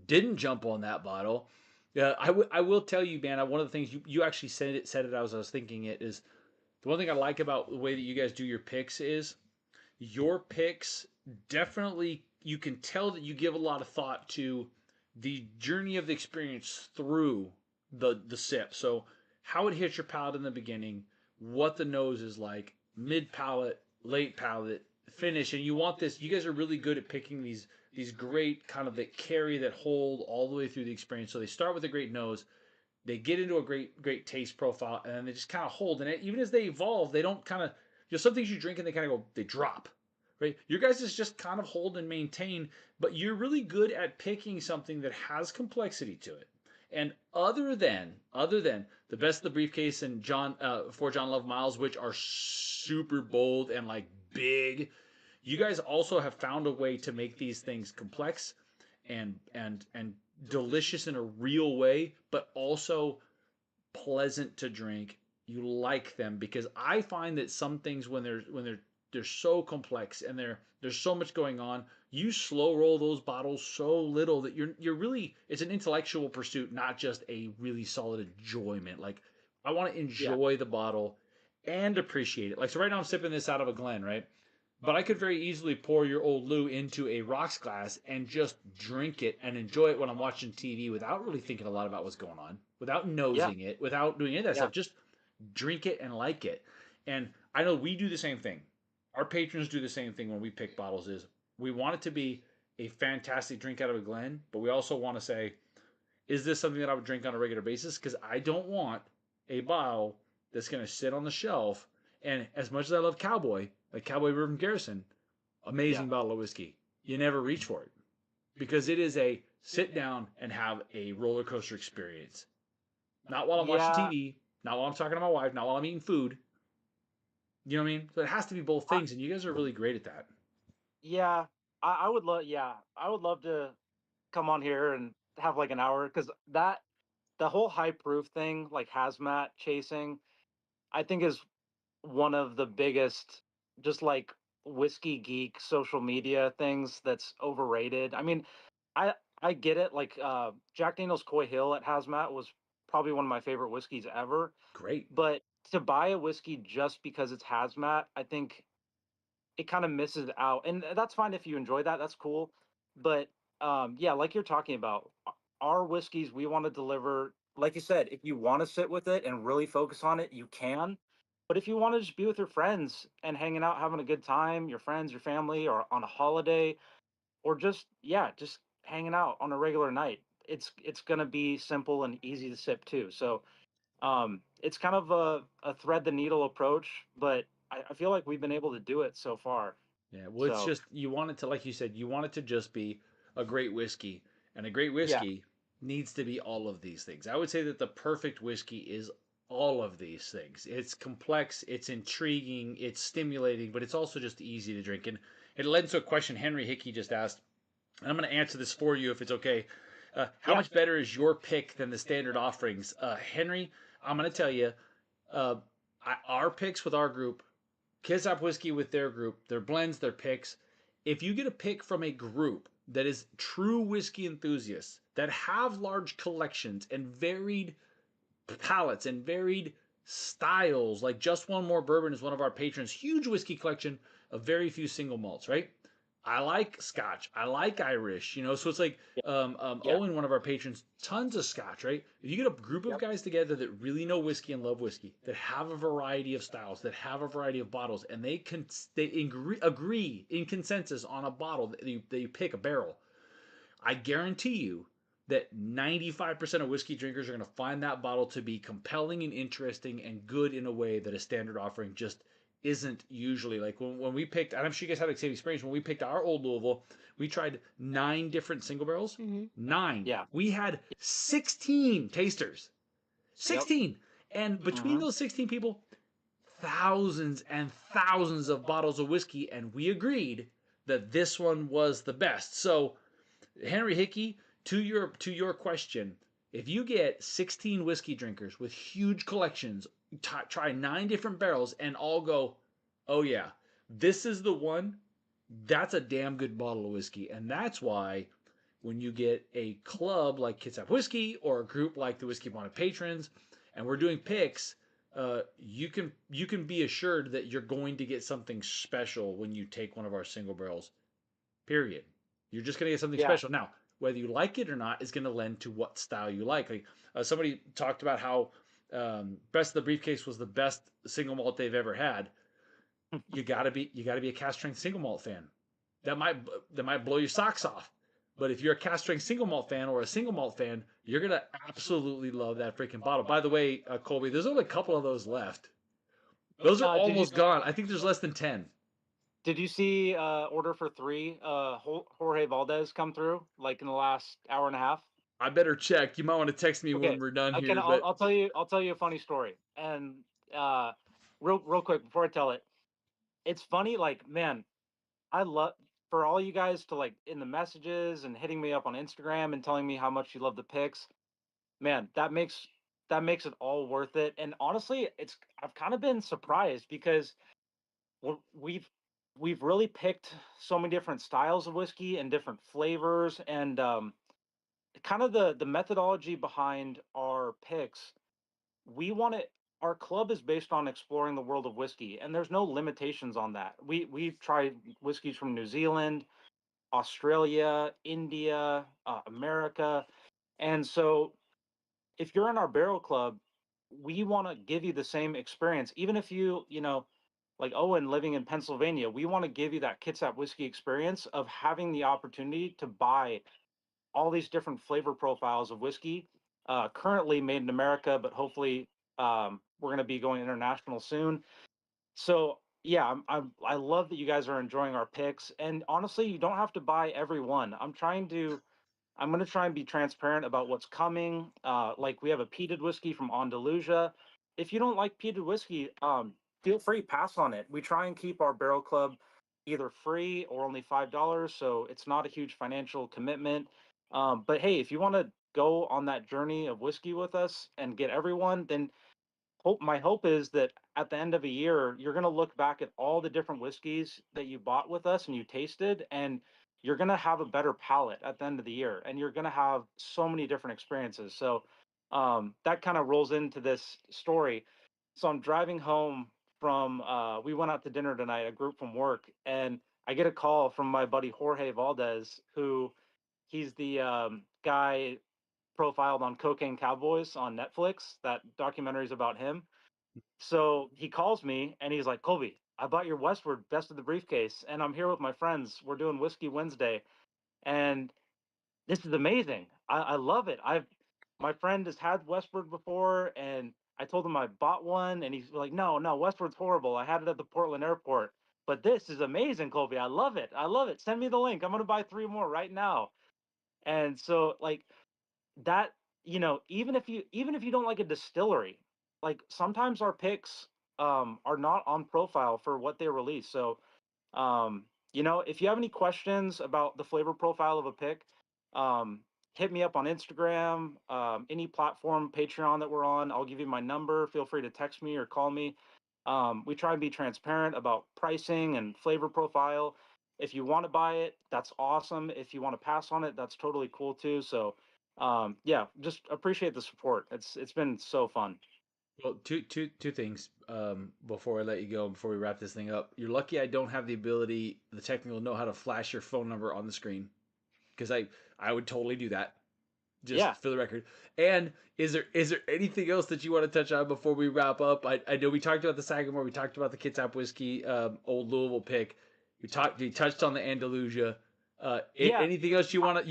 didn't jump on that bottle. Yeah, I will tell you, man, one of the things you actually said it as I was thinking it is the one thing I like about the way that you guys do your picks is your picks definitely, you can tell that you give a lot of thought to the journey of the experience through the sip. So how it hits your palate in the beginning, what the nose is like, mid palate, late palate, finish, and you want this. You guys are really good at picking these great kind of that carry, that hold all the way through the experience. So they start with a great nose, they get into a great taste profile, and then they just kind of hold. And even as they evolve, they don't kind of, some things you drink and they kind of go, they drop, right? Your guys is just kind of hold and maintain, but you're really good at picking something that has complexity to it. And other than the Best of the Briefcase and For John Love Miles, which are super bold and like big, you guys also have found a way to make these things complex and delicious in a real way, but also pleasant to drink. You like them, because I find that some things when they're so complex and there's so much going on, you slow roll those bottles so little that you're really, it's an intellectual pursuit, not just a really solid enjoyment. Like, I want to enjoy the bottle and appreciate it. Like, so right now I'm sipping this out of a Glen, right? But I could very easily pour your old Lou into a rocks glass and just drink it and enjoy it when I'm watching TV without really thinking a lot about what's going on, without nosing it, without doing any of that stuff. Just drink it and like it. And I know we do the same thing. Our patrons do the same thing when we pick bottles. Is we want it to be a fantastic drink out of a Glen, but we also want to say, is this something that I would drink on a regular basis? Because I don't want a bottle that's going to sit on the shelf. And as much as I love Cowboy, like Cowboy Bourbon Garrison, amazing bottle of whiskey, you never reach for it, because it is a sit down and have a roller coaster experience. Not while I'm watching TV, not while I'm talking to my wife, not while I'm eating food. You know what I mean? So it has to be both things, and you guys are really great at that. Yeah, I would love. Yeah, I would love to come on here and have like an hour, because the whole high proof thing, like hazmat chasing, I think is one of the biggest, just like whiskey geek social media things that's overrated. I mean, I I get it. Like Jack Daniel's Coy Hill at Hazmat was probably one of my favorite whiskeys ever. Great. But to buy a whiskey just because it's Hazmat, I think it kind of misses out. And that's fine if you enjoy that. That's cool. But yeah, like you're talking about, our whiskeys we want to deliver. Like you said, if you want to sit with it and really focus on it, you can. But if you want to just be with your friends and hanging out, having a good time, your friends, your family, or on a holiday, or just just hanging out on a regular night, it's gonna be simple and easy to sip too. So it's kind of a thread the needle approach, but I feel like we've been able to do it so far. Yeah, well, it's just, you want it to, like you said, you want it to just be a great whiskey, and a great whiskey needs to be all of these things. I would say that the perfect whiskey is all of these things. It's complex, it's intriguing, it's stimulating, but it's also just easy to drink. And it led to a question Henry Hickey just asked, and I'm going to answer this for you if it's okay. How much better is your pick than the standard offerings? Henry, I'm going to tell you, our picks with our group, Kitsap Whiskey with their group, their blends, their picks. If you get a pick from a group that is true whiskey enthusiasts, that have large collections and varied palates and varied styles, like Just One More Bourbon is one of our patrons, huge whiskey collection of very few single malts, right? I like Scotch. I like Irish, so it's like Owen, one of our patrons, tons of Scotch, right? If you get a group of guys together that really know whiskey and love whiskey, that have a variety of styles, that have a variety of bottles, and they agree in consensus on a bottle that you pick, a barrel, I guarantee you that 95% of whiskey drinkers are going to find that bottle to be compelling and interesting and good in a way that a standard offering just isn't usually. Like when we picked, and I'm sure you guys had the same experience, when we picked our old Louisville, we tried 9 different single barrels. 9. Yeah. We had 16 tasters. 16. And between those 16 people, thousands and thousands of bottles of whiskey, and we agreed that this one was the best. So, Henry Hickey, to your question, if you get 16 whiskey drinkers with huge collections, try 9 different barrels, and all go, oh yeah, this is the one. That's a damn good bottle of whiskey, and that's why when you get a club like Kitsap Whiskey or a group like the Whiskey Bond Patrons, and we're doing picks, you can be assured that you're going to get something special when you take one of our single barrels. Period. You're just going to get something Yeah. special. Now, whether you like it or not is going to lend to what style you like. Like somebody talked about how Best of the Briefcase was the best single malt they've ever had. You gotta be a cask strength single malt fan. That might blow your socks off. But if you're a cask strength single malt fan or a single malt fan, you're gonna absolutely love that freaking bottle. By the way, Colby, there's only a couple of those left. Those are almost gone. I think there's less than 10. Did you see order for 3 Jorge Valdez come through like in the last hour and a half? I better check. You might want to text me when we're done here. I'll tell you a funny story. And real quick before I tell it, it's funny. Like, man, I love for all you guys to like in the messages and hitting me up on Instagram and telling me how much you love the picks. Man, that makes it all worth it. And honestly, I've kind of been surprised because we've really picked so many different styles of whiskey and different flavors and kind of the methodology behind our picks. We want it. Our club is based on exploring the world of whiskey, and there's no limitations on that. We've tried whiskeys from New Zealand, Australia, India, America, and so if you're in our barrel club, we want to give you the same experience, even if you know, like Owen living in Pennsylvania, we want to give you that Kitsap whiskey experience of having the opportunity to buy all these different flavor profiles of whiskey, currently made in America, but hopefully we're going to be going international soon. So yeah, I love that you guys are enjoying our picks, and honestly, you don't have to buy every one. I'm going to try and be transparent about what's coming. Like we have a peated whiskey from Andalusia. If you don't like peated whiskey, feel free, pass on it. We try and keep our barrel club either free or only $5, so it's not a huge financial commitment. But hey, if you want to go on that journey of whiskey with us and get everyone, then my hope is that at the end of a year, you're going to look back at all the different whiskeys that you bought with us and you tasted, and you're going to have a better palate at the end of the year, and you're going to have so many different experiences. So that kind of rolls into this story. So I'm driving home from, we went out to dinner tonight, a group from work, and I get a call from my buddy Jorge Valdez, who he's the guy profiled on Cocaine Cowboys on Netflix. That documentary is about him. So he calls me and he's like, Kolby, I bought your Westward Best of the Briefcase, and I'm here with my friends. We're doing Whiskey Wednesday, and this is amazing. I love it. My friend has had Westward before, and I told him I bought one, and he's like, no, Westward's horrible. I had it at the Portland airport, but this is amazing, Kolby. I love it. I love it. Send me the link. I'm gonna buy 3 more right now. And so like that, even if you don't like a distillery, like sometimes our picks are not on profile for what they release. So if you have any questions about the flavor profile of a pick, um hit me up on Instagram, any platform, Patreon that we're on. I'll give you my number. Feel free to text me or call me. We try and be transparent about pricing and flavor profile. If you want to buy it, that's awesome. If you want to pass on it, that's totally cool too. So yeah, just appreciate the support. It's been so fun. Well, two things before I let you go, before we wrap this thing up. You're lucky I don't have the technical know how to flash your phone number on the screen, because I would totally do that, just for the record. And is there anything else that you want to touch on before we wrap up? I know we talked about the Sagamore, we talked about the Kitsap whiskey, old Louisville pick. You touched on the Andalusia. Anything else you wanna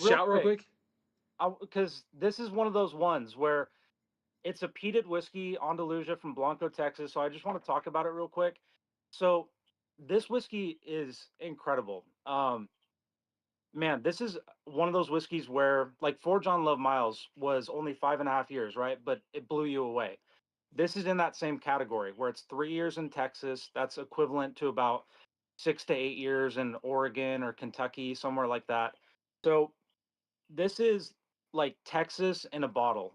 shout real quick? Because this is one of those ones where it's a peated whiskey, Andalusia from Blanco, Texas. So I just want to talk about it real quick. So this whiskey is incredible. Man, this is one of those whiskeys where, like, Forge on Love Miles was only 5.5 years, right? But it blew you away. This is in that same category where it's 3 years in Texas. That's equivalent to about 6 to 8 years in Oregon or Kentucky, somewhere like that. So this is like Texas in a bottle.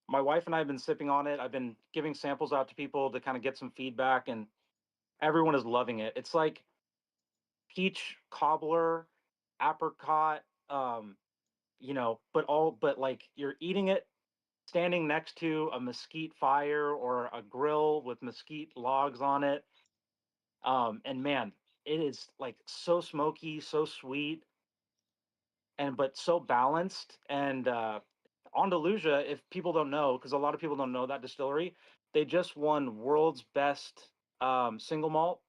My wife and I have been sipping on it. I've been giving samples out to people to kind of get some feedback, and everyone is loving it. It's like peach cobbler, apricot, but like you're eating it standing next to a mesquite fire or a grill with mesquite logs on it. And man, it is like so smoky, so sweet, and but so balanced. And Andalusia, if people don't know, because a lot of people don't know that distillery, they just won world's best single malt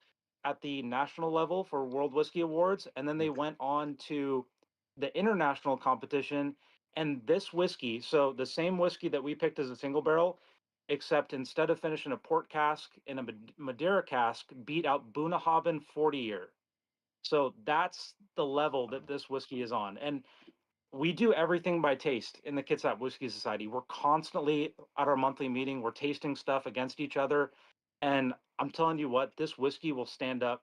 at the national level for World Whiskey Awards, and then they went on to the international competition. And this whiskey, so the same whiskey that we picked as a single barrel, except instead of finishing a port cask in a Madeira cask, beat out Bunnahabhain 40 year. So that's the level that this whiskey is on. And we do everything by taste in the Kitsap Whiskey Society. We're constantly at our monthly meeting, we're tasting stuff against each other. And I'm telling you what, this whiskey will stand up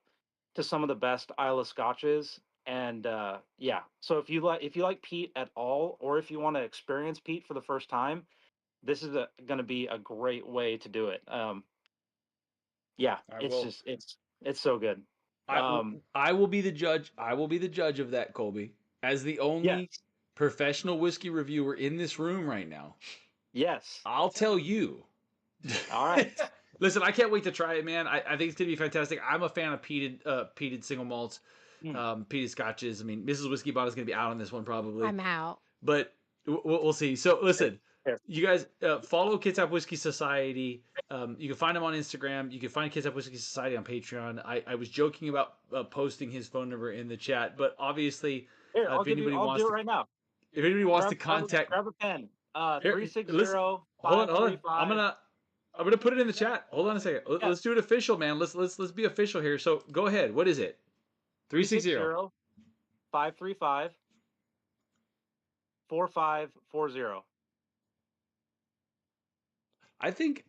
to some of the best Isla Scotches. And yeah, so if you like peat at all, or if you want to experience peat for the first time, this is going to be a great way to do it. Yeah, it's just it's so good. I will be the judge. I will be the judge of that, Kolby, as the only professional whiskey reviewer in this room right now. Yes, I'll tell you. All right. Listen, I can't wait to try it, man. I think it's gonna be fantastic. I'm a fan of peated single malts, peated scotches. I mean, Mrs. Whiskey Bottle is gonna be out on this one probably. I'm out. But we'll see. So listen, you guys follow Kitsap Whiskey Society. You can find him on Instagram. You can find Kitsap Whiskey Society on Patreon. I was joking about posting his phone number in the chat, but obviously, Here, I'll do it right now. If anybody wants to contact, grab a pen. 360 hold on. I'm gonna put it in the chat. Hold on a second. Let's do it official, man. Let's be official here. So go ahead. What is it? 360 535 4540. I think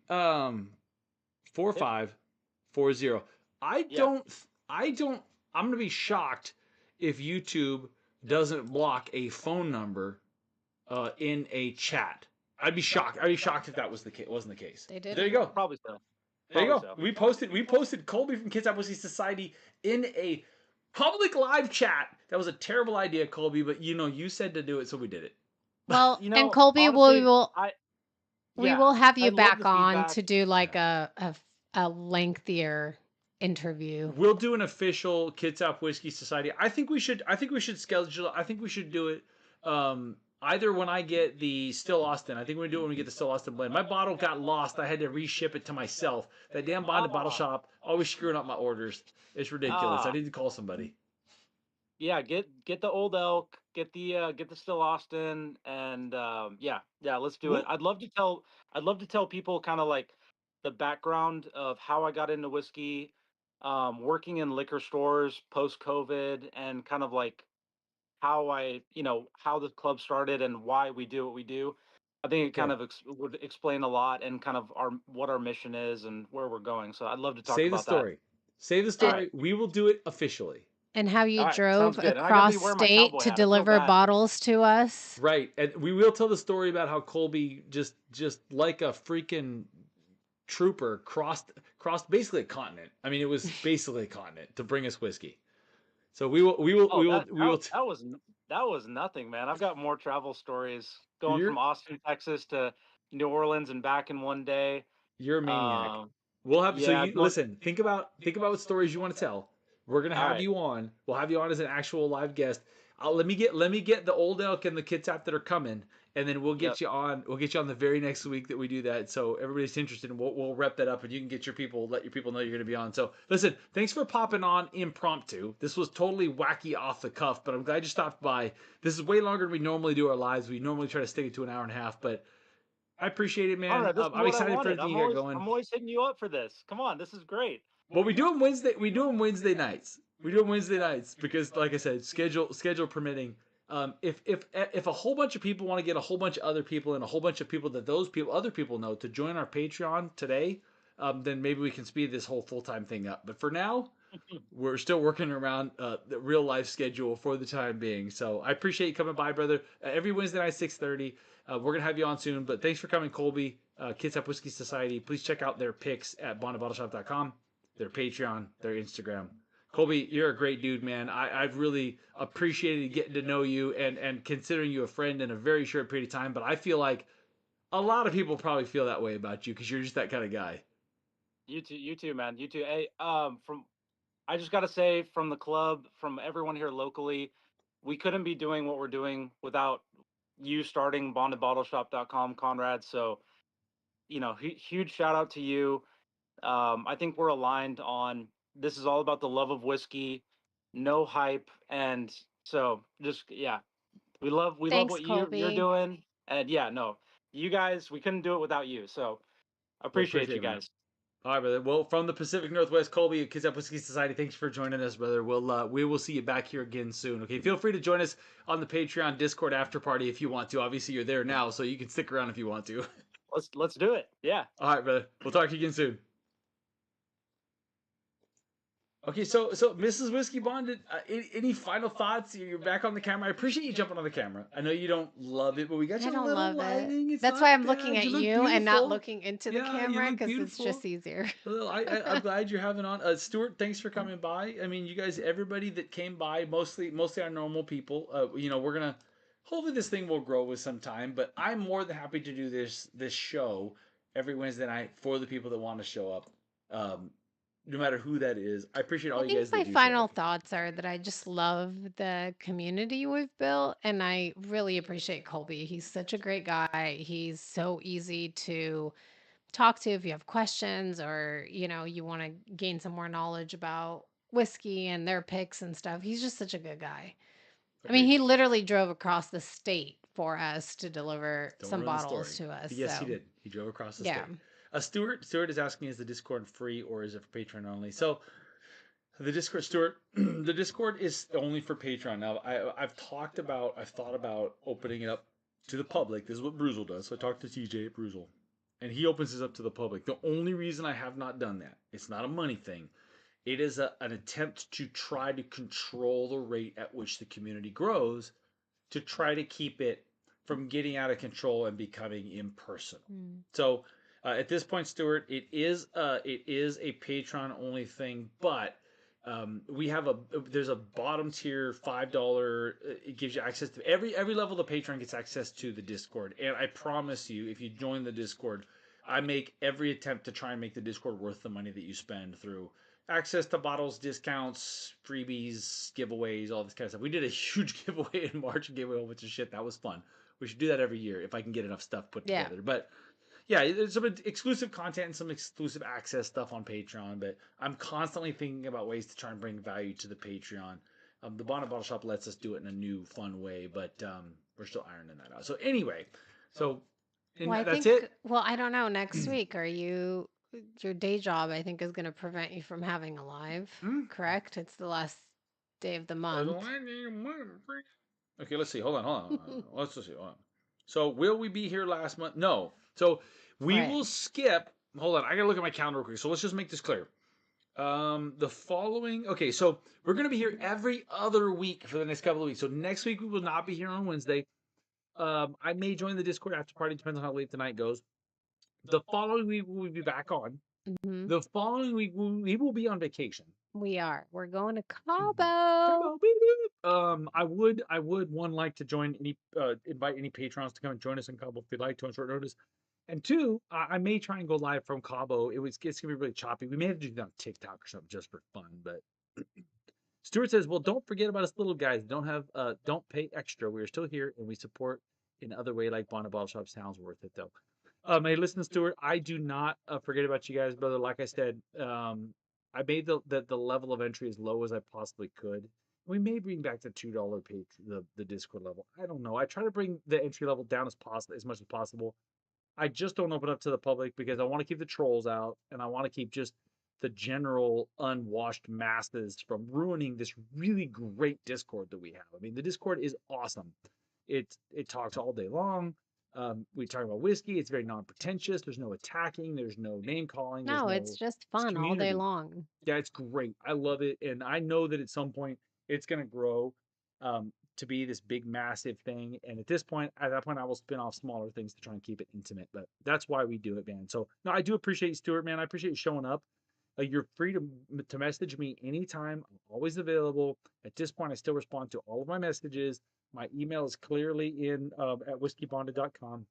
4540. I'm gonna be shocked if YouTube doesn't block a phone number in a chat. I'd be shocked. I'd be shocked if that wasn't the case. They did. There you go. Probably so. There you go. So. We posted Kolby from Kitsap Whiskey Society in a public live chat. That was a terrible idea, Kolby, but you said to do it, so we did it. Well, and Kolby, we will have you back on to do like a lengthier interview. We'll do an official Kitsap Whiskey Society. I think we should schedule. I think we should do it. Either when I get the Still Austin. I think we're going to do it when we get the Still Austin blend. My bottle got lost. I had to reship it to myself. That damn bottle shop always screwing up my orders. It's ridiculous. I need to call somebody. Yeah, get the Old Elk, get the Still Austin, and yeah, let's do it. I'd love to tell people kind of like the background of how I got into whiskey, working in liquor stores post COVID, and kind of like how how the club started and why we do what we do. I think it kind of would explain a lot and kind of what our mission is and where we're going. So I'd love to talk about that. Save the story. Right. We will do it officially. And how you drove across state to deliver bottles to us. Right. And we will tell the story about how Kolby just like a freaking trooper crossed basically a continent. I mean, it was basically a continent to bring us whiskey. So we will. That was nothing, man. I've got more travel stories going from Austin, Texas to New Orleans and back in one day. You're a maniac. We'll have listen. Think about what stories you want to tell. We're gonna have you on. We'll have you on as an actual live guest. Let me get the Old Elk and the Kitsap that are coming, and then we'll get you on. We'll get you on the very next week that we do that. So everybody's interested, and we'll rep that up, and you can get let your people know you're gonna be on. So listen, thanks for popping on impromptu. This was totally wacky off the cuff, but I'm glad you stopped by. This is way longer than we normally do our lives. We normally try to stick it to an hour and a half, but I appreciate it, man. I'm excited for everything you got going. I'm always hitting you up for this. Come on, this is great. Well, we do them Wednesday. We do them Wednesday nights. Because, like I said, schedule permitting. If a whole bunch of people want to get a whole bunch of other people and a whole bunch of people that other people know to join our Patreon today, then maybe we can speed this whole full-time thing up. But for now, we're still working around the real life schedule for the time being. So I appreciate you coming by, brother. Every Wednesday night, 6:30. We're gonna have you on soon. But thanks for coming, Kolby. Kitsap Whiskey Society. Please check out their picks at bondandbottleshop.com. their Patreon, their Instagram. Kolby, you're a great dude, man. I've really appreciated getting to know you and considering you a friend in a very short period of time. But I feel like a lot of people probably feel that way about you because you're just that kind of guy. You too, man. You too. Hey, I just gotta say, from the club, from everyone here locally, we couldn't be doing what we're doing without you starting bondedbottleshop.com, Conrad. So, huge shout out to you. I think we're aligned on this is all about the love of whiskey, no hype, and so just we love Thanks, what you're Kolby. doing, and no, you guys, we couldn't do it without you. So appreciate you guys. All right, brother. Well, from the Pacific Northwest, Kolby at Kitsap Whiskey Society, thanks for joining us, brother. We will see you back here again soon. Okay, feel free to join us on the Patreon Discord after party if you want to. Obviously, you're there now, so you can stick around if you want to. Let's do it. Yeah. All right, brother. We'll talk to you again soon. Okay, so Mrs. Whiskey Bond, any final thoughts? You're back on the camera. I appreciate you jumping on the camera. I know you don't love it, but we got you a little lighting. That's why I'm looking at you and not looking into the camera because it's just easier. I'm glad you're having on. Stuart, thanks for coming by. I mean, you guys, everybody that came by, mostly our normal people. We're gonna hopefully this thing will grow with some time, but I'm more than happy to do this show every Wednesday night for the people that want to show up. No matter who that is. I appreciate all you guys that do. My final thoughts are that I just love the community we've built, and I really appreciate Kolby. He's such a great guy. He's so easy to talk to if you have questions or, you want to gain some more knowledge about whiskey and their picks and stuff. He's just such a good guy. I mean, he literally drove across the state for us to deliver some bottles to us. But yes, he did. He drove across the state. Stuart is asking, is the Discord free or is it for Patreon only? So the Discord, Stuart, the Discord is only for Patreon. Now, I've thought about opening it up to the public. This is what Bruzel does. So I talked to TJ at Bruzel, and he opens this up to the public. The only reason I have not done that, it's not a money thing. It is an attempt to try to control the rate at which the community grows, to try to keep it from getting out of control and becoming impersonal. So at this point, Stuart, it is a Patreon only thing, but there's a bottom tier $5. It gives you access to every level of the Patreon gets access to the Discord, and I promise you, if you join the Discord, I make every attempt to try and make the Discord worth the money that you spend through access to bottles, discounts, freebies, giveaways, all this kind of stuff. We did a huge giveaway in March and gave away a whole bunch of shit. That was fun. We should do that every year if I can get enough stuff put together. But yeah, there's some exclusive content and some exclusive access stuff on Patreon, but I'm constantly thinking about ways to try and bring value to the Patreon. The Bonded Bottle Shop lets us do it in a new, fun way, but we're still ironing that out. So anyway, that's it. Well, I don't know. Next week, your day job, I think, is going to prevent you from having a live, correct? It's the last day of the month. Okay, let's see. Hold on. Let's just see. Hold on. So will we be here last month? No. So we will skip. Hold on. I got to look at my calendar real quick. So let's just make this clear. The following. Okay, so we're going to be here every other week for the next couple of weeks. So next week we will not be here on Wednesday. I may join the Discord after party. Depends on how late the night goes. The following week we'll be back on. The following week we will be on vacation. We are. We're going to Cabo. I would like to invite any patrons to come and join us in Cabo if you'd like to on short notice. And two, I may try and go live from Cabo. It's gonna be really choppy. We may have to do that on TikTok or something just for fun. But Stuart says, well, don't forget about us little guys. Don't pay extra. We're still here and we support in other way like Bonded Bottle Shop. Sounds worth it though. Hey, listen, Stuart, I do not forget about you guys, brother. Like I said, I made the level of entry as low as I possibly could. We may bring back the $2 page, the Discord level. I don't know. I try to bring the entry level down as much as possible. I just don't open up to the public because I want to keep the trolls out and I want to keep just the general unwashed masses from ruining this really great Discord that we have. I mean, the Discord is awesome. It talks all day long. We talk about whiskey. It's very non-pretentious. There's no attacking. There's no name calling. No, it's just fun all day long. Yeah, it's great. I love it. And I know that at some point it's going to grow to be this big, massive thing. And at that point, I will spin off smaller things to try and keep it intimate. But that's why we do it, man. So, no, I do appreciate you, Stuart, man. I appreciate you showing up. You're free to message me anytime. I'm always available. At this point, I still respond to all of my messages. My email is clearly in at whiskeyBonded.com.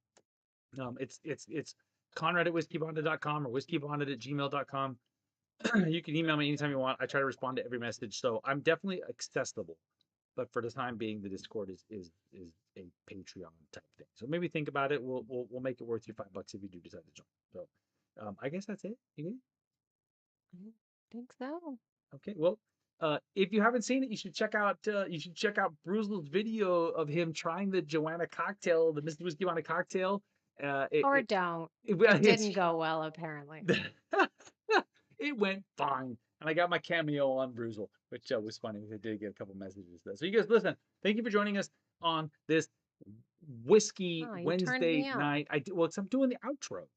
It's Conrad at whiskeyBonded.com or whiskeyBonded@gmail.com. You can email me anytime you want. I try to respond to every message, so I'm definitely accessible. But for the time being, the Discord is a Patreon type thing. So maybe think about it. We'll make it worth your $5 if you do decide to join. So I guess that's it. You good? I think so. Okay. Well, if you haven't seen it, you should check out Bruzel's video of him trying the Joanna cocktail, the Mr. Whiskey Bonnet cocktail. Don't. It didn't go well, apparently. It went fine. And I got my cameo on Bruzel, which was funny. I did get a couple messages there. So you guys, listen, thank you for joining us on this Whiskey Wednesday night. Because I'm doing the outro.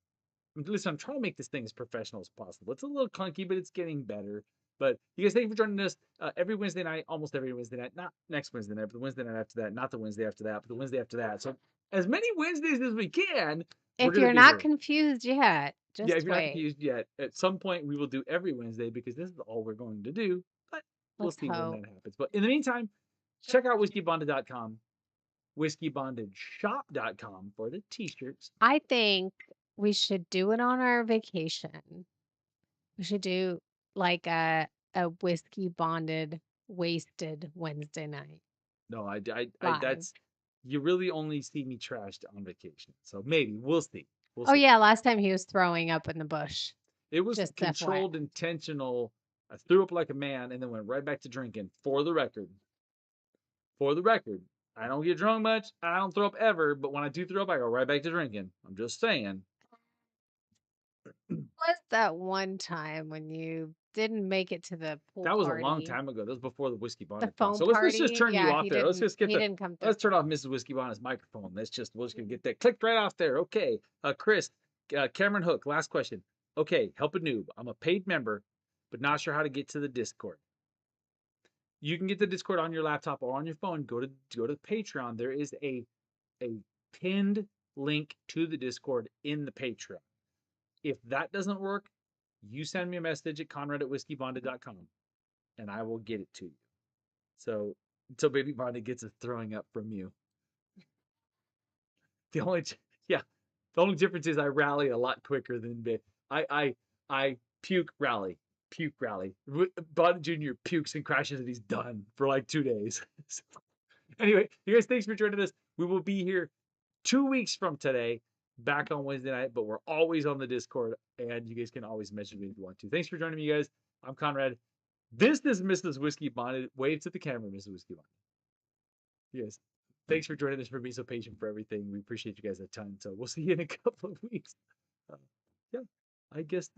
Listen, I'm trying to make this thing as professional as possible. It's a little clunky, but it's getting better. But you guys, thank you for joining us every Wednesday night, almost every Wednesday night. Not next Wednesday night, but the Wednesday night after that. Not the Wednesday after that, but the Wednesday after that. So as many Wednesdays as we can. If you're not confused yet, just if you're wait. not confused yet, at some point we will do every Wednesday because this is all we're going to do. But we'll see when that happens. But in the meantime, check out whiskeyBonded.com, whiskeyBondedShop.com for the t-shirts. I think we should do it on our vacation. We should do like a whiskey bonded wasted Wednesday night. No, I that's you really only see me trashed on vacation. So maybe we'll see. Yeah, last time he was throwing up in the bush. It was just controlled, intentional. I threw up like a man and then went right back to drinking. For the record, I don't get drunk much. I don't throw up ever, but when I do throw up, I go right back to drinking. I'm just saying. Was that one time when you didn't make it to the pool That was party? a long time ago. That was before the Whiskey Bonnet. The phone so let's just turn you off there. Let's just get let's turn off Mrs. Whiskey Bonnet's microphone. We're just gonna get that clicked right off there. Okay, Chris, Cameron Hook. Last question. Okay, help a noob. I'm a paid member, but not sure how to get to the Discord. You can get the Discord on your laptop or on your phone. Go to Patreon. There is a pinned link to the Discord in the Patreon. If that doesn't work, you send me a message at conrad@whiskeyBonded.com and I will get it to you. So until Baby Bonded gets a throwing up from you. The only difference is I rally a lot quicker than I puke rally. Bonded Jr. pukes and crashes and he's done for like 2 days. So, anyway, you guys, thanks for joining us. We will be here 2 weeks from today, back on Wednesday night, but we're always on the Discord, and you guys can always message me if you want to. Thanks for joining me, you guys. I'm Conrad. This is Mrs. Whiskey Bonnet. Wave to the camera, Mrs. Whiskey Bonnet. Yes. Thanks for joining us, for being so patient for everything. We appreciate you guys a ton. So we'll see you in a couple of weeks. Yeah, I guess